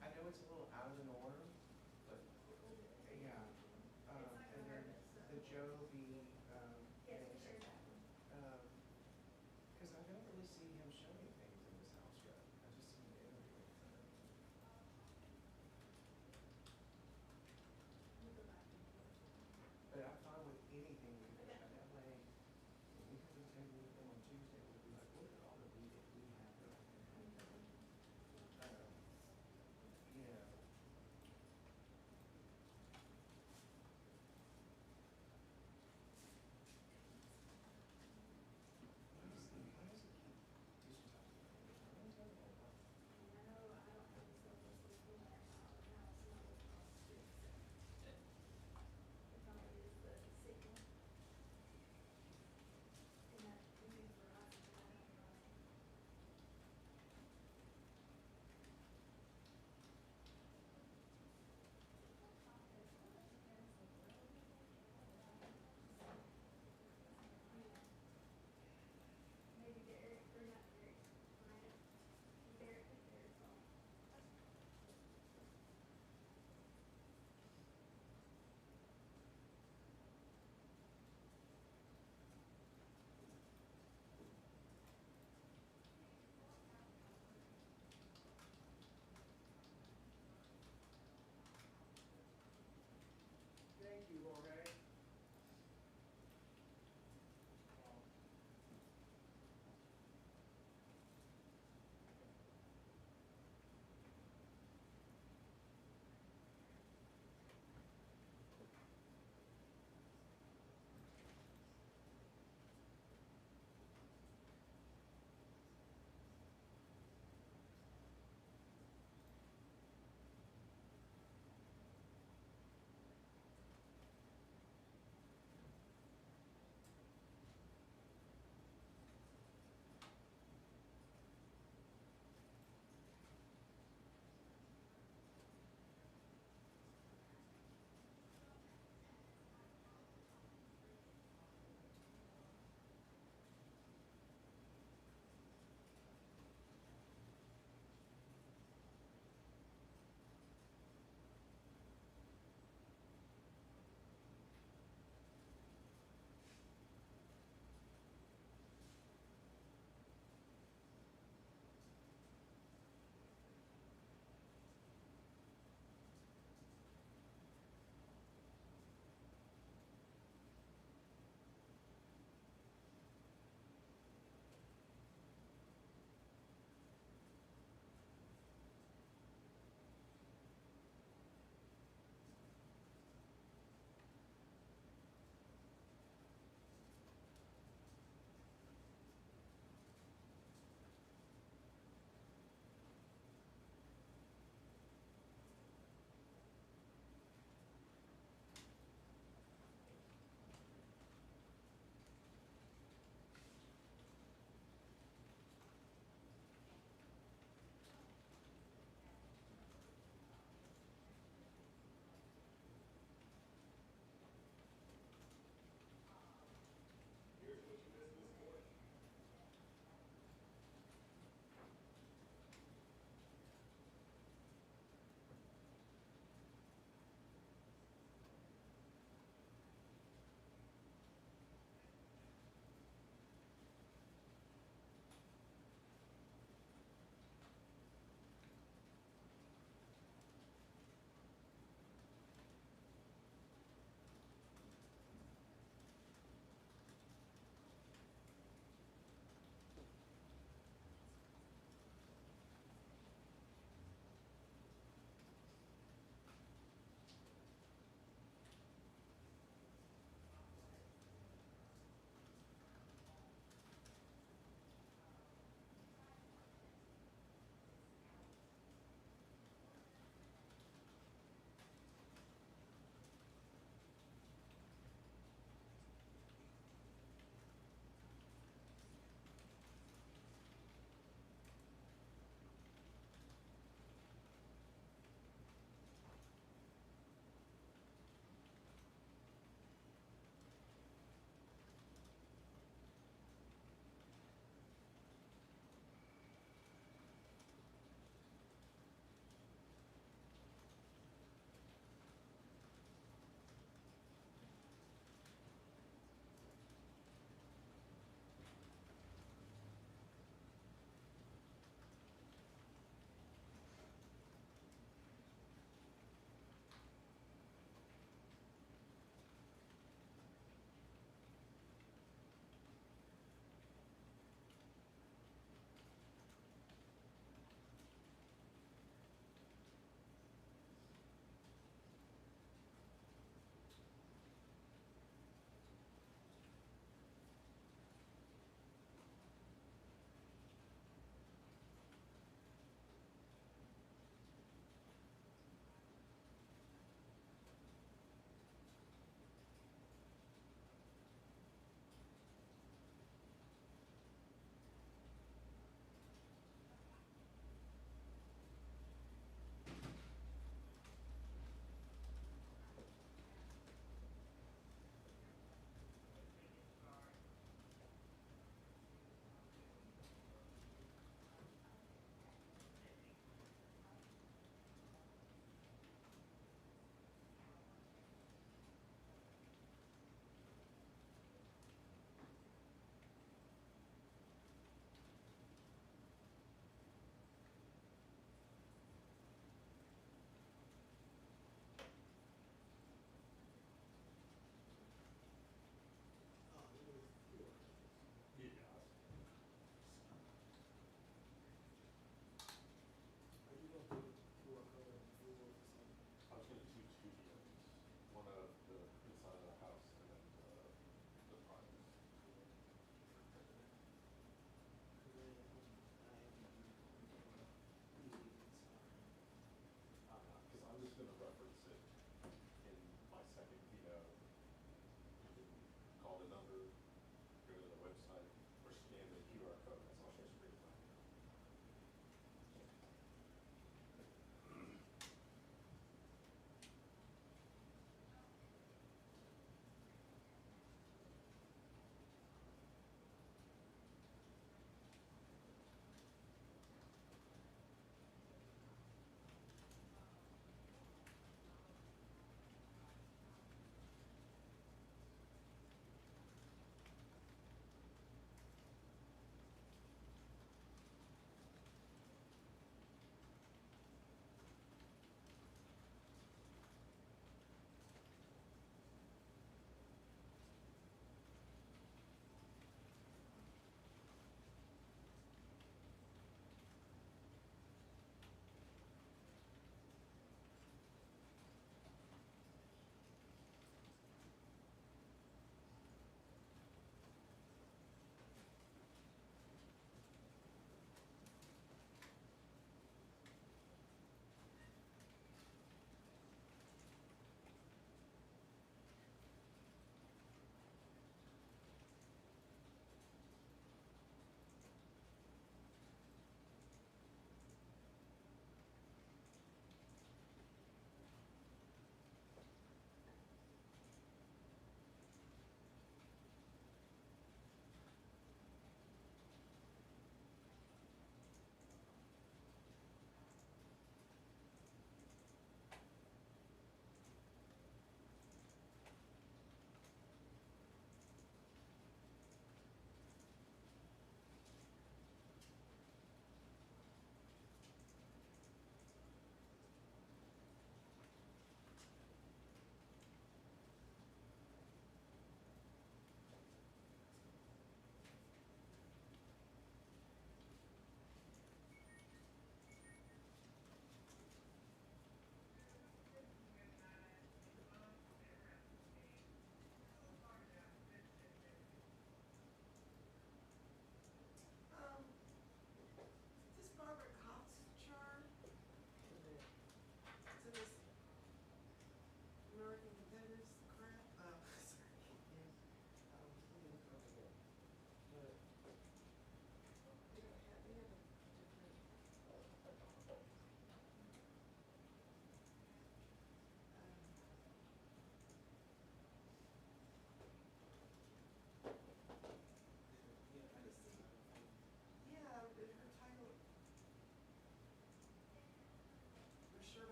I know it's a little out of the norm, but yeah. And then the Joe B. Yes, we shared that one. Because I don't really see him showing things in this house yet. I just see him interviewing. But I'm fine with anything we do. That way, when we come to the table with them on Tuesday, we'll be like, look at all the data we have. You know.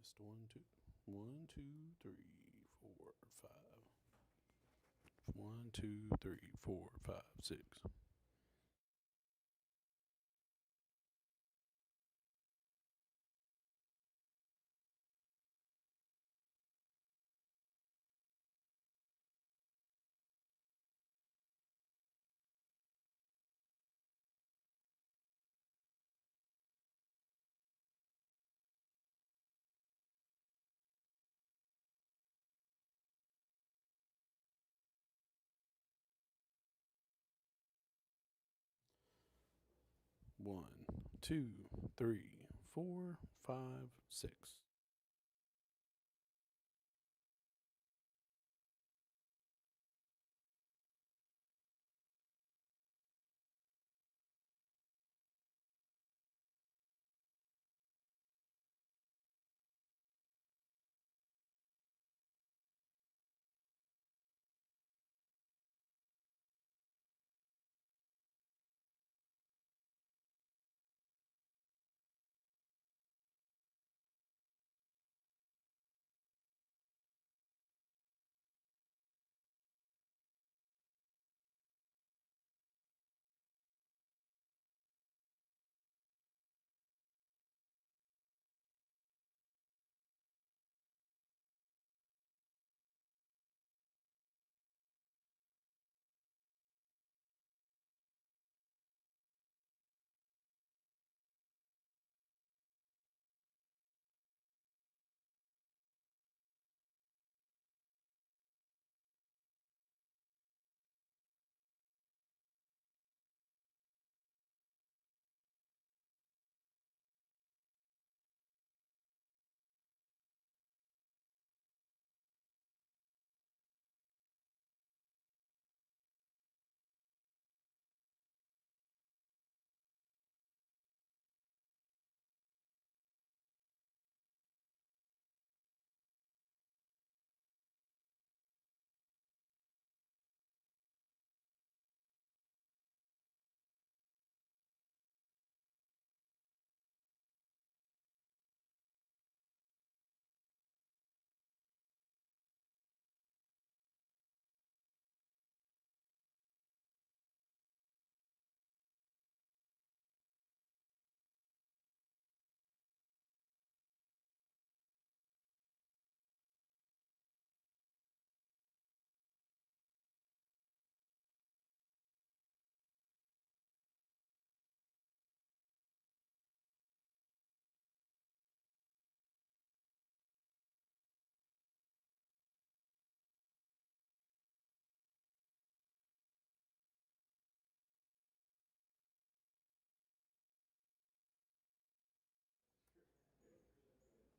test. 1, 2. 1, 2, 3, 4, 5. 1, 2, 3, 4, 5, 6. One, two, three, 4, 5, 6.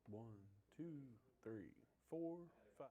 One, two, three, 4, 5.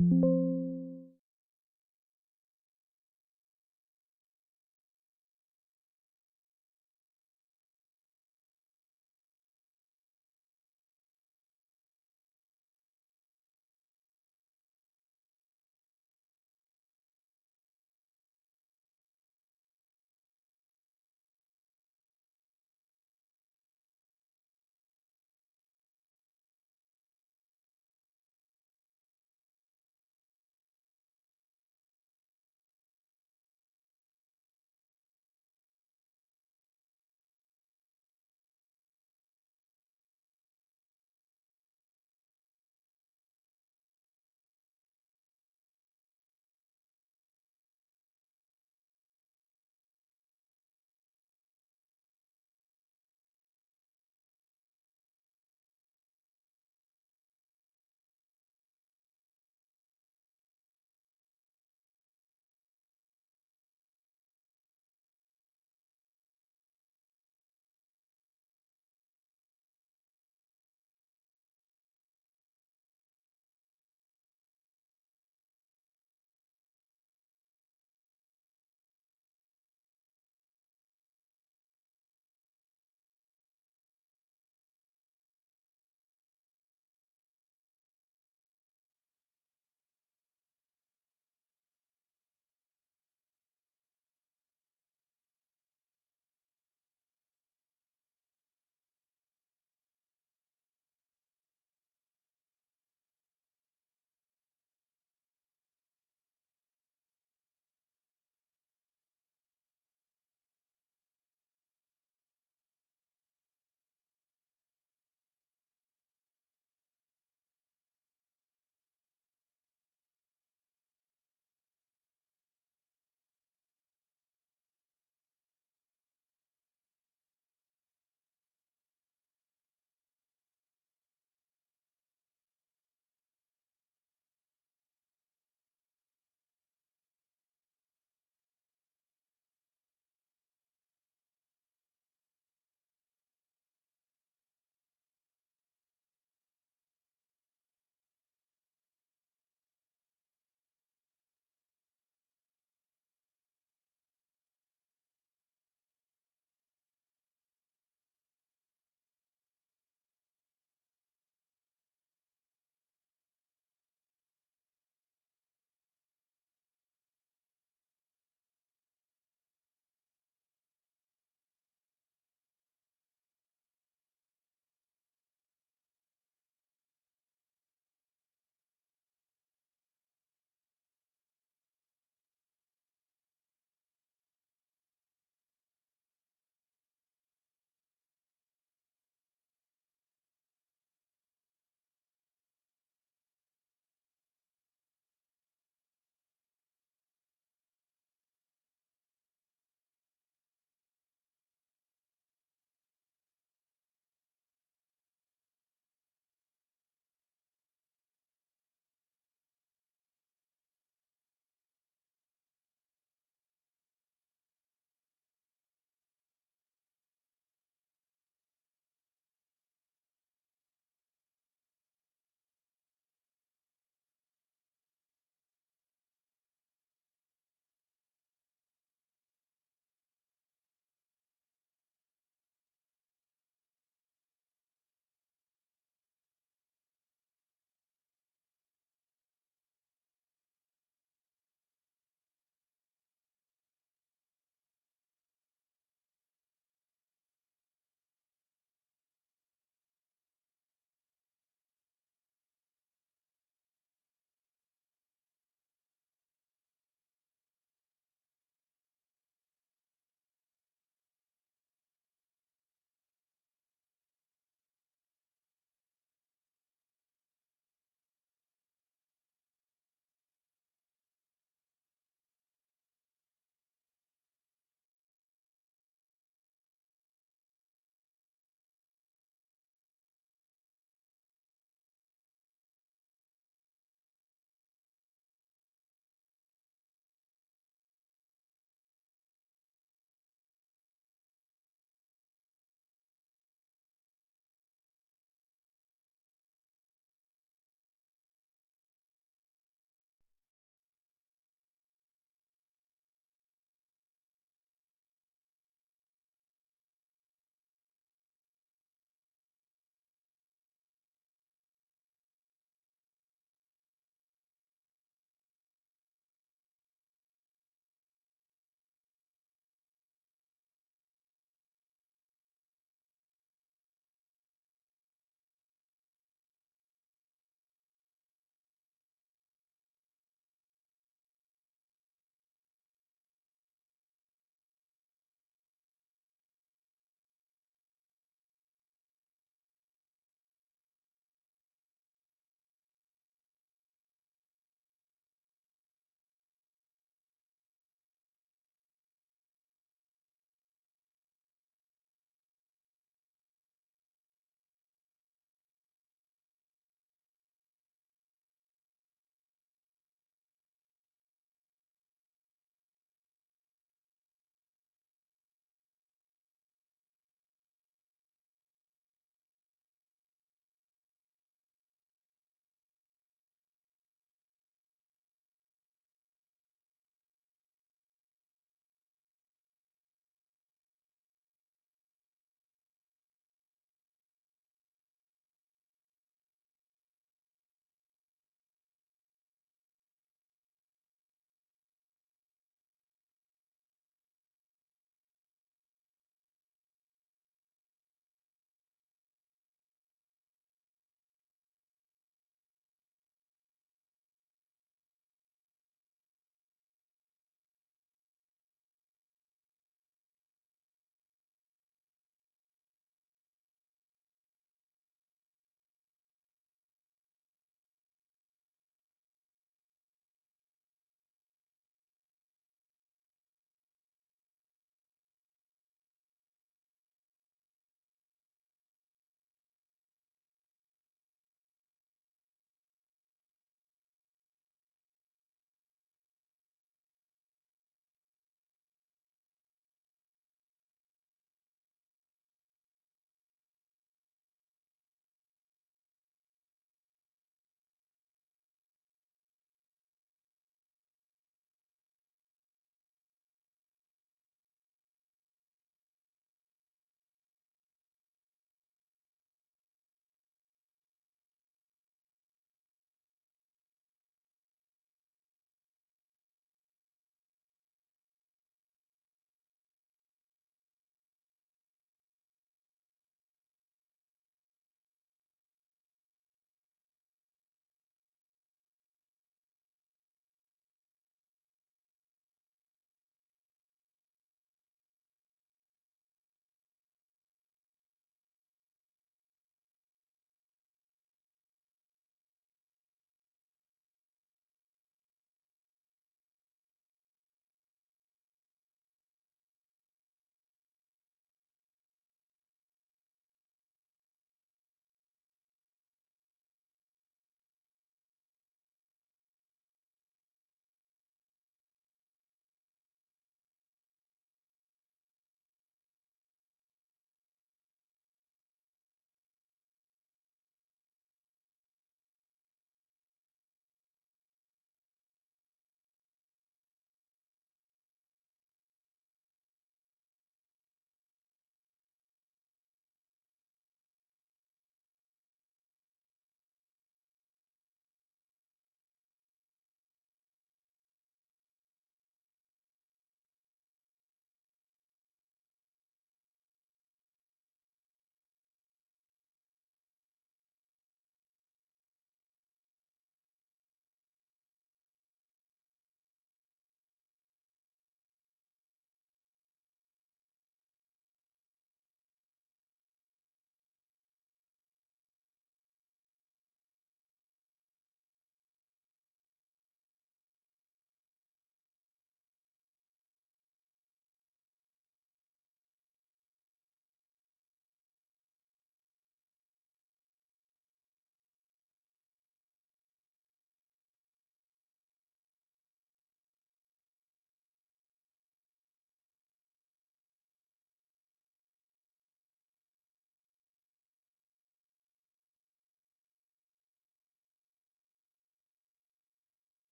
you.